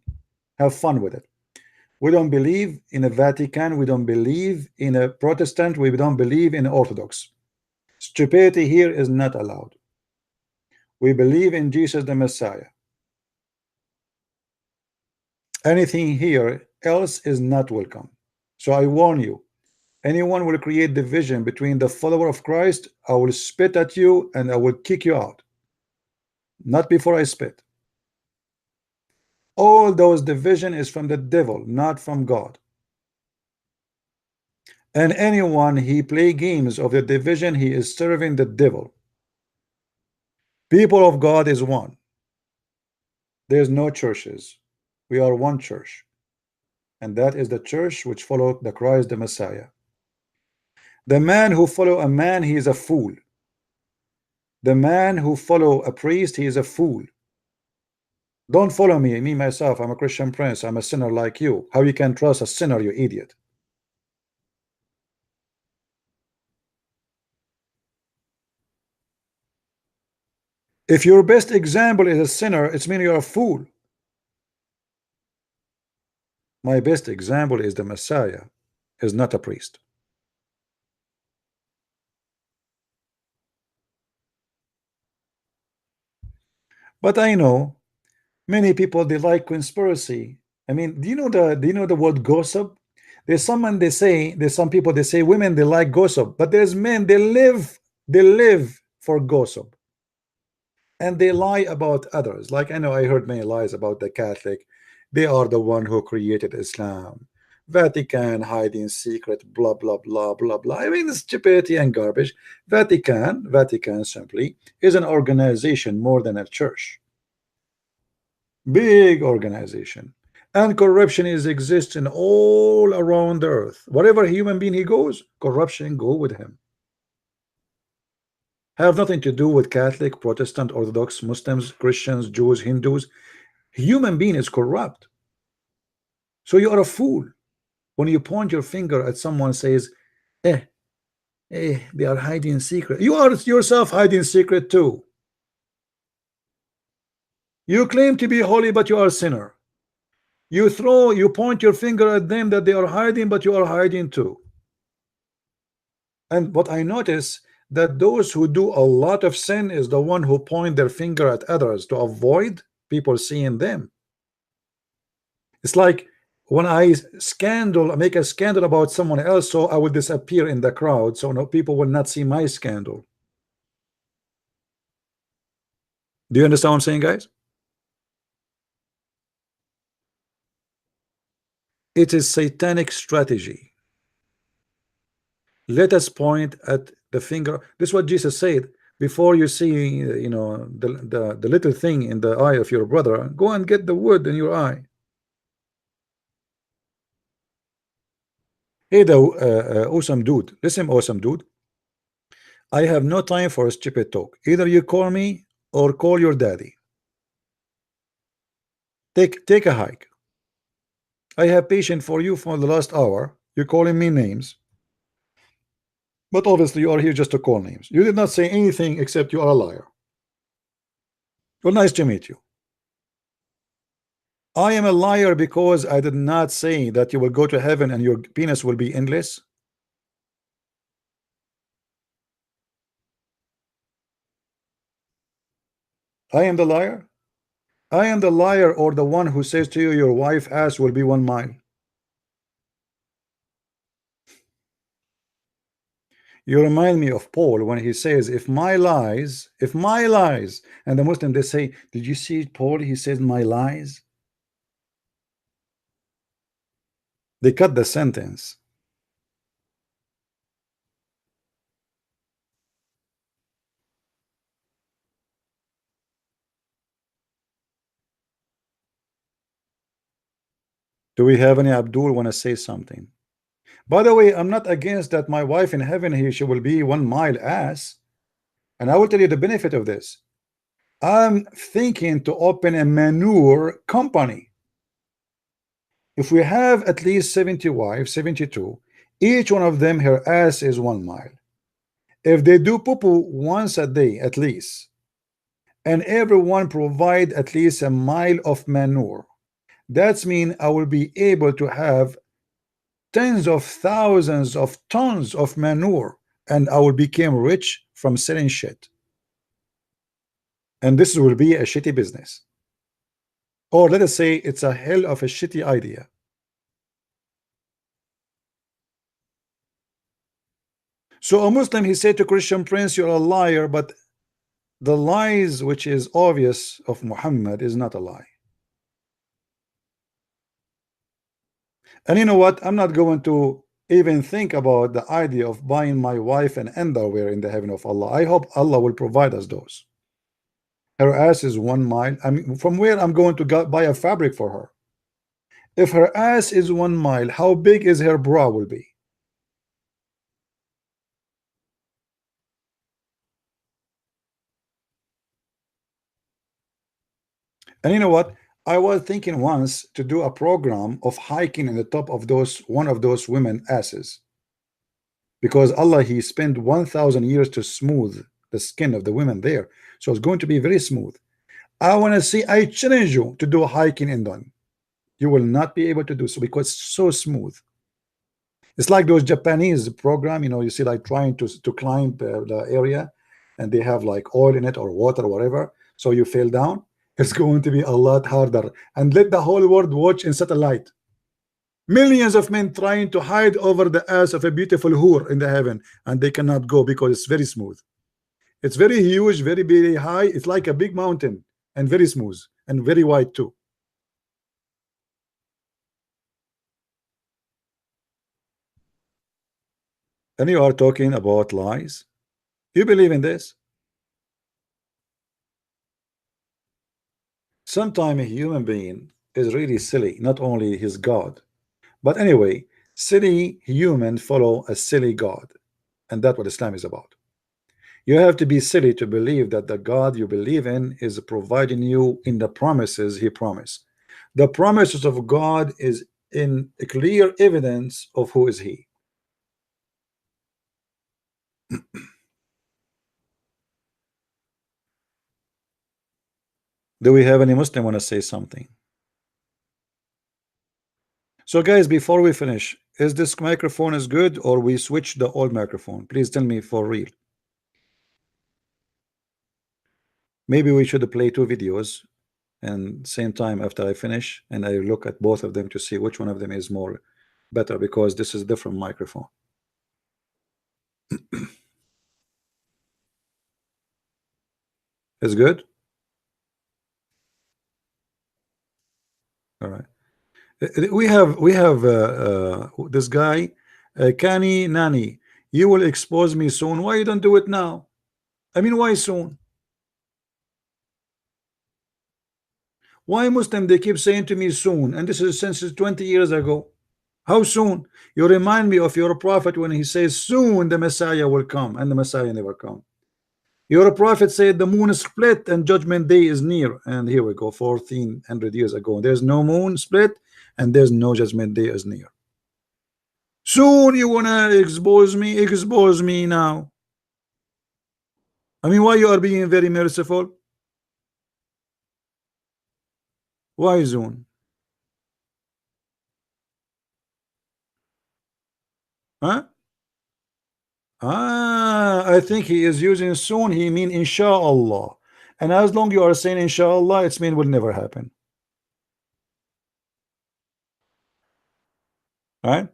Have fun with it. We don't believe in a Vatican. We don't believe in a Protestant. We don't believe in Orthodox. Stupidity here is not allowed. We believe in Jesus the Messiah. Anything here else is not welcome. So I warn you, anyone will create division between the follower of Christ, I will spit at you and I will kick you out. Not before I spit. All those division is from the devil, not from God. And anyone he play games of the division, he is serving the devil. People of God is one. There's no churches. We are one church. And that is the church which followed the Christ the Messiah. The man who follow a man, he is a fool. The man who follow a priest, he is a fool. Don't follow me myself, I'm a Christian prince, I'm a sinner like you. How you can trust a sinner, you idiot? If your best example is a sinner, it's mean you're a fool. My best example is the Messiah, is not a priest. But I know many people, they like conspiracy. I mean, do you know the word gossip? There's someone, there's some people, they say women, they like gossip, but there's men, they live for gossip. And they lie about others. Like I know I heard many lies about the Catholic. They are the one who created Islam. Vatican hiding secret, blah blah blah blah blah. I mean, stupidity and garbage. Vatican simply is an organization more than a church. Big organization. And corruption is existing all around the earth. Whatever human being he goes, corruption go with him. Have nothing to do with Catholic, Protestant, Orthodox, Muslims, Christians, Jews, Hindus. Human being is corrupt. So you are a fool when you point your finger at someone, says, they are hiding secret. You are yourself hiding secret too. You claim to be holy, but you are a sinner. You point your finger at them that they are hiding, but you are hiding too. And what I notice, that those who do a lot of sin is the one who point their finger at others to avoid people seeing them. It's like when I make a scandal about someone else, so I will disappear in the crowd, so no people will not see my scandal. Do you understand what I'm saying, guys? It is satanic strategy. Let us point at the finger. This is what Jesus said. Before you see, the little thing in the eye of your brother, go and get the wood in your eye. Hey, the awesome dude. Listen, awesome dude. I have no time for a stupid talk. Either you call me or call your daddy. Take a hike. I have patience for you for the last hour. You're calling me names. But obviously you are here just to call names. You did not say anything except you are a liar. Well, nice to meet you. I am a liar because I did not say that you will go to heaven and your penis will be endless. I am the liar. I am the liar or the one who says to you your wife ass will be 1 mile. You remind me of Paul when he says, if my lies, and the Muslim they say, did you see Paul? He says my lies. They cut the sentence. Do we have any Abdul want to say something? By the way, I'm not against that my wife in heaven here, she will be 1 mile ass. And I will tell you the benefit of this. I'm thinking to open a manure company. If we have at least 70 wives, 72, each one of them, her ass is 1 mile. If they do poo-poo once a day at least, and everyone provide at least a mile of manure, that's mean I will be able to have tens of thousands of tons of manure, and I will become rich from selling shit. And this will be a shitty business, or let us say it's a hell of a shitty idea. So a Muslim, he said to Christian Prince, you're a liar, but the lies which is obvious of Muhammad is not a lie. And you know what? I'm not going to even think about the idea of buying my wife an underwear in the heaven of Allah. I hope Allah will provide us those. Her ass is 1 mile. I mean, from where I'm going to buy a fabric for her? If her ass is 1 mile, how big is her bra will be? And you know what? I was thinking once to do a program of hiking in the top of one of those women asses, because Allah, he spent 1,000 years to smooth the skin of the women there, so it's going to be very smooth. I want to see, I challenge you to do a hiking in them. You will not be able to do so because it's so smooth. It's like those Japanese program, you know, you see like trying to climb the area, and they have like oil in it or water or whatever, so you fell down. It's going to be a lot harder. And let the whole world watch in satellite. Millions of men trying to hide over the ass of a beautiful whore in the heaven, and they cannot go because it's very smooth. It's very huge, very, very high. It's like a big mountain, and very smooth and very wide too. And you are talking about lies. You believe in this? Sometimes a human being is really silly, not only his God. But anyway, silly human follow a silly God, and that's what Islam is about. You have to be silly to believe that the God you believe in is providing you in the promises he promised. The promises of God is in clear evidence of who is he. Do we have any Muslim want to say something? So guys, before we finish, is this microphone is good, or we switch the old microphone? Please tell me for real. Maybe we should play 2 videos and same time after I finish, and I look at both of them to see which one of them is more better, because this is different microphone. Is good. All right. We have this guy, Kani Nani. You will expose me soon. Why you don't do it now? I mean, why soon? Why Muslim they keep saying to me soon, and this is since 20 years ago? How soon? You remind me of your prophet when he says soon the Messiah will come, and the Messiah never come. Your prophet said the moon is split and judgment day is near, and here we go, 1400 years ago. There's no moon split, and there's no judgment day is near. Soon you wanna expose me? Expose me now. I mean, why you are being very merciful? Why soon? Huh? I think he is using soon. He mean inshallah, And as long you are saying inshallah, it's mean will never happen. Right?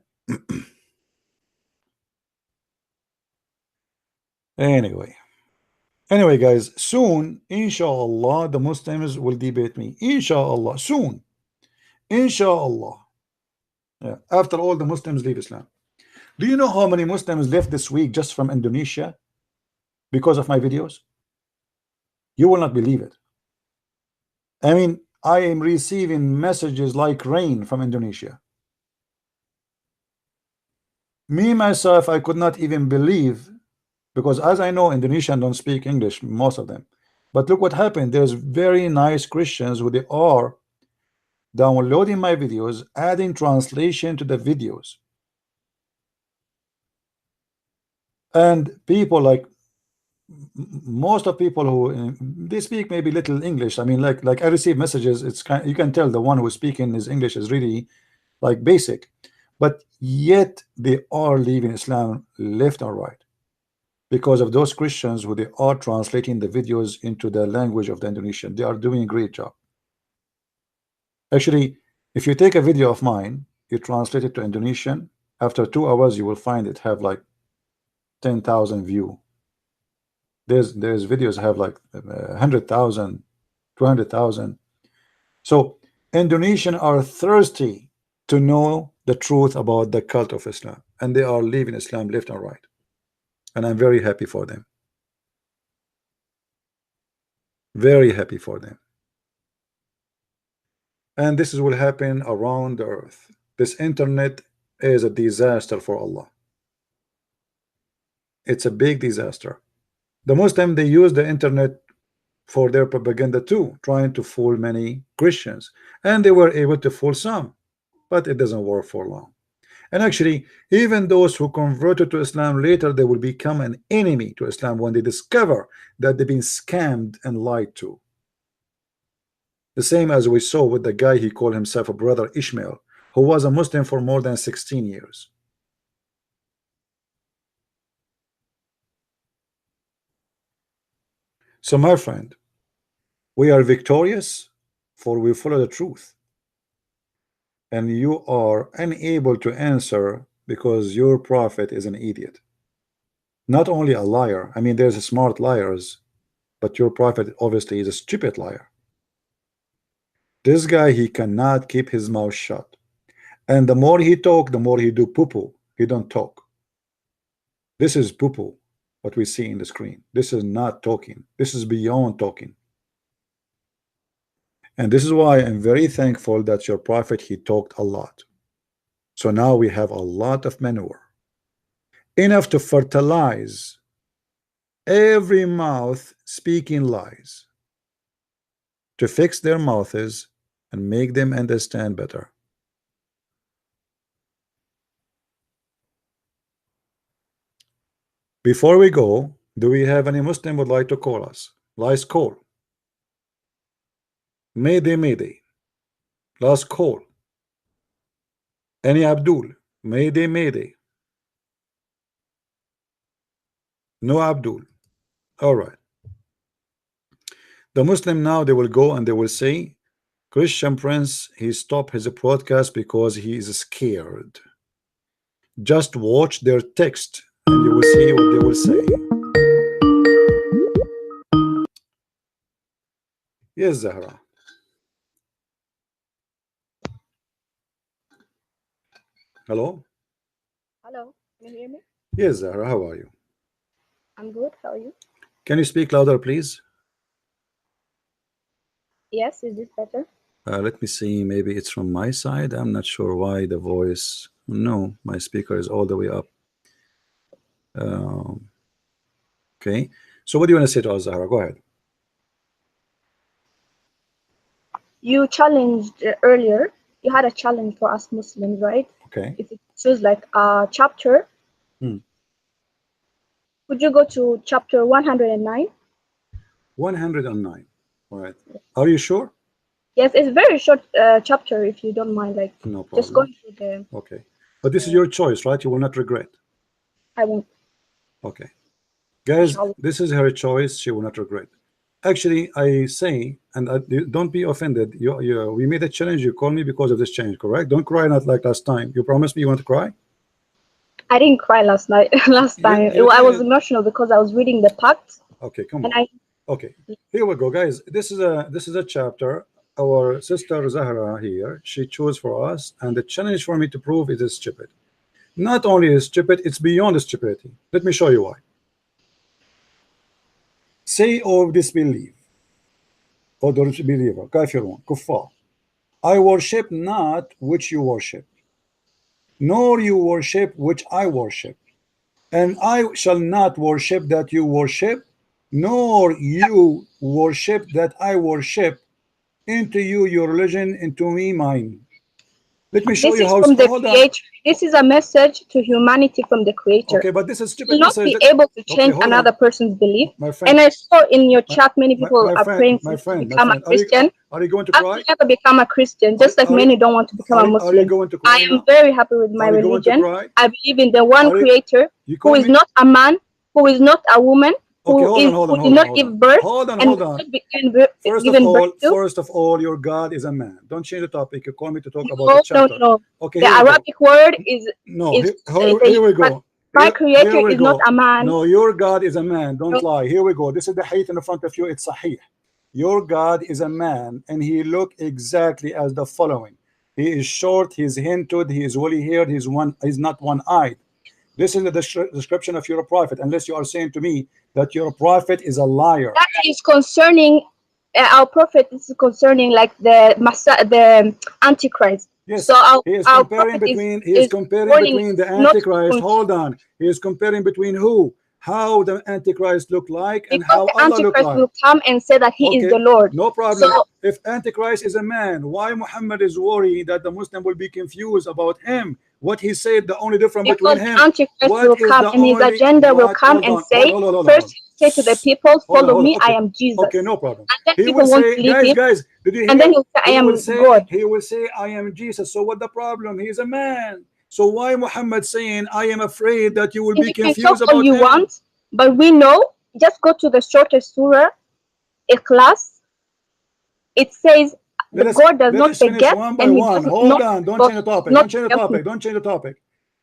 Anyway, guys, soon, inshallah, the Muslims will debate me. Inshallah, soon. Inshallah. Yeah. After all the Muslims leave Islam. Do you know how many Muslims left this week just from Indonesia because of my videos? You will not believe it. I mean, I am receiving messages like rain from Indonesia. Me, myself, I could not even believe, because as I know, Indonesians don't speak English, most of them. But look what happened. There's very nice Christians who they are downloading my videos, adding translation to the videos. And people like most of people who they speak maybe little English. I mean, like I receive messages. It's kind, you can tell the one who is speaking his English is really like basic, but yet they are leaving Islam left and right because of those Christians who they are translating the videos into the language of the Indonesian. They are doing a great job. Actually, if you take a video of mine, you translate it to Indonesian, after 2 hours you will find it have like 10,000 view. There's videos have like 100,000, 200,000. So Indonesians are thirsty to know the truth about the cult of Islam, and they are leaving Islam left and right, and I'm very happy for them. Very happy for them. And this will happen around the earth. This internet is a disaster for Allah. It's a big disaster. The Muslims, they use the internet for their propaganda too, trying to fool many Christians, and they were able to fool some, but it doesn't work for long. And actually, even those who converted to Islam later, they will become an enemy to Islam when they discover that they've been scammed and lied to. The same as we saw with the guy, he called himself a brother Ishmael, who was a Muslim for more than 16 years. So my friend, we are victorious, for we follow the truth. And you are unable to answer because your prophet is an idiot. Not only a liar, I mean, there's smart liars, but your prophet obviously is a stupid liar. This guy, he cannot keep his mouth shut. And the more he talk, the more he do poo-poo. He don't talk. This is poo-poo, what we see in the screen. This is not talking. This is beyond talking. And this is why I'm very thankful that your prophet, he talked a lot. So now we have a lot of manure, enough to fertilize every mouth speaking lies, to fix their mouths and make them understand better. Before we go, do we have any Muslim would like to call us? Last call. Mayday, Mayday. Last call. Any Abdul? Mayday, Mayday. No Abdul. All right. The Muslim now, they will go and they will say, Christian Prince, he stopped his broadcast because he is scared. Just watch their text and you will see what they will say. Yes, Zahra. Hello? Hello, can you hear me? Yes, Zahra, how are you? I'm good. How are you? Can you speak louder, please? Yes, is this better? Let me see, maybe it's from my side. I'm not sure why the voice. No, my speaker is all the way up. Okay, so what do you want to say to us, Zahra? Go ahead. You challenged earlier. You had a challenge for us Muslims, right? Okay. If it choose like a chapter, could you go to chapter 109? 109. All right. Are you sure? Yes, it's very short chapter. If you don't mind, like No problem. just going through the. Okay, but this is your choice, right? You will not regret. I won't. Okay, guys, Inshallah. this is her choice. She will not regret. actually I say, and don't be offended. We made a challenge. You call me because of this challenge, correct? Don't cry, not like last time. You promised me you want to cry. I didn't cry last night. Last time I was emotional because I was reading the pact. Okay, come and on. Okay, here we go, guys. This is a chapter. Our sister Zahra here, she chose for us, and the challenge for me to prove it is stupid. Not only is stupid, it's beyond stupidity. Let me show you why. Say or disbelieve, or disbeliever, kafirun, kuffar. I worship not which you worship, nor you worship which I worship, and I shall not worship that you worship, nor you worship that I worship. Into you your religion, into me mine. Let me show this you is how. From the Creator. This is a message to humanity from the Creator. Okay, but this is stupid. You will not be able to change another person's belief. My friend, and I saw in your chat many people are praying to become a Christian. Are you going to cry? I never become a Christian, just like many don't want to become a Muslim. Are you going to cry? I am very happy with my religion. I believe in the one Creator who is not a man, who is not a woman, who did not give birth. Hold on. First of all, your God is a man. Don't change the topic. You call me to talk about the chapter. No. Okay, the Arabic word is here we go. My Creator is not a man. No, your God is a man. Don't lie. Here we go. This is the hadith in front of you. It's sahih. Your God is a man, and he look exactly as the following. He is short, he is hinted, he is woolly haired, he's not one-eyed. This is the description of your prophet, unless you are saying to me that your prophet is a liar. That is concerning our prophet. Is concerning like the Antichrist. Yes. So he is comparing between the Antichrist. Hold on. He is comparing between who? How the Antichrist look like and how Allah look like. Antichrist will come and say that he is the Lord. No problem. So, if Antichrist is a man, why Muhammad is worried that the Muslim will be confused about him? What he said, the only difference between him. Antichrist will come and his agenda will come and say, first say to the people, follow me, I am Jesus. Okay, no problem. And then people won't believe him. Guys, did you hear? And then he'll say, I am God. He will say, I am Jesus. So what the problem? He is a man. So why Muhammad saying, I am afraid that you will be confused about you him? Want, but we know, just go to the shortest surah, Ikhlas. It says, God does not forget. One by one. Hold on, don't change the topic. Don't change the topic.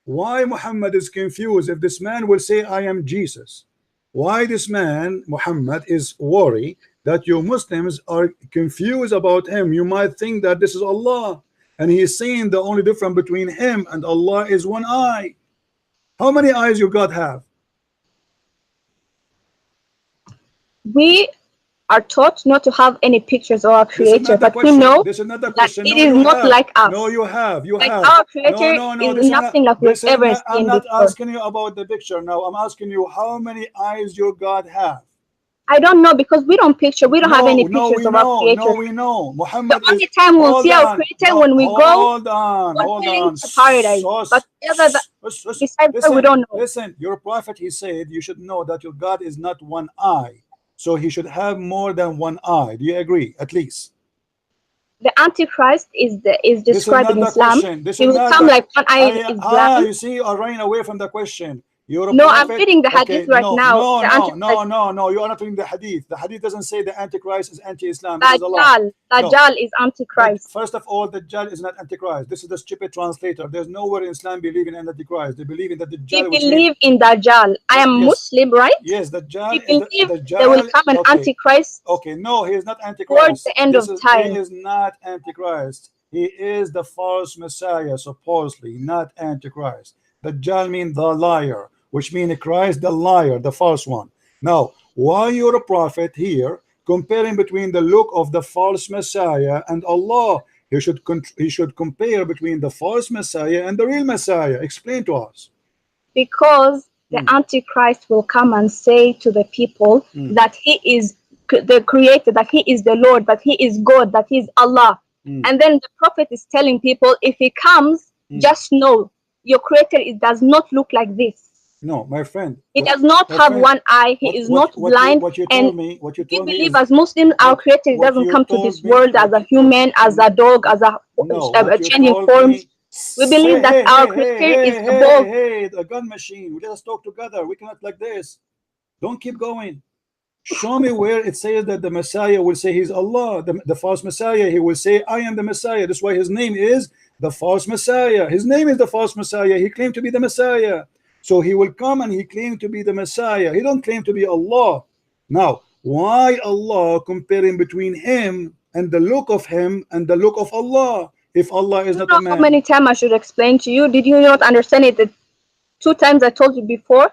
Why Muhammad is confused if this man will say, I am Jesus? Why this man, Muhammad, is worried that you Muslims are confused about him? You might think that this is Allah, and he is saying the only difference between him and Allah is one eye. How many eyes you God have? We are taught not to have any pictures of our Creator, but we know that it is not like us. No, you have. Our Creator is nothing like we've ever seen before. I'm not asking you about the picture now. I'm asking you how many eyes your God have. I don't know, because we don't have any pictures of our Creator. No, we know. Muhammad the only time we'll see our Creator when we go hold on. to paradise. But besides that, we don't know. Listen, your prophet, he said you should know that your God is not one eye. So he should have more than one eye. Do you agree? At least. The Antichrist is described in Islam. He will come like one eye is black. You see, you are running away from the question. No, I'm reading the hadith right now. No, you are not reading the hadith. The hadith doesn't say the Antichrist is anti-Islam. Dajjal is Antichrist. First of all, Dajjal is not Antichrist. This is the stupid translator. There's nowhere in Islam believing in Antichrist. They believe in the Dajjal. We believe in Dajjal. I am Muslim, right? Yes, Dajjal. We believe there will come an Antichrist. Okay, no, he is not Antichrist. Towards the end of time. He is not Antichrist. He is the false Messiah, supposedly, not Antichrist. Dajjal means the liar, which means Christ the liar, the false one. Now, why you're a prophet here comparing between the look of the false Messiah and Allah? He should compare between the false Messiah and the real Messiah. Explain to us. Because the Antichrist will come and say to the people that he is the Creator, that he is the Lord, that he is God, that he is Allah. And then the prophet is telling people, if he comes, just know your Creator does not look like this. No, my friend. He does not have one eye. He is not blind. We believe as Muslims, our Creator doesn't come to this world as a human, as a dog, as a changing forms. We believe that our Creator is above. Hey, the gun machine. Let us talk together. We cannot like this. Don't keep going. Show me where it says that the Messiah will say he's Allah. The false Messiah, he will say, I am the Messiah. That's why his name is the false Messiah. His name is the false Messiah. He claimed to be the Messiah. So he will come and he claimed to be the Messiah. He don't claim to be Allah. Now, why Allah comparing between him and the look of him and the look of Allah? If Allah is not a man. How many times I should explain to you? Did you not understand it? The 2 times I told you before.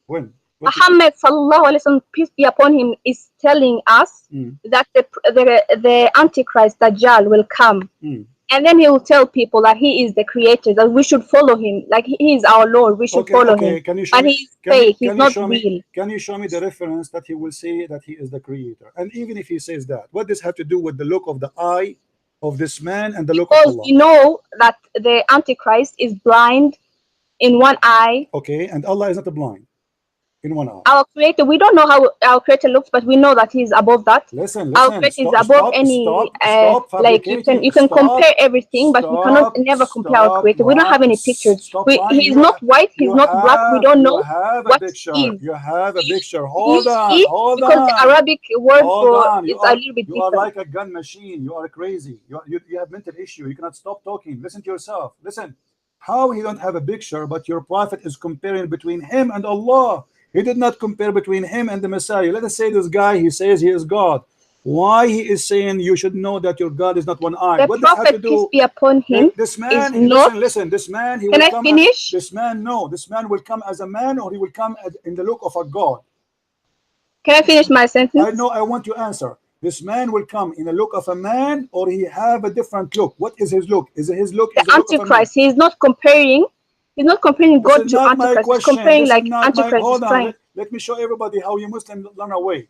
When? Muhammad sallallahu alaihi wasallam, peace be upon him, is telling us that the Antichrist Dajjal will come, and then he will tell people that he is the creator, that we should follow him, like he is our Lord, we should follow him. Can you show but me, he's fake, he's not real. Can you show me the reference that he will say that he is the creator? And even if he says that, what does have to do with the look of the eye of this man and the look of Allah? We know that the Antichrist is blind in one eye. Okay, and Allah is not blind in one eye. Our creator, we don't know how our creator looks, but we know that he's above that. Listen, our creator is above any like you can compare everything, but we cannot never compare our creator. We don't have any pictures. He's not white, he's not black, we don't know what he is. You have a picture. Hold on, because the Arabic word for it's a little bit different. You are like a gun machine. You are crazy. You have mental issue. You cannot stop talking. Listen to yourself. Listen. How he don't have a picture, but your prophet is comparing between him and Allah. He did not compare between him and the Messiah. Let us say this guy, he says he is God. Why he is saying you should know that your God is not one eye? The what prophet, have to do? Peace be upon him, this man, listen, this man, he can will I come finish? This man, no, this man will come as a man, or he will come in the look of a God. Can I finish my sentence? I know, I want to answer. This man will come in the look of a man, or he have a different look. What is his look? Is it his look? The Antichrist. He is not comparing. He's not comparing God to Antichrist. He's comparing like Antichrist is trying. Let me show everybody how you Muslims run away.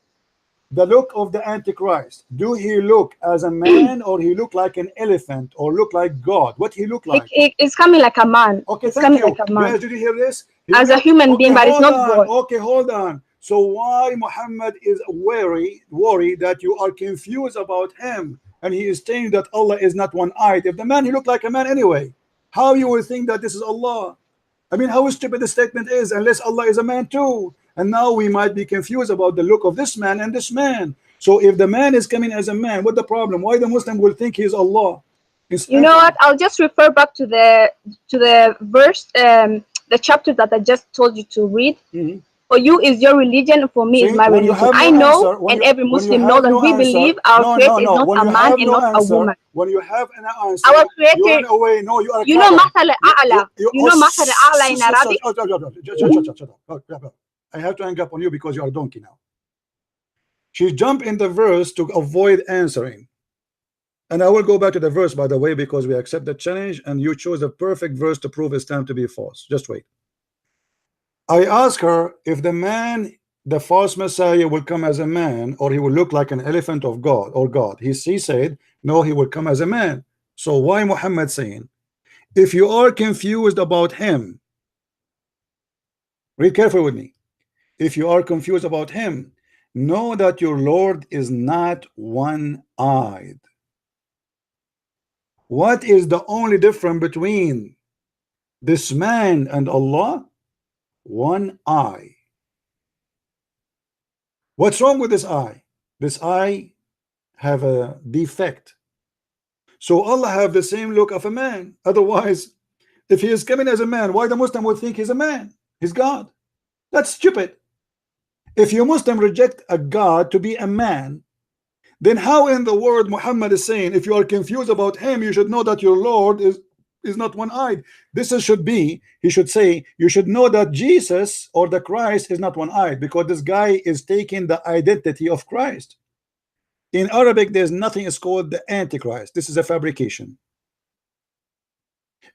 The look of the Antichrist. Do he look as a man, or he look like an elephant, or look like God? What he look like? It's coming like a man. Okay, it's coming like a man. Guys, did you hear this? As a human being, but it's not God. Okay, hold on. So why Muhammad is worried that you are confused about him, and he is saying that Allah is not one-eyed? If the man, he looked like a man anyway, how you will think that this is Allah? I mean, how stupid the statement is, unless Allah is a man too. And now we might be confused about the look of this man and this man. So if the man is coming as a man, what the problem? Why the Muslim will think he is Allah? You know what? I'll just refer back to the verse, the chapter that I just told you to read. For you is your religion, for me is my religion. I know, and every Muslim knows, and we believe our creator is not a man and not a woman. When you have an answer, our creator, you run away. No, you are. You know Mathal al-A'la. You know Mathal al-A'la in Arabic. Shut up. I have to hang up on you because you are a donkey now. She jumped in the verse to avoid answering. And I will go back to the verse, by the way, because we accept the challenge, and you chose the perfect verse to prove Islam to be false. Just wait. I asked her if the man, the false Messiah, will come as a man, or he will look like an elephant of God or God. She said, no, he will come as a man. So why Muhammad saying, if you are confused about him, read carefully with me. If you are confused about him, know that your Lord is not one-eyed. What is the only difference between this man and Allah? One eye. What's wrong with this eye? This eye have a defect. So Allah have the same look of a man. Otherwise, if he is coming as a man, why the Muslim would think he's a man? He's God. That's stupid. If you Muslim reject a God to be a man, then how in the world Muhammad is saying, if you are confused about him, you should know that your Lord is not one-eyed? Should be, he should say, you should know that Jesus or the Christ is not one-eyed, because this guy is taking the identity of Christ. In Arabic, there's nothing is called the Antichrist. This is a fabrication.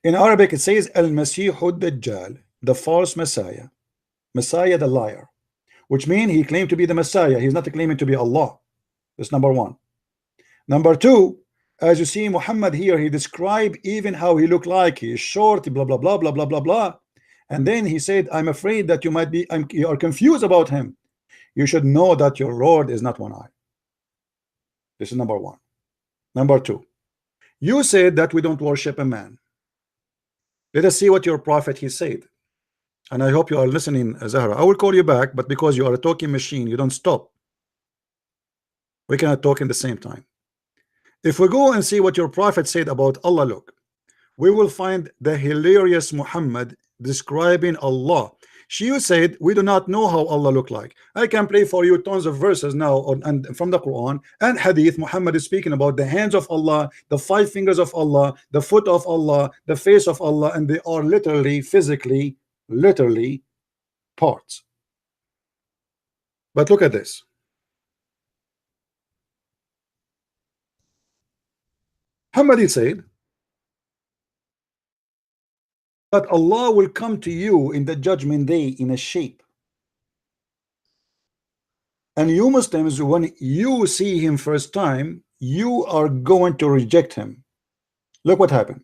In Arabic, it says Al-Masih Ad-Dajjal, the false Messiah, Messiah the liar, which means he claimed to be the Messiah. He's not claiming to be Allah. That's number one. Number two, as you see Muhammad here, he described even how he looked like. He is short, blah, blah, blah, blah, blah, blah, blah. And then he said, I'm afraid that you are confused about him. You should know that your Lord is not one eye. This is number one. Number two, you said that we don't worship a man. Let us see what your prophet he said. And I hope you are listening, Zahra. I will call you back, but because you are a talking machine, you don't stop. We cannot talk in the same time. If we go and see what your prophet said about Allah, look, we will find the hilarious Muhammad describing Allah. She said, we do not know how Allah look like. I can play for you tons of verses now and from the Quran and Hadith. Muhammad is speaking about the hands of Allah, the 5 fingers of Allah, the foot of Allah, the face of Allah, and they are literally, physically, literally parts. But look at this. Muhammad said that Allah will come to you in the judgment day in a shape. And you Muslims, when you see him first time, you are going to reject him. Look what happened.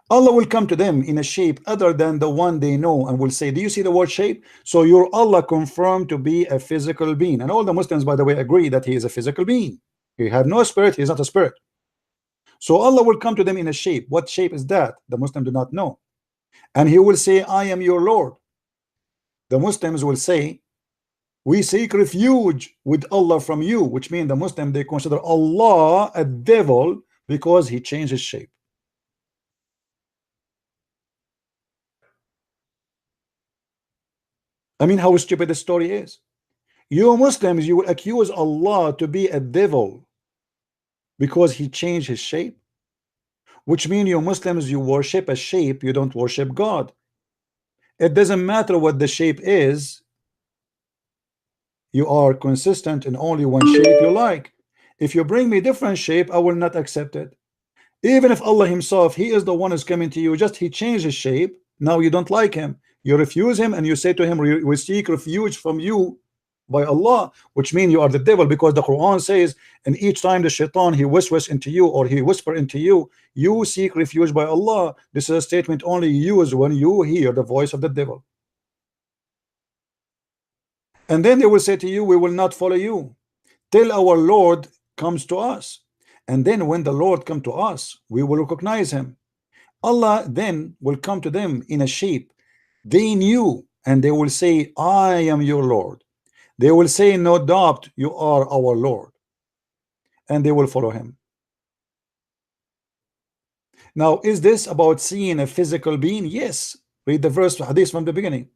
Allah will come to them in a shape other than the one they know and will say, do you see the word shape? So your Allah confirmed to be a physical being. And all the Muslims, by the way, agree that he is a physical being. He had no spirit, he is not a spirit. So Allah will come to them in a shape. What shape is that? The Muslims do not know. And he will say, I am your Lord. The Muslims will say, we seek refuge with Allah from you, which means the Muslim, they consider Allah a devil because he changed his shape. I mean, how stupid the story is. You Muslims, you will accuse Allah to be a devil because he changed his shape, which means you Muslims, you worship a shape, you don't worship God. It doesn't matter what the shape is, you are consistent in only one shape you like. If you bring me different shape, I will not accept it. Even if Allah himself, he is the one who's coming to you, just he changed his shape, now you don't like him, you refuse him and you say to him, we seek refuge from you by Allah, which means you are the devil, because the Quran says, and each time the shaitan he whispers into you or he whisper into you, you seek refuge by Allah. This is a statement only used when you hear the voice of the devil. And then they will say to you, we will not follow you till our Lord comes to us. And then when the Lord come to us, we will recognize him. Allah then will come to them in a shape they knew, and they will say, I am your Lord. They will say, no doubt you are our Lord, and they will follow him. Now, is this about seeing a physical being? Yes. Read the verse, hadith from the beginning.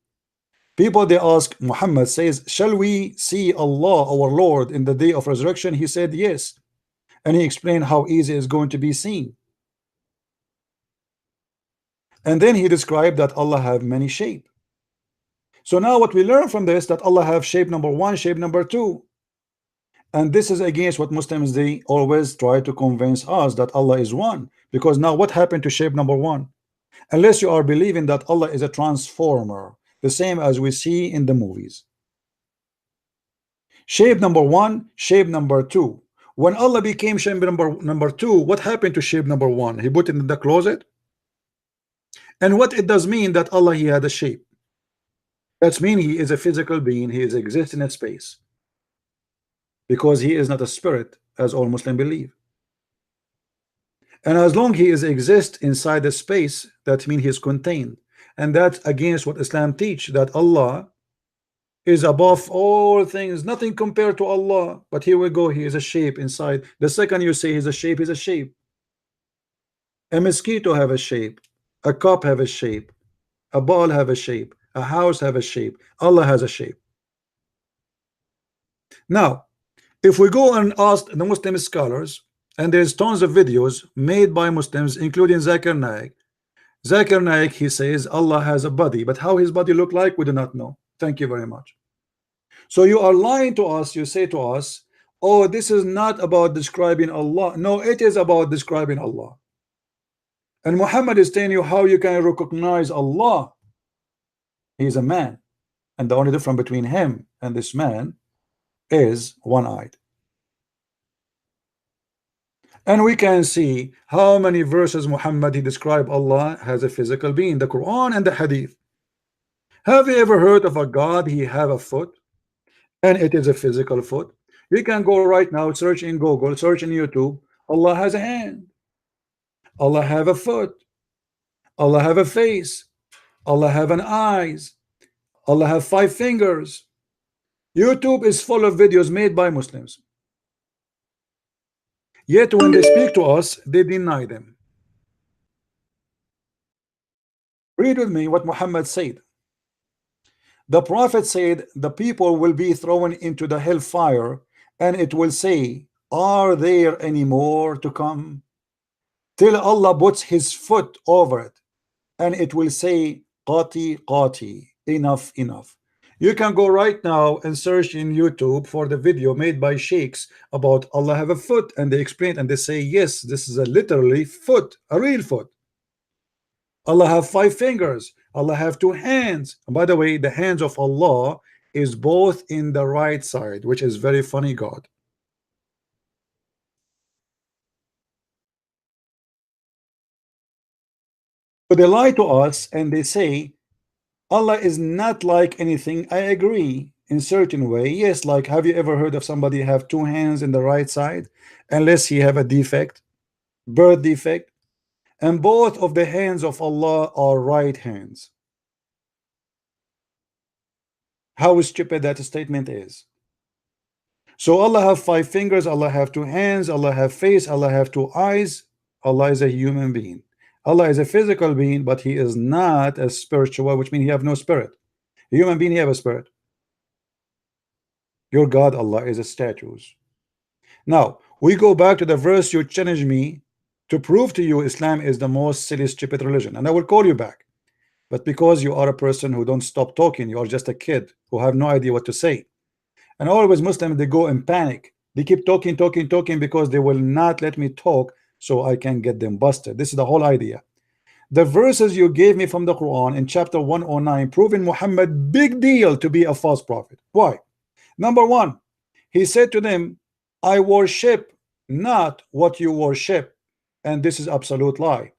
People, they ask, Muhammad says, shall we see Allah, our Lord, in the day of resurrection? He said, yes. And he explained how easy it's going to be seen. And then he described that Allah have many shape. So now what we learn from this, that Allah have shape number 1, shape number 2. And this is against what Muslims, they always try to convince us that Allah is one. Because now what happened to shape number 1? Unless you are believing that Allah is a transformer, the same as we see in the movies. Shape number 1, shape number 2. When Allah became shape number 2, what happened to shape number 1? He put it in the closet. And what it does mean that Allah, he had a shape. That's mean he is a physical being, he is existing in space. Because he is not a spirit, as all Muslims believe. And as long he is exist inside the space, that means he is contained. And that's against what Islam teach, that Allah is above all things, nothing compared to Allah. But here we go, he is a shape inside. The second you say he's a shape, he's a shape. A mosquito have a shape, a cup have a shape, a ball have a shape, a house have a shape. Allah has a shape. Now, if we go and ask the Muslim scholars, and there's tons of videos made by Muslims, including Zakir Naik. Zakir Naik, he says Allah has a body, but how his body look like, we do not know. Thank you very much. So you are lying to us. You say to us, oh, this is not about describing Allah. No, it is about describing Allah. And Muhammad is telling you how you can recognize Allah. He is a man, and the only difference between him and this man is one-eyed. And we can see how many verses Muhammad he described Allah as a physical being, the Quran and the Hadith. Have you ever heard of a God he have a foot and it is a physical foot? You can go right now, search in Google, search in YouTube. Allah has a hand, Allah have a foot, Allah have a face, Allah have an eyes, Allah have 5 fingers. YouTube is full of videos made by Muslims. Yet when they speak to us, they deny them. Read with me what Muhammad said. The Prophet said, the people will be thrown into the hellfire, and it will say, are there any more to come? Till Allah puts his foot over it, and it will say, Qati, Qati, enough, enough. You can go right now and search in YouTube for the video made by sheikhs about Allah have a foot, and they explain and they say, yes, this is a literally foot, a real foot. Allah have 5 fingers, Allah have 2 hands. And by the way, the hands of Allah is both in the right side, which is very funny, God. But they lie to us and they say Allah is not like anything. I agree in certain way. Yes, like have you ever heard of somebody have 2 hands in the right side unless he have a defect, birth defect? And both of the hands of Allah are right hands. How stupid that statement is. So Allah have 5 fingers, Allah have 2 hands, Allah have face, Allah have 2 eyes. Allah is a human being. Allah is a physical being, but he is not a spiritual, which means he have no spirit. A human being, he have a spirit. Your God, Allah, is a statues. Now, we go back to the verse you challenged me to prove to you Islam is the most silly, stupid religion. And I will call you back. But because you are a person who don't stop talking, you are just a kid who have no idea what to say. And always Muslims, they go in panic. They keep talking because they will not let me talk so I can get them busted. This is the whole idea. The verses you gave me from the Quran in chapter 109 proving Muhammad big deal to be a false prophet. Why? Number 1, he said to them, I worship not what you worship, and this is absolute lie.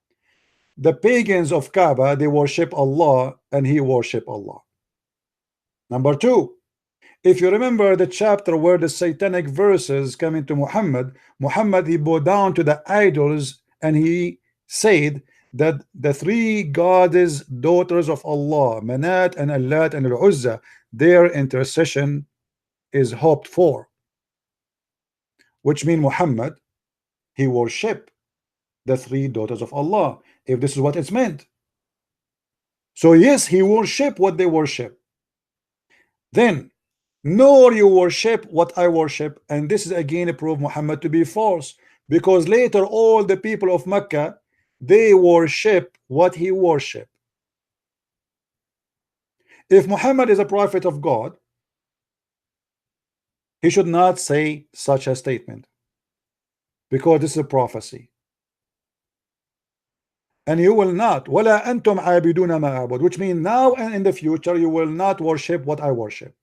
The pagans of Kaaba, they worship Allah and he worship Allah. Number 2, if you remember the chapter where the satanic verses come into Muhammad, he bowed down to the idols and he said that the 3 goddess daughters of Allah, Manat and Allat and Al-Uzza, their intercession is hoped for, which means Muhammad, he worship the 3 daughters of Allah, if this is what it's meant. So yes, he worship what they worship. Then nor you worship what I worship, and this is again a proof Muhammad to be false, because later all the people of Mecca, they worship what he worship. If Muhammad is a prophet of God, he should not say such a statement, because this is a prophecy. And you will not, وَلَا أَنْتُمْ عَابِدُونَ مَا أَعْبُدُ, which means now and in the future you will not worship what I worship.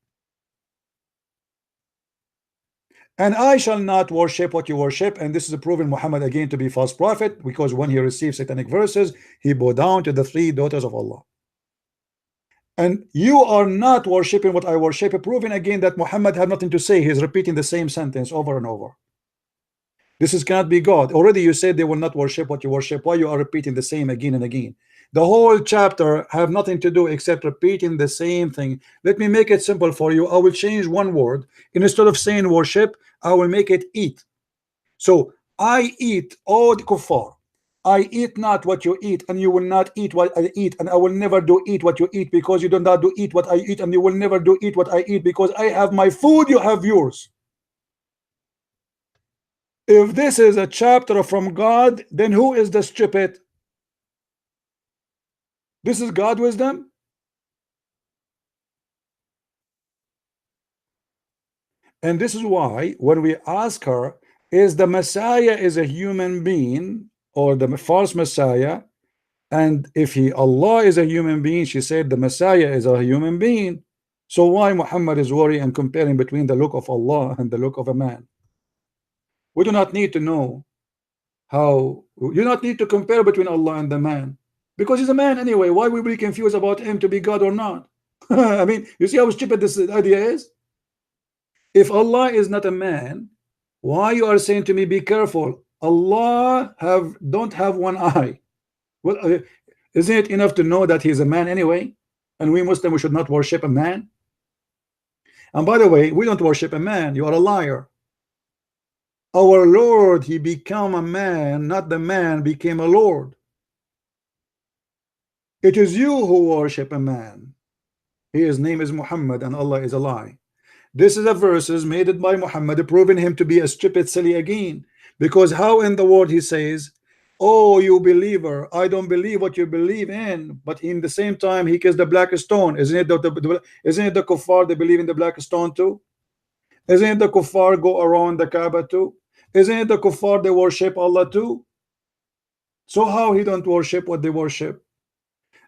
And I shall not worship what you worship, and this is proven Muhammad again to be false prophet, because when he received satanic verses, he bowed down to the 3 daughters of Allah. And you are not worshiping what I worship, proving again that Muhammad had nothing to say. He's repeating the same sentence over and over. This is cannot be God. Already you said they will not worship what you worship. Why you are repeating the same again and again? The whole chapter have nothing to do except repeating the same thing. Let me make it simple for you. I will change one word. Instead of saying worship, I will make it eat. So I eat, all the kuffar. I eat not what you eat, and you will not eat what I eat, and I will never do eat what you eat, because you do not do eat what I eat, and you will never do eat what I eat, because I have my food, you have yours. If this is a chapter from God, then who is the stupid? This is God wisdom. And this is why when we ask her, is the Messiah is a human being or the false Messiah? And if Allah is a human being, she said the Messiah is a human being. So why Muhammad is worrying and comparing between the look of Allah and the look of a man? We do not need to know how. You do not need to compare between Allah and the man, because he's a man anyway. Why would we be confused about him to be God or not? I mean, you see how stupid this idea is? If Allah is not a man, why you are saying to me, be careful? Allah don't have one eye. Well, isn't it enough to know that he is a man anyway? And we Muslims, we should not worship a man. And by the way, we don't worship a man. You are a liar. Our Lord, he became a man, not the man became a Lord. It is you who worship a man. His name is Muhammad and Allah is a lie. This is a verses made by Muhammad, proving him to be a stupid silly again. Because how in the world he says, oh, you believer, I don't believe what you believe in, but in the same time he kissed the black stone. Isn't it isn't it the kuffar they believe in the black stone too? Isn't it the kuffar go around the Kaaba too? Isn't it the kuffar they worship Allah too? So how he don't worship what they worship?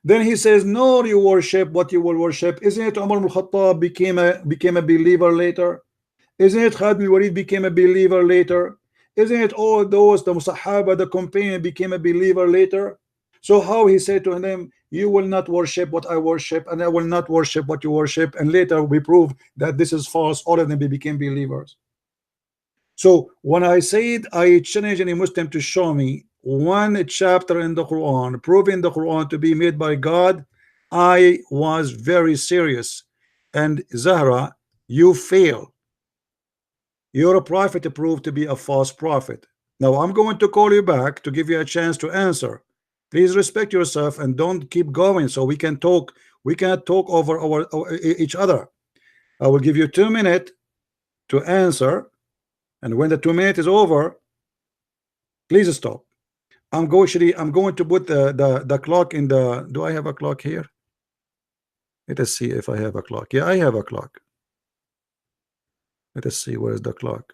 Then he says, no, you worship what you will worship. Isn't it Umar al-Khattab became a believer later? Isn't it Khalid bin Walid became a believer later? Isn't it all those, the Sahaba, the companion became a believer later? So how he said to them, you will not worship what I worship, and I will not worship what you worship, and later we prove that this is false, all of them became believers. So when I said I challenge any Muslim to show me one chapter in the Quran proving the Quran to be made by God, I was very serious. And Zahra, you fail. You're a prophet proved to be a false prophet. Now I'm going to call you back to give you a chance to answer. Please respect yourself and don't keep going so we can talk. We can't talk over each other. I will give you 2 minutes to answer, and when the 2 minutes is over, please stop. I'm going to put the clock in the. Do I have a clock here? Let us see if I have a clock. Yeah, I have a clock. Let us see, where is the clock?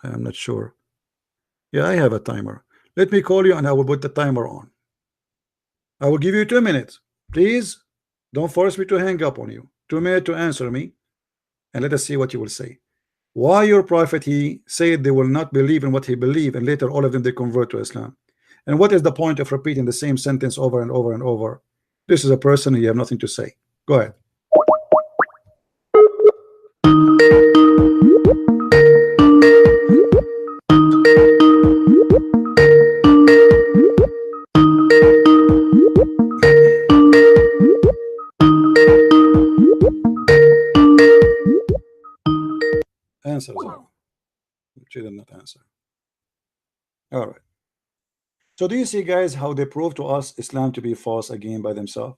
I'm not sure. Yeah, I have a timer. Let me call you and I will put the timer on. I will give you 2 minutes. Please don't force me to hang up on you. 2 minutes to answer me, and let us see what you will say. Why your prophet, he said they will not believe in what he believed, and later all of them they convert to Islam. And what is the point of repeating the same sentence over and over and over? This is a person you have nothing to say. Go ahead. Answer. She did not answer. All right. So do you see, guys, how they prove to us Islam to be false again by themselves?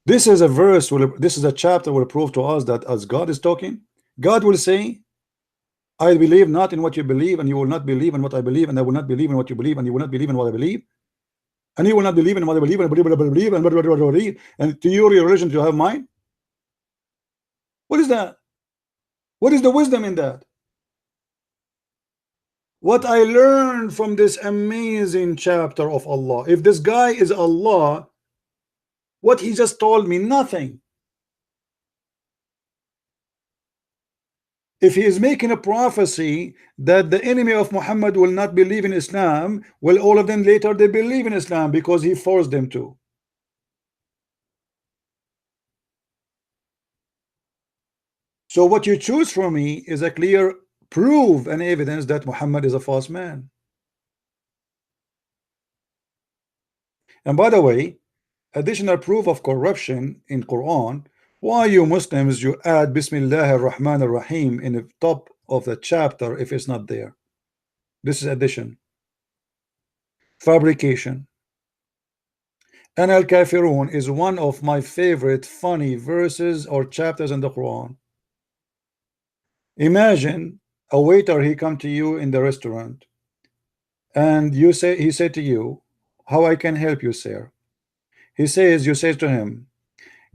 This is a verse, this is a chapter will prove to us that as God is talking, God will say, I believe not in what you believe, and you will not believe in what I believe, and I will not believe in what you believe, and you will not believe in what I believe, and you will not believe in what I believe, and believe, and to your religion to have mine. What is that? What is the wisdom in that? What I learned from this amazing chapter of Allah, if this guy is Allah, what he just told me, nothing. If he is making a prophecy that the enemy of Muhammad will not believe in Islam, well, all of them later they believe in Islam because he forced them to. So what you choose from me is a clear proof and evidence that Muhammad is a false man. And by the way, additional proof of corruption in Quran, why you Muslims you add Bismillah ar-Rahman ar-Rahim in the top of the chapter if it's not there? This is addition. Fabrication. And Al-Kafirun is one of my favorite funny verses or chapters in the Quran. Imagine a waiter, he come to you in the restaurant and he said to you, how I can help you, sir? You say to him,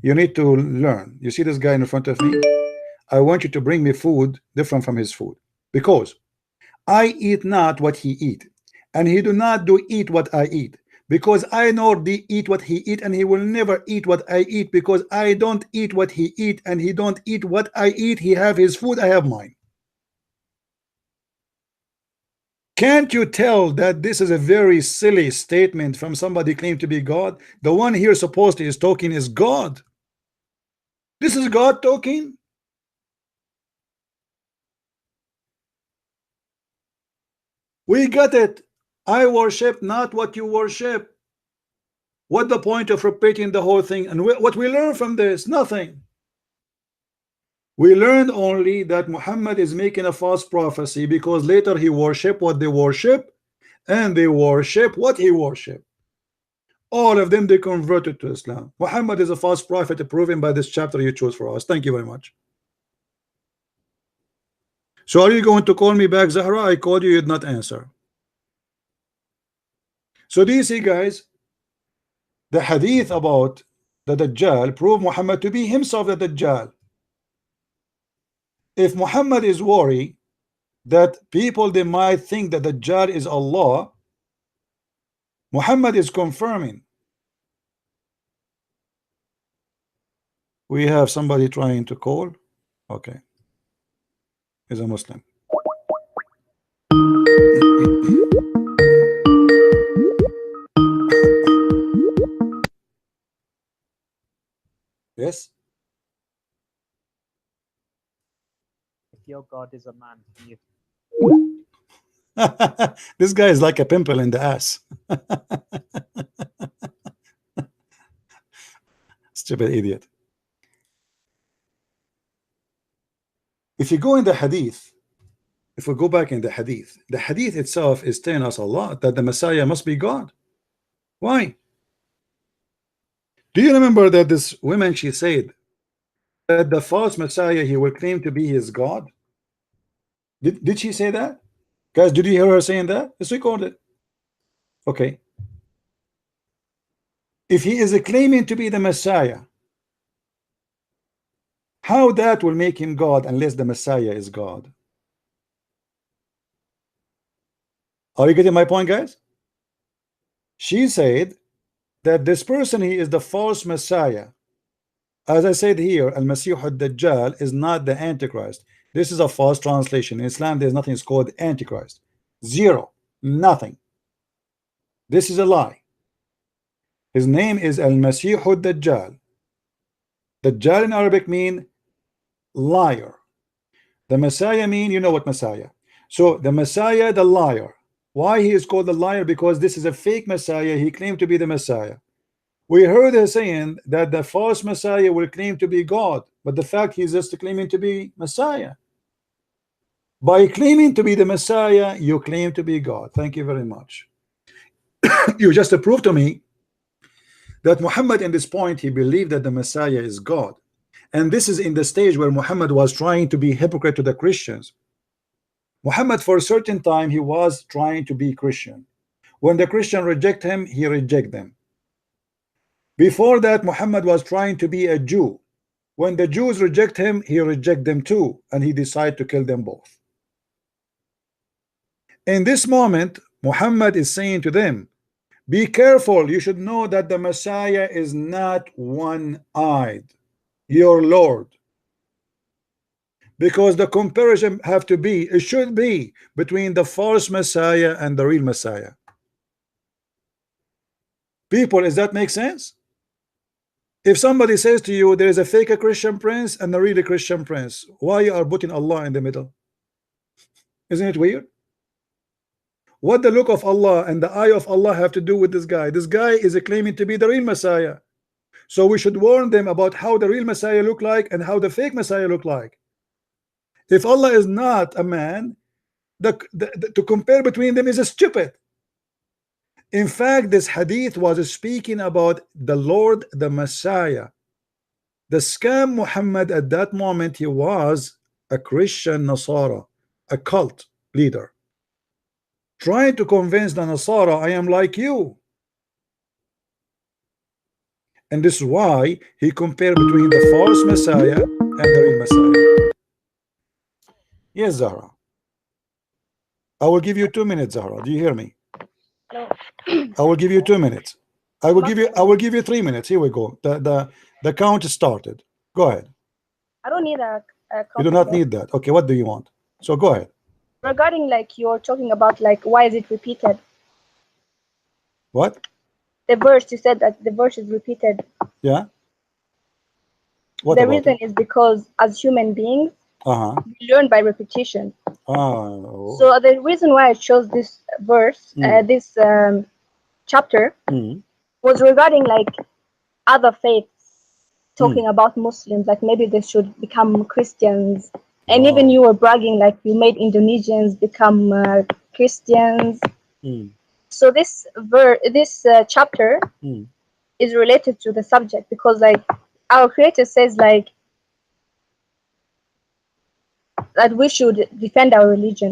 you need to learn. You see this guy in front of me? I want you to bring me food different from his food, because I eat not what he eat, and he do not do eat what I eat, because I know the eat what he eat, and he will never eat what I eat, because I don't eat what he eat, and he don't eat what I eat. He have his food, I have mine. Can't you tell that this is a very silly statement from somebody claimed to be God? The one here supposed to is talking is God. This is God talking. We got it. I worship not what you worship. What the point of repeating the whole thing? And what we learn from this? Nothing. We learned only that Muhammad is making a false prophecy because later he worship what they worship, and they worship what he worship. All of them, they converted to Islam. Muhammad is a false prophet, proven by this chapter you chose for us. Thank you very much. So are you going to call me back, Zahra? I called you, you did not answer. So do you see, guys, the hadith about the Dajjal prove Muhammad to be himself the Dajjal. If Muhammad is worried that people, they might think that Dajjal is Allah, Muhammad is confirming. We have somebody trying to call. Okay, he's a Muslim. Yes. If your God is a man, can you? This guy is like a pimple in the ass. Stupid idiot. If you go in the hadith, if we go back in the hadith itself is telling us a lot that the Messiah must be God. Why? Do you remember that this woman, she said that the false Messiah, he will claim to be his God? Did she say that? Guys, did you hear her saying that? It's recorded. Okay. If he is claiming to be the Messiah, how that will make him God unless the Messiah is God? Are you getting my point, guys? She said that this person, he is the false Messiah. As I said here, Al-Masih al-Dajjal is not the Antichrist. This is a false translation. In Islam, there's nothing called Antichrist. Zero. Nothing. This is a lie. His name is Al-Masih al-Dajjal. Dajjal in Arabic mean liar. The Messiah mean, you know what Messiah. So the Messiah, the liar. Why he is called the liar? Because this is a fake Messiah. He claimed to be the Messiah. We heard her saying that the false Messiah will claim to be God, but the fact he's just claiming to be Messiah. By claiming to be the Messiah, you claim to be God. Thank you very much. You just proved to me that Muhammad in this point, he believed that the Messiah is God. And this is in the stage where Muhammad was trying to be hypocrite to the Christians. Muhammad, for a certain time, he was trying to be Christian. When the Christian reject him, he reject them. Before that, Muhammad was trying to be a Jew. When the Jews reject him, he reject them too, and he decided to kill them both. In this moment, Muhammad is saying to them, be careful, you should know that the Messiah is not one-eyed, your Lord. Because the comparison have to be, it should be between the false Messiah and the real Messiah. People, does that make sense? If somebody says to you there is a fake Christian prince and a really Christian prince, why you are putting Allah in the middle? Isn't it weird? What the look of Allah and the eye of Allah have to do with this guy? This guy is claiming to be the real Messiah. So we should warn them about how the real Messiah look like and how the fake Messiah look like. If Allah is not a man, to compare between them is stupid. In fact, this hadith was speaking about the Lord, the Messiah. The scam Muhammad at that moment, he was a Christian Nasara, a cult leader, trying to convince the Nasara, I am like you. And this is why he compared between the false Messiah and the real Messiah. Yes, Zahra. I will give you 2 minutes, Zahra. Do you hear me? No. I will give you 2 minutes. I will give you 3 minutes. Here we go. The count started. Go ahead. I don't need a You do not need that. Okay, what do you want? So go ahead. Regarding, like, you're talking about, like, why is it repeated? What? The verse, you said that the verse is repeated. Yeah. What the about reason it? is because as human beings, we learn by repetition. Oh. So the reason why I chose this verse, this chapter, was regarding like other faiths talking about Muslims, like maybe they should become Christians. And Wow. even you were bragging like you made Indonesians become Christians. So this chapter is related to the subject, because like our Creator says like that we should defend our religion.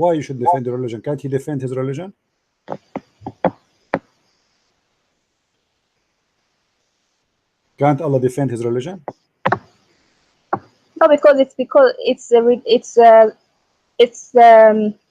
Why you should defend the religion? Can't he defend his religion? Can't Allah defend his religion? No, because it's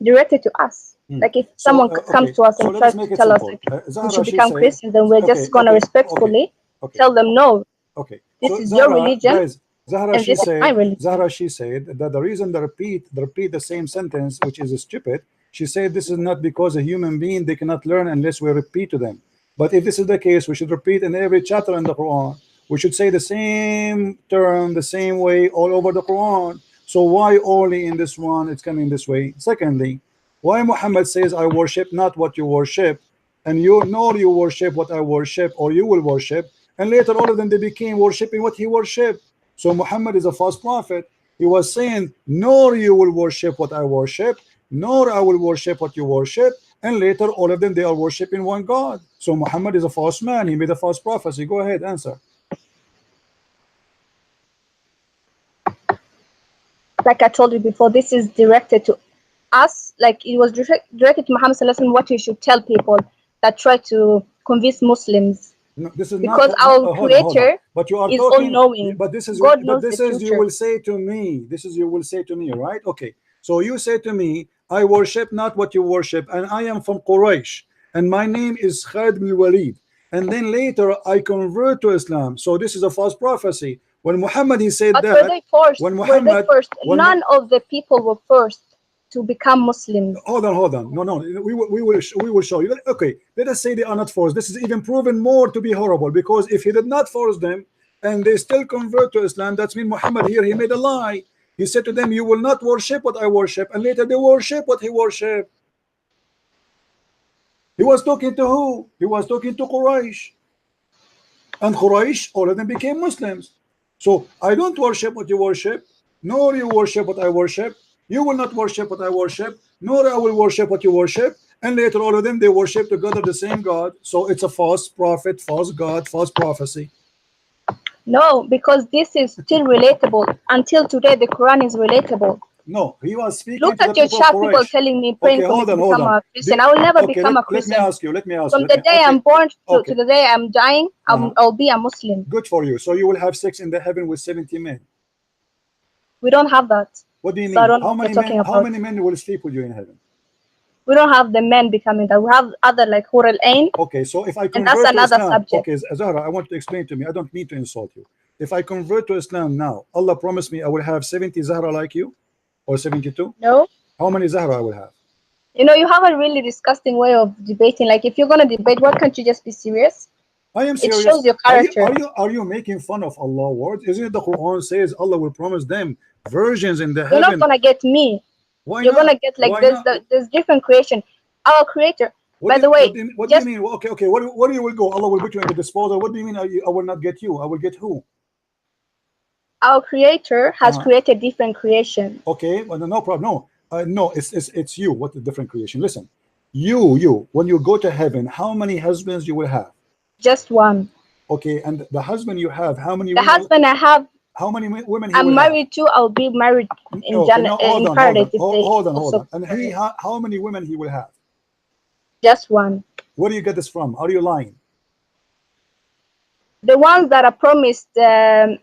directed to us. Like if someone comes to us and tries to tell us like, we should become Christians, then we're just gonna respectfully tell them no. Okay. This So is Zahra, your religion, guys, Zahra, and she this is my said, religion. Zahra, she said that the reason they repeat the same sentence, which is stupid, she said this is not because a human being they cannot learn unless we repeat to them. But if this is the case, we should repeat in every chapter in the Quran. We should say the same term the same way all over the Quran. So why only in this one it's coming this way? Secondly, why Muhammad says I worship not what you worship, and you nor you worship what I worship, or you will worship, and later all of them they became worshiping what he worshiped. So Muhammad is a false prophet. He was saying nor you will worship what I worship, nor I will worship what you worship, and later all of them they are worshiping one God. So Muhammad is a false man. He made a false prophecy. Go ahead, answer. Like I told you before, this is directed to us. Like it was directed to Muhammad Sallallahu Alaihi Wasallam, what he should tell people that try to convince Muslims. No, this is because not, our hold on. Creator But you are is talking, all-knowing. but this is God but knows this the is you future. will say to me. This is you will say to me, right? Okay. So you say to me, I worship not what you worship, and I am from Quraysh, and my name is Khalid bin Walid. And then later I convert to Islam. So this is a false prophecy. When Muhammad he said But that, were they forced? when Were they Muhammad, first? None of the people were forced to become Muslims. hold on. No, we will show you. Okay, let us say they are not forced. This is even proven more to be horrible, because if he did not force them and they still convert to Islam, that's mean Muhammad here he made a lie. He said to them, you will not worship what I worship, and later they worship what he worshiped. He was talking to who? He was talking to Quraysh, and Quraysh all of them became Muslims. So I don't worship what you worship, nor you worship what I worship. You will not worship what I worship, nor I will worship what you worship. And later all of them they worship together the same God. So it's a false prophet, false God, false prophecy. No, because this is still relatable. Until today, the Quran is relatable. No, he was speaking. Look to at the your people chat, of people Quraysh. telling me, praying Okay, for me hold to on, hold become on. a Christian. I will never become a Christian. Let me ask you. From the day I'm born to the day I'm dying, I'll be a Muslim. Good for you. So you will have sex in the heaven with 70 men. We don't have that. What do you mean? So I don't know How what many you're talking men? How about. many men will sleep with you in heaven? We don't have the men becoming that. We have other like Hur al-Ain. Okay, so if I And that's convert to another Islam, subject. okay, Zahra, I want to explain to me. I don't mean to insult you. If I convert to Islam now, Allah promised me I will have 70 Zahra like you, or 72. No. How many Zahra I will have? You know, you have a really disgusting way of debating. Like, if you're gonna debate, why can't you just be serious? I am serious. It shows your character. Are you making fun of Allah's words? Isn't it the Quran says Allah will promise them virgins in the You're heaven? not gonna get me. Why You're not? gonna get like Why there's different creation. Our Creator. What By the way, what do you mean? Okay. What do you will go? Allah will put you in the disposal. What do you mean? I will not get you. I will get who? Our Creator has created different creation. Okay, well, no problem. No, it's you. What the different creation? Listen, you when you go to heaven, how many husbands you will have? Just one. Okay, and the husband you have, how many? The husband I have. How many women? I'm married to. I'll be married in in paradise. Hold on. And he, how many women he will have? Just one. Where do you get this from? Are you lying? The ones that are promised Hur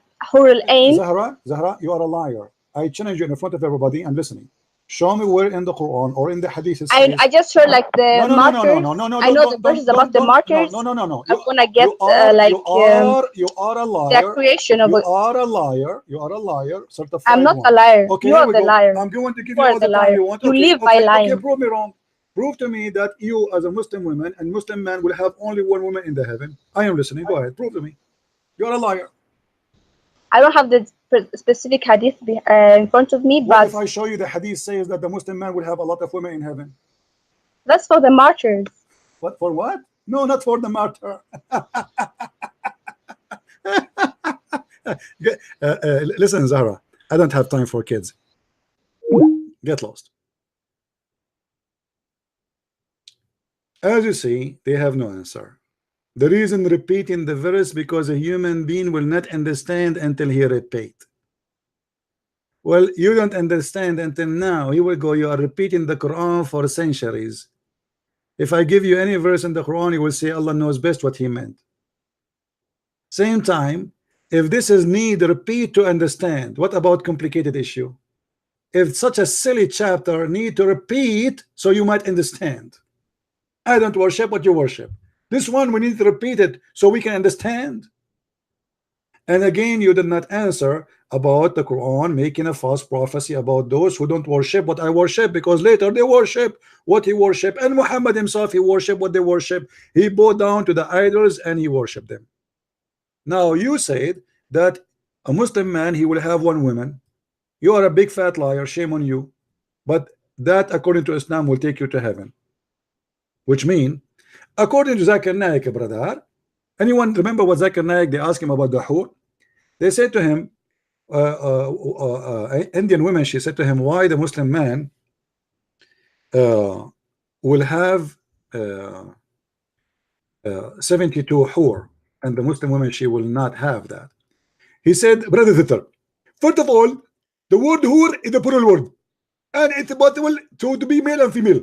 al-Ain. Zahra, you are a liar. I challenge you in front of everybody and listening. Show me where in the Quran or in the Hadith. I just heard like the martyrs. No. I know the verses about the martyrs. No. I'm gonna get you are a liar. The creation of you are a liar. You are a liar. Certified. I'm not a liar. Okay, you are the liar. I'm going to give you you all the time you want. You live by lying. Okay, prove me wrong. Prove to me that you, as a Muslim woman and Muslim man, will have only one woman in the heaven. I am listening. Go ahead. Prove to me. You are a liar. I don't have the specific hadith in front of me, what but if I show you the hadith says that the Muslim man will have a lot of women in heaven? That's for the martyrs. What for? What? No, not for the martyr. Listen, Zahra, I don't have time for kids. Get lost. As you see, they have no answer. The reason repeating the verse because a human being will not understand until he repeat. Well, you don't understand until now. He will go, you are repeating the Quran for centuries. If I give you any verse in the Quran, you will say Allah knows best what he meant. Same time, if this is need repeat to understand, what about complicated issue? If such a silly chapter need to repeat so you might understand. I don't worship what you worship. This one we need to repeat it so we can understand. And again, you did not answer about the Quran making a false prophecy about those who don't worship what I worship, because later they worship what he worship, and Muhammad himself, he worship what they worship. He bowed down to the idols and he worshiped them. Now you said that a Muslim man, he will have one woman. You are a big fat liar, shame on you. But that according to Islam will take you to heaven. Which mean, according to Zakir Naik, brother, anyone remember what Zakir Naik, they asked him about the hur? They said to him, Indian women, she said to him, why the Muslim man will have 72 hur, and the Muslim woman, she will not have that. He said, brother sister, first of all, the word hur is a plural word, and it's possible to be male and female.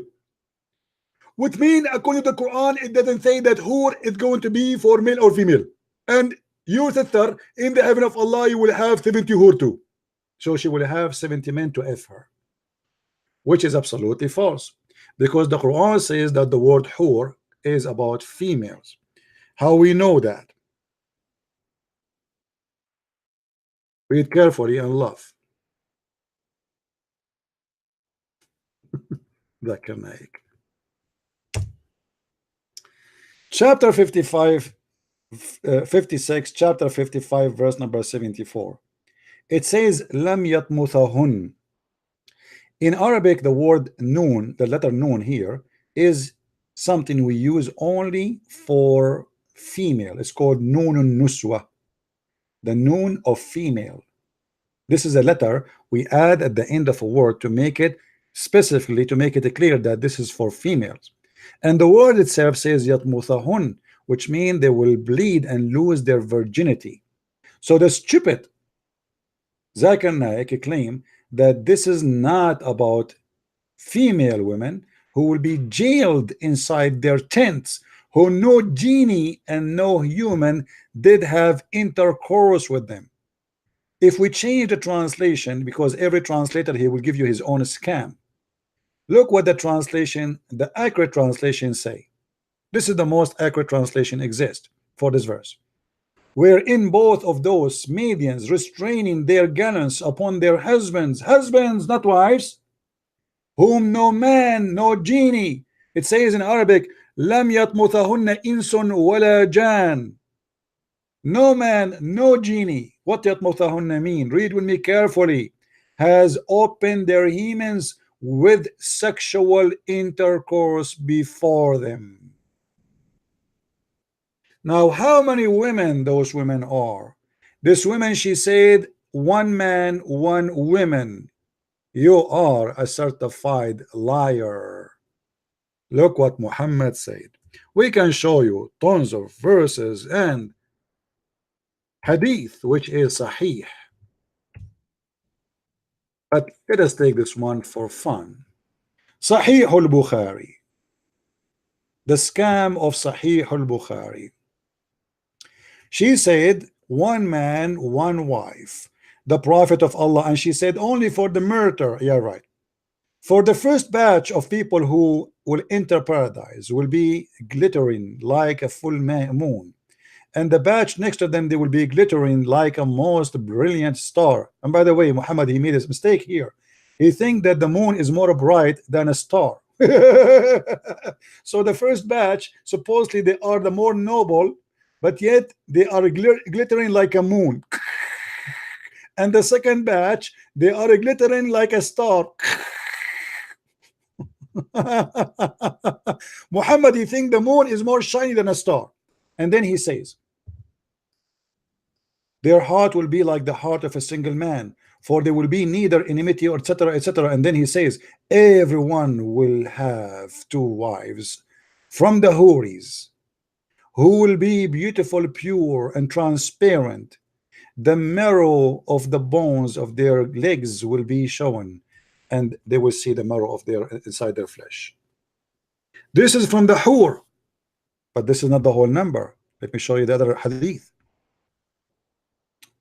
Which means, according to the Quran, it doesn't say that hur is going to be for male or female. And your sister, in the heaven of Allah, you will have 70 hur too. So she will have 70 men to F her. Which is absolutely false. Because the Quran says that the word hur is about females. How we know that? Read carefully and love. Zakir Naik. Chapter 55, 56, chapter 55, verse number 74. It says, Lam yatmuthahun. In Arabic, the word noon, the letter noon here, is something we use only for female. It's called noonun nuswa, the noon of female. This is a letter we add at the end of a word to make it specifically, to make it clear that this is for females. And the word itself says yatmuthahun, which means they will bleed and lose their virginity. So the stupid Zakir Naik claim that this is not about female women who will be jailed inside their tents, who no genie and no human did have intercourse with them. If we change the translation, because every translator here will give you his own scam, look what the translation, the accurate translation say. This is the most accurate translation exist for this verse. Wherein both of those Medians restraining their gallants upon their husbands, not wives, whom no man, no genie. It says in Arabic, Lam yatmuthahunna insun wala jan. No man, no genie. What yatmuthahunna mean? Read with me carefully. Has opened their hymens with sexual intercourse before them. Now, how many women those women are? This women, she said, one man, one woman. You are a certified liar. Look what Muhammad said. We can show you tons of verses and hadith, which is sahih. But let us take this one for fun. Sahih al-Bukhari. The scam of Sahih al-Bukhari. She said, one man, one wife, the Prophet of Allah, and she said only for the murder. Yeah, right. For the first batch of people who will enter paradise will be glittering like a full moon, and the batch next to them, they will be glittering like a most brilliant star. And by the way, Muhammad, he made a mistake here. He think that the moon is more bright than a star. So the first batch, supposedly they are the more noble, but yet they are glittering like a moon. And the second batch, they are glittering like a star. Muhammad, you think the moon is more shiny than a star. And then he says, their heart will be like the heart of a single man, for there will be neither enmity or etc etc. And then he says everyone will have 2 wives from the Houris, who will be beautiful, pure and transparent. The marrow of the bones of their legs will be shown, and they will see the marrow of their inside their flesh. This is from the Hur, but this is not the whole number. Let me show you the other hadith.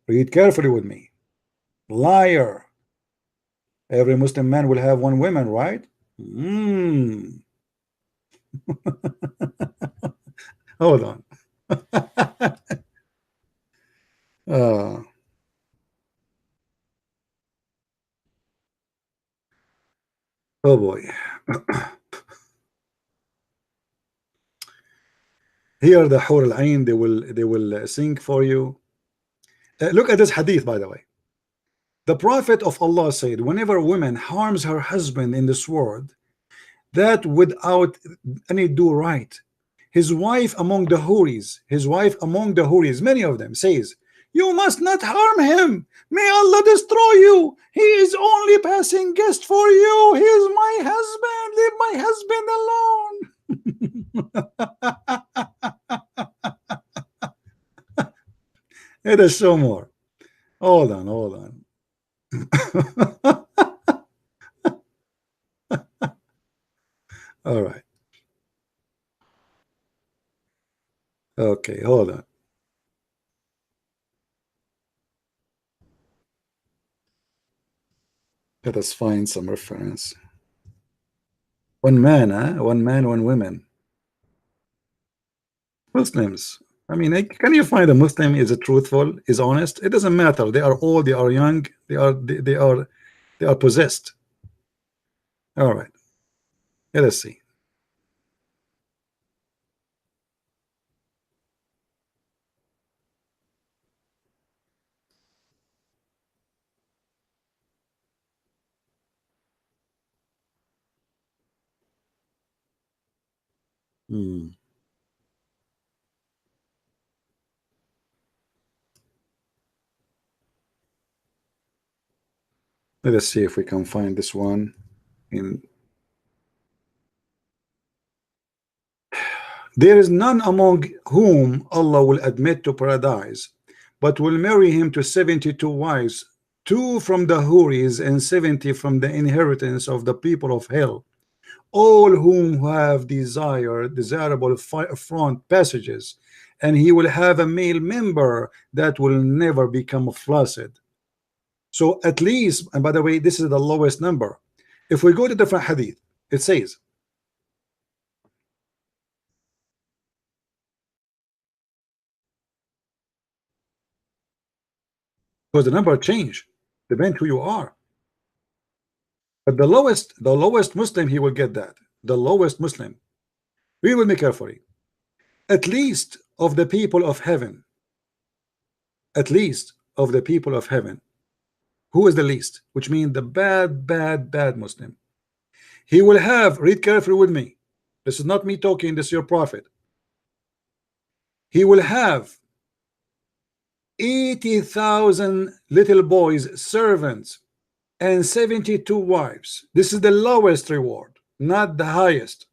Read carefully with me. Liar. Every Muslim man will have 1 woman, right? Hold on. Oh boy. Here the Hur al-Ain, they will sing for you. Look at this hadith, by the way. The Prophet of Allah said, whenever a woman harms her husband in this world, that without any do right, his wife among the Houris, many of them says, you must not harm him. May Allah destroy you. He is only passing guest for you. He is my husband. Leave my husband alone. Let us show more. Hold on. All right. Okay, hold on. Let us find some reference. 1 man, huh? 1 man, 1 woman. Muslims. I mean, can you find a Muslim is truthful, is honest? It doesn't matter. They are old, they are young, they are possessed. All right. Let us see. Let us see if we can find this one in. There is none among whom Allah will admit to paradise, but will marry him to 72 wives, 2 from the Houris and 70 from the inheritance of the people of hell, all whom have desirable front passages, and he will have a male member that will never become flaccid. So at least, and by the way, this is the lowest number. If we go to different hadith, it says, because the number change, depend who you are. But the lowest Muslim, he will get that. The lowest Muslim. We will make carefully. At least of the people of heaven. At least of the people of heaven. Who is the least? Which means the bad Muslim. He will have, read carefully with me. This is not me talking, this is your prophet. He will have 80,000 little boys, servants, and 72 wives. This is the lowest reward, not the highest.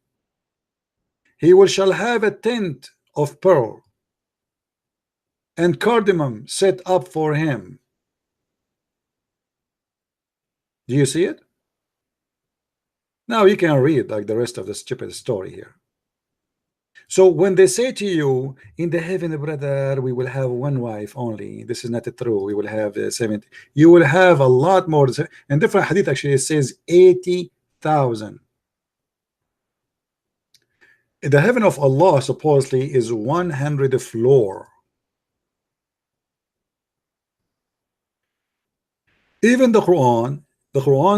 He shall have a tent of pearl and cardamom set up for him. Do you see it? Now you can read like the rest of the stupid story here. So when they say to you, in the heaven, brother, we will have 1 wife only, this is not true. We will have 70. You will have a lot more. And different hadith actually says 80,000. The heaven of Allah supposedly is 100 floor. Even the Quran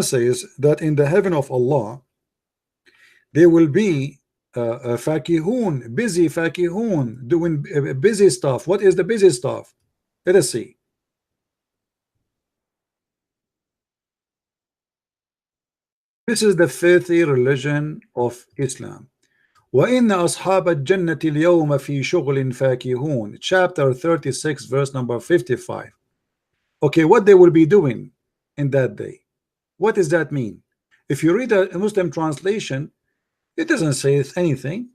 says that in the heaven of Allah there will be fakihun, busy fakihun, doing busy stuff. What is the busy stuff? Let us see. This is the filthy religion of Islam. وَإِنَّ أَصْحَابَ الْجَنَّةِ الْيَوْمَ فِي شُغْلٍ فَاكِهُونَ, chapter 36 verse number 55. Okay, what they will be doing in that day, what does that mean? If you read a Muslim translation, it doesn't say anything.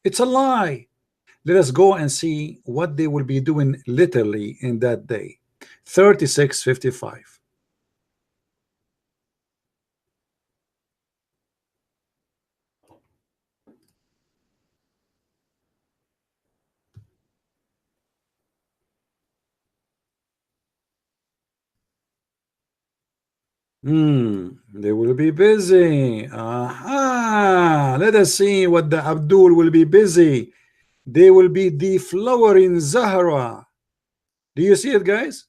It's a lie. Let us go and see what they will be doing literally in that day. 36:55. They will be busy. Aha! Let us see what the Abdul will be busy. They will be deflowering Zahra. Do you see it, guys?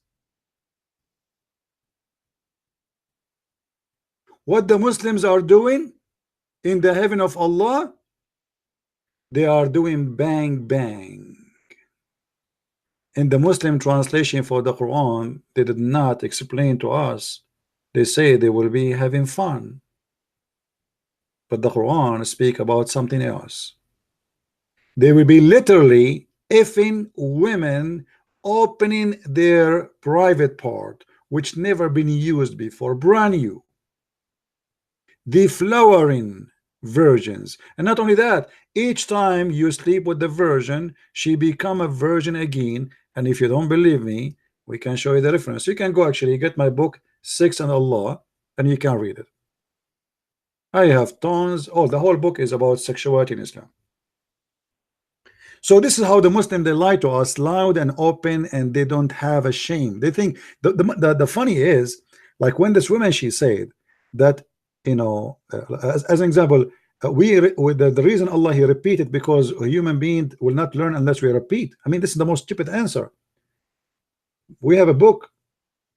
What the Muslims are doing in the heaven of Allah, they are doing bang bang. In the Muslim translation for the Quran, they did not explain to us. They say they will be having fun, but the Quran speak about something else. They will be literally effing women, opening their private part, which never been used before, brand new. Deflowering virgins. And not only that, each time you sleep with the virgin, she become a virgin again. And if you don't believe me, we can show you the reference. You can go actually get my book Sex and Allah, and you can read it. I have tons. Oh, the whole book is about sexuality in Islam. So this is how the Muslim, they lie to us loud and open, and they don't have a shame. They think the funny is, like when this woman, she said that, you know, as an example, the reason Allah he repeated because a human being will not learn unless we repeat. I mean, this is the most stupid answer. We have a book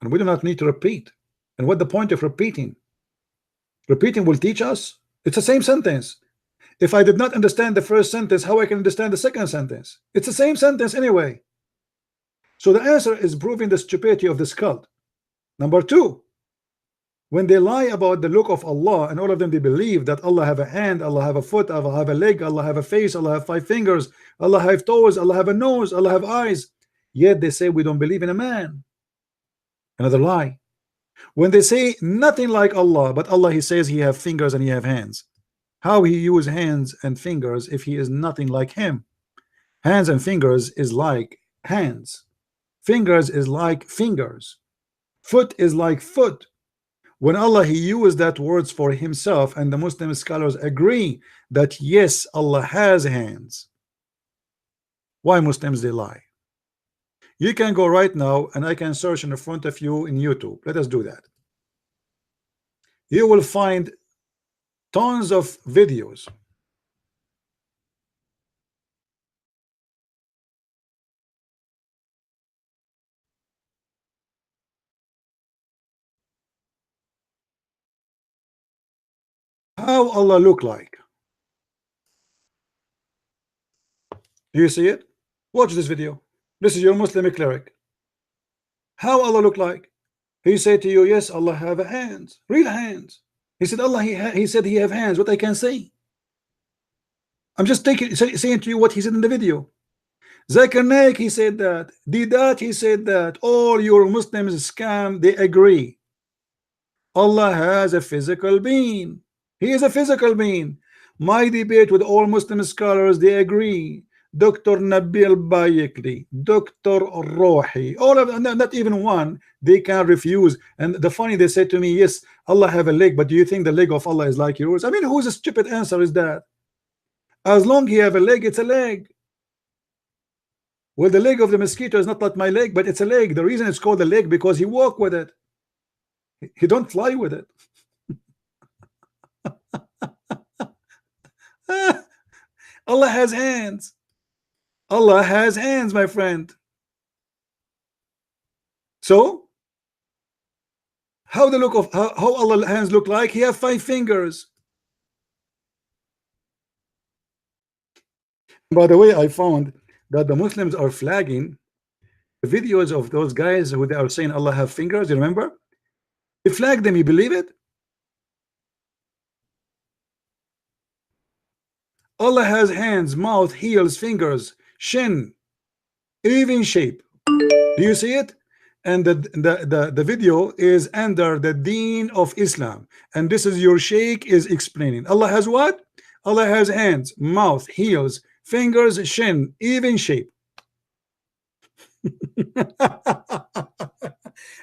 and we do not need to repeat. And what the point of repeating? Repeating will teach us. It's the same sentence. If I did not understand the first sentence, how I can understand the second sentence? It's the same sentence anyway. So the answer is proving the stupidity of this cult. Number two, when they lie about the look of Allah, and all of them, they believe that Allah have a hand, Allah have a foot, Allah have a leg, Allah have a face, Allah have 5 fingers, Allah have toes, Allah have a nose, Allah have eyes. Yet they say we don't believe in a man. Another lie. When they say nothing like Allah, but Allah he says he have fingers and he have hands. How he use hands and fingers if he is nothing like him? Hands and fingers is like hands. Fingers is like fingers. Foot is like foot. When Allah he used that words for himself, and the Muslim scholars agree that yes, Allah has hands. Why Muslims they lie? You can go right now and I can search in front of you in YouTube. Let us do that. You will find tons of videos. How Allah look like? Do you see it? Watch this video. This is your Muslim cleric. How Allah look like? He said to you, yes, Allah have a hands, real hands. He said Allah he said he have hands. What I can say? I'm just saying to you what he said in the video. Zakir Naik, he said that. Didat, he said that. All your Muslims scam, they agree. Allah has a physical being. He is a physical being. My debate with all Muslim scholars, they agree. Dr. Nabil Bayekli, Dr. Rohi, all of them, not even one, they can refuse. And the funny, they said to me, yes, Allah have a leg, but do you think the leg of Allah is like yours? I mean, whose a stupid answer is that? As long he have a leg, it's a leg. Well, the leg of the mosquito is not like my leg, but it's a leg. The reason it's called a leg because he walk with it. He don't fly with it. Allah has hands. Allah has hands, my friend. So how the look of how Allah's hands look like? He have 5 fingers. By the way, I found that the Muslims are flagging the videos of those guys who they are saying Allah have fingers. You remember? They flagged them. You believe it? Allah has hands, mouth, heels, fingers, shin, even shape. Do you see it? And the video is under the Deen of Islam, and this is your Sheikh is explaining. Allah has what? Allah has hands, mouth, heels, fingers, shin, even shape.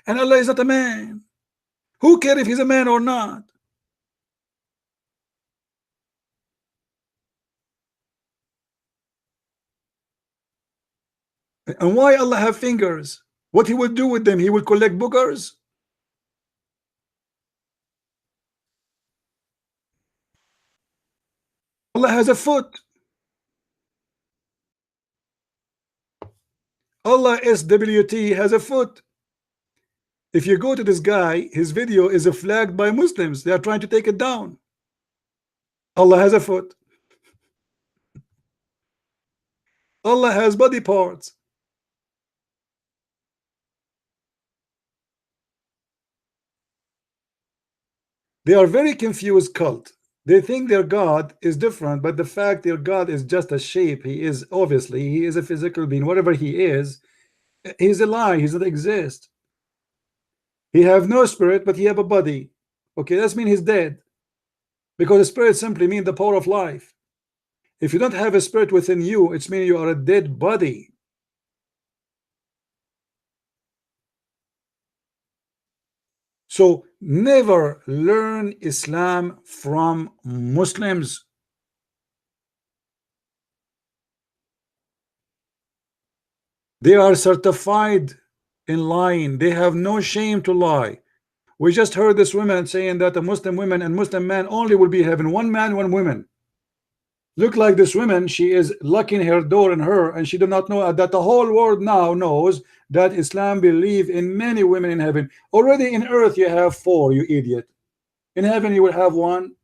And Allah is not a man. Who cares if he's a man or not? And why Allah have fingers? What he would do with them? He would collect boogers. Allah has a foot. Allah SWT has a foot. If you go to this guy, his video is flagged by Muslims. They are trying to take it down. Allah has a foot. Allah has body parts. They are very confused cult. They think their God is different, but the fact their God is just a shape. He is obviously, he is a physical being. Whatever he is, he's a lie. He doesn't exist. He have no spirit, but he have a body. Okay, that means he's dead, because the spirit simply means the power of life. If you don't have a spirit within you, it's mean you are a dead body. So never learn Islam from Muslims. They are certified in lying. They have no shame to lie. We just heard this woman saying that the Muslim women and Muslim men only will be having one man, one woman. Look like this woman, she is locking her door in her, and she do not know that the whole world now knows that Islam believe in many women in heaven. Already in earth you have 4, you idiot. In heaven you will have 1.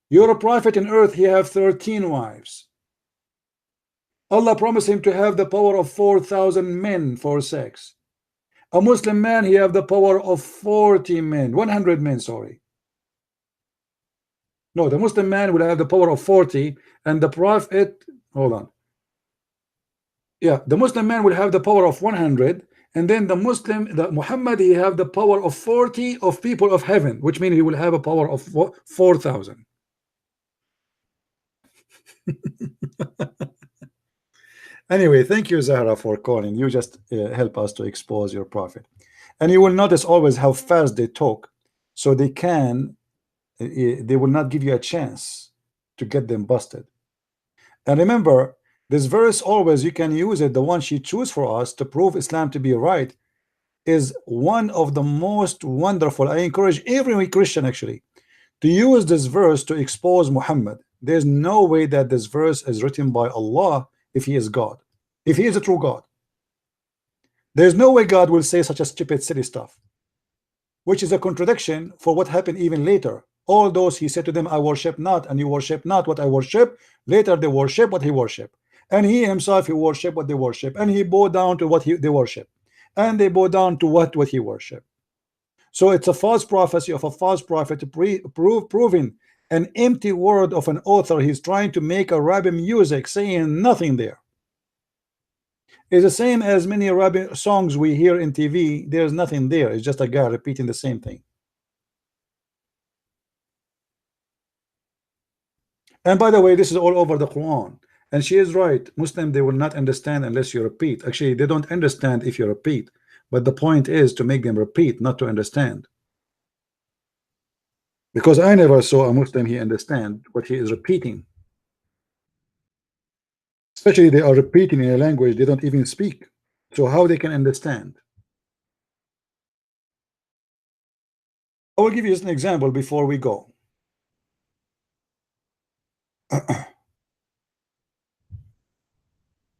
You're a prophet in earth, he have 13 wives. Allah promised him to have the power of 4,000 men for sex. A Muslim man, he have the power of 40 men, 100 men, sorry. No, the Muslim man will have the power of 40, and the prophet, hold on. Yeah, the Muslim man will have the power of 100, and then the Muhammad, he have the power of 40 of people of heaven, which means he will have a power of 4,000. Anyway, thank you, Zahra, for calling. You just help us to expose your prophet. And you will notice always how fast they talk, so they will not give you a chance to get them busted. And remember, this verse always, you can use it, the one she chose for us to prove Islam to be right, is one of the most wonderful. I encourage every Christian actually to use this verse to expose Muhammad. There's no way that this verse is written by Allah if he is God, if he is a true God. There's no way God will say such a stupid silly stuff, which is a contradiction for what happened even later. All those he said to them, I worship not, and you worship not what I worship. Later they worship what he worship, and he himself, he worship what they worship, and he bowed down to what they worship, and they bow down to what he worship. So it's a false prophecy of a false prophet, proving an empty word of an author. He's trying to make a rabbi music, saying nothing there. It's the same as many rabbi songs we hear in TV. There's nothing there. It's just a guy repeating the same thing. And by the way, this is all over the Quran. And she is right. Muslim, they will not understand unless you repeat. Actually, they don't understand if you repeat. But the point is to make them repeat, not to understand. Because I never saw a Muslim he understand what he is repeating. Especially they are repeating in a language they don't even speak. So how they can understand? I will give you an example before we go.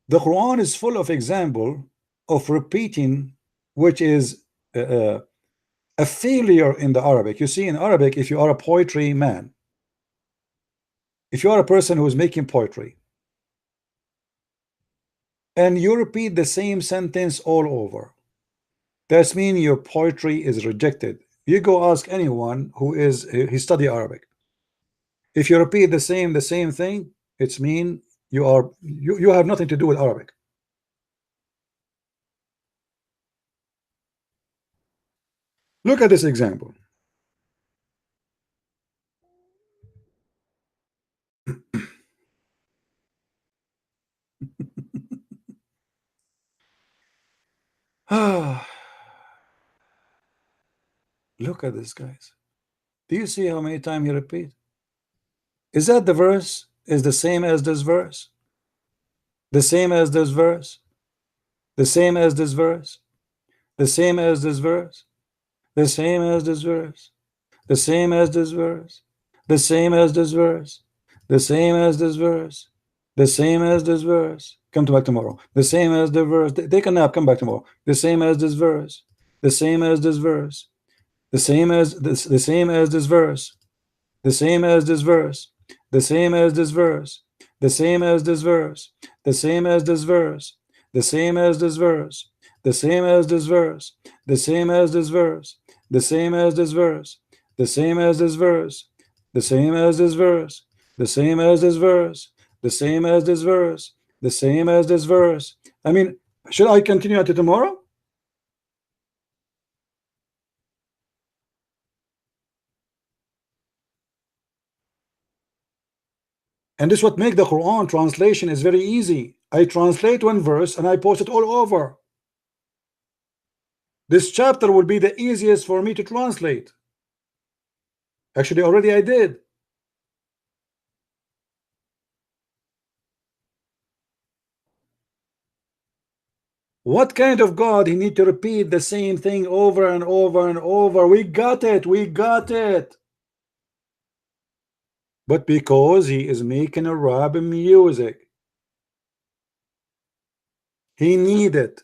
The Quran is full of example of repeating, which is a failure in the Arabic. You see, in Arabic, if you are a poetry man, if you are a person who is making poetry, and you repeat the same sentence all over, that means your poetry is rejected. You go ask anyone who study Arabic. If you repeat the same thing, it's mean you have nothing to do with Arabic. Look at this example. Look at this, guys. Do you see how many times he repeat? Is that the verse is the same as this verse? The same as this verse? The same as this verse? The same as this verse? The same as this verse? The same as this verse? The same as this verse? The same as this verse? The same as this verse? Come back tomorrow. The same as the verse. Take a nap. Come back tomorrow. The same as this verse. The same as this verse. The same as this. The same as this verse. The same as this verse. The same as this verse. The same as this verse. The same as this verse. The same as this verse. The same as this verse. The same as this verse. The same as this verse. The same as this verse. The same as this verse. The same as this verse. The same as this verse. The same as this verse. I mean, should I continue until tomorrow? And this what make the Quran translation is very easy. I translate one verse and I post it all over. This chapter will be the easiest for me to translate. Actually, already I did. What kind of God he need to repeat the same thing over and over and over? We got it. We got it. But because he is making Arabic music, he need it.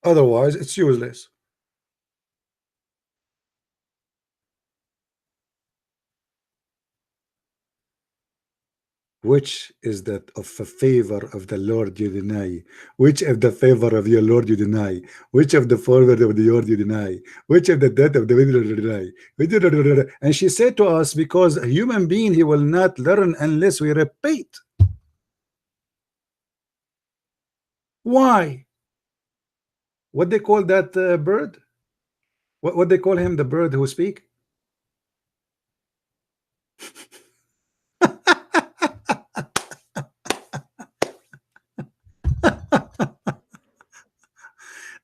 Otherwise, it's useless. Which is that of a favor of the Lord you deny? Which of the favor of your Lord you deny? Which of the favor of the Lord you deny? Which of the death of the you deny? And she said to us, because a human being, he will not learn unless we repeat. Why? What they call that bird? What they call him, the bird who speak?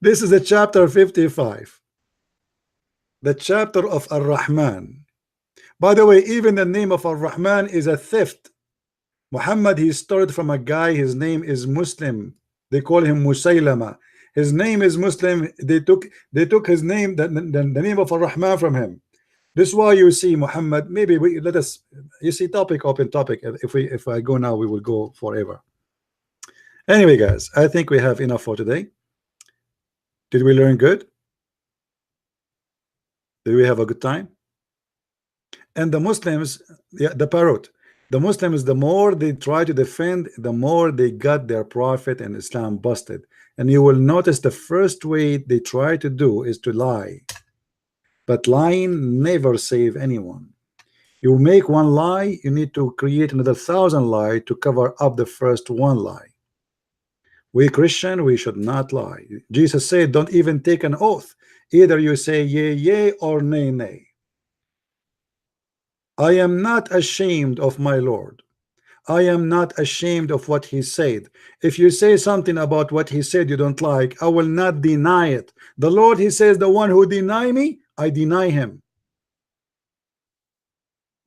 This is the chapter 55, the chapter of Ar-Rahman. By the way, even the name of Ar-Rahman is a theft. Muhammad, he started from a guy, his name is Muslim. They call him Musaylama. His name is Muslim. They took his name, the name of Ar-Rahman from him. This is why you see Muhammad. Maybe we let us. You see, open topic. If I go now, we will go forever. Anyway, guys, I think we have enough for today. Did we learn good? Did we have a good time? And the Muslims, yeah, the parrot. The Muslims, the more they try to defend, the more they got their prophet and Islam busted. And you will notice the first way they try to do is to lie. But lying never save anyone. You make one lie, you need to create another 1,000 lies to cover up the first one lie. We Christian, we should not lie. Jesus said, don't even take an oath. Either you say yea, yea, or nay, nay. I am not ashamed of my Lord. I am not ashamed of what he said. If you say something about what he said you don't like, I will not deny it. The Lord, he says, the one who deny me, I deny him.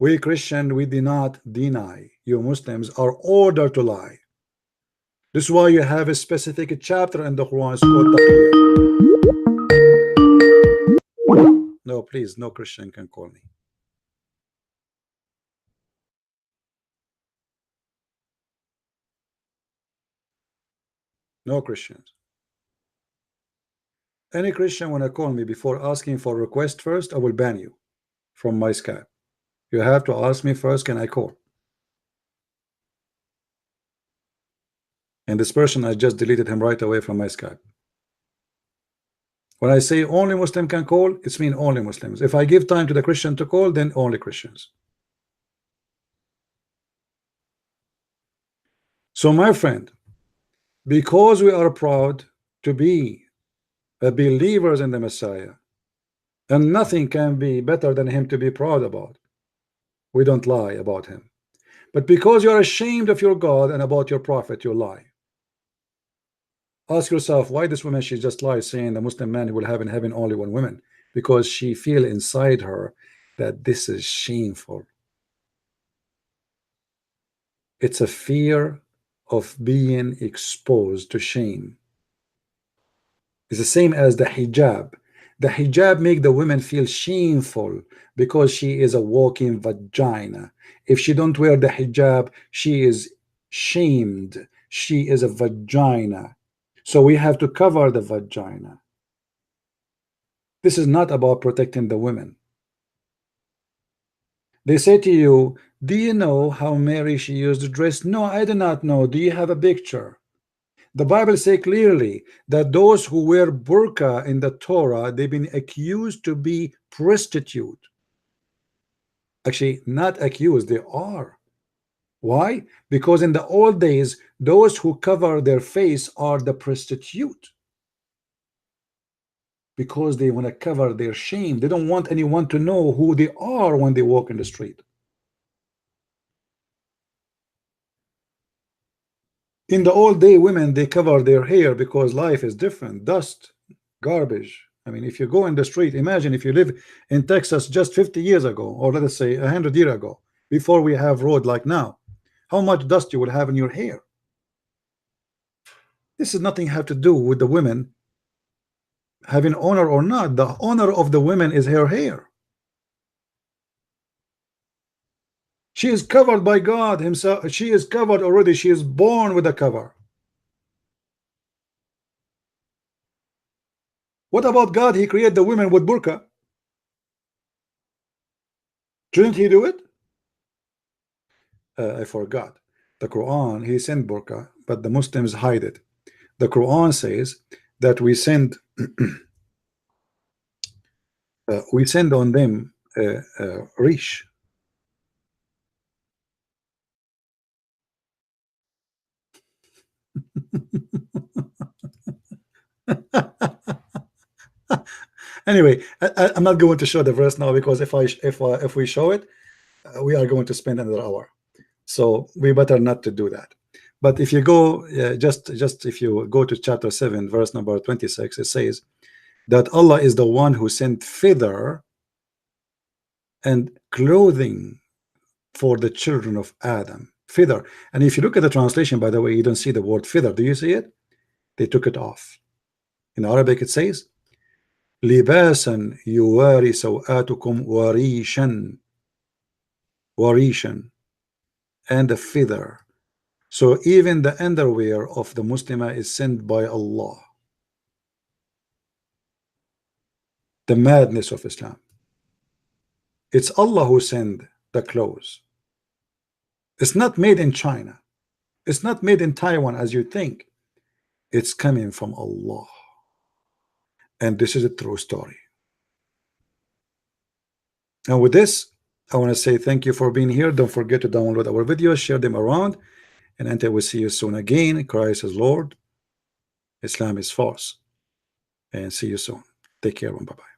We Christian, we do not deny. You Muslims are ordered to lie. This is why you have a specific chapter in the Quran. It's called Taqwiyah. No, please, no Christian can call me. No Christians. Any Christian want to call me before asking for a request first, I will ban you from my Skype. You have to ask me first, can I call? And this person, I just deleted him right away from my Skype. When I say only Muslim can call, it's mean only Muslims. If I give time to the Christian to call, then only Christians. So my friend, because we are proud to be believers in the Messiah, and nothing can be better than him to be proud about, we don't lie about him. But because you're ashamed of your God and about your prophet, you lie. Ask yourself why this woman, she just lies saying the Muslim man will have in heaven only one woman, because she feel inside her that this is shameful. It's a fear of being exposed to shame. It's the same as the hijab. The hijab make the women feel shameful because she is a walking vagina. If she don't wear the hijab, she is shamed. She is a vagina. So we have to cover the vagina. This is not about protecting the women. They say to you, do you know how Mary she used to dress? No, I do not know. Do you have a picture? The Bible says clearly that those who wear burqa in the Torah, they've been accused to be prostitute. Actually, not accused, they are. Why? Because in the old days, those who cover their face are the prostitute. Because they want to cover their shame. They don't want anyone to know who they are when they walk in the street. In the old day, women, they cover their hair because life is different. Dust, garbage. I mean, if you go in the street, imagine if you live in Texas just 50 years ago, or let us say 100 years ago, before we have road like now, how much dust you would have in your hair. This is nothing have to do with the women having honor or not. The honor of the women is her hair. She is covered by God himself. She is covered already. She is born with a cover. What about God? He created the women with burqa. Shouldn't he do it? I forgot. The Quran, he sent burqa, but the Muslims hide it. The Quran says that we send on them rish. Anyway, I'm not going to show the verse now, because if we show it, we are going to spend another hour. So we better not to do that. But if you go just if you go to chapter 7, verse number 26, it says that Allah is the one who sent feather and clothing for the children of Adam. Feather. And if you look at the translation, by the way, you don't see the word feather. Do you see it? They took it off. In Arabic it says libasan yuwari sawatukum warishan, warishan, and a feather. So even the underwear of the Muslimah is sent by Allah. The madness of Islam. It's Allah who sent the clothes. It's not made in China. It's not made in Taiwan as you think. It's coming from Allah. And this is a true story. And with this, I want to say thank you for being here. Don't forget to download our videos, share them around, and until we see you soon again. Christ is Lord, Islam is false, and see you soon. Take care and bye-bye.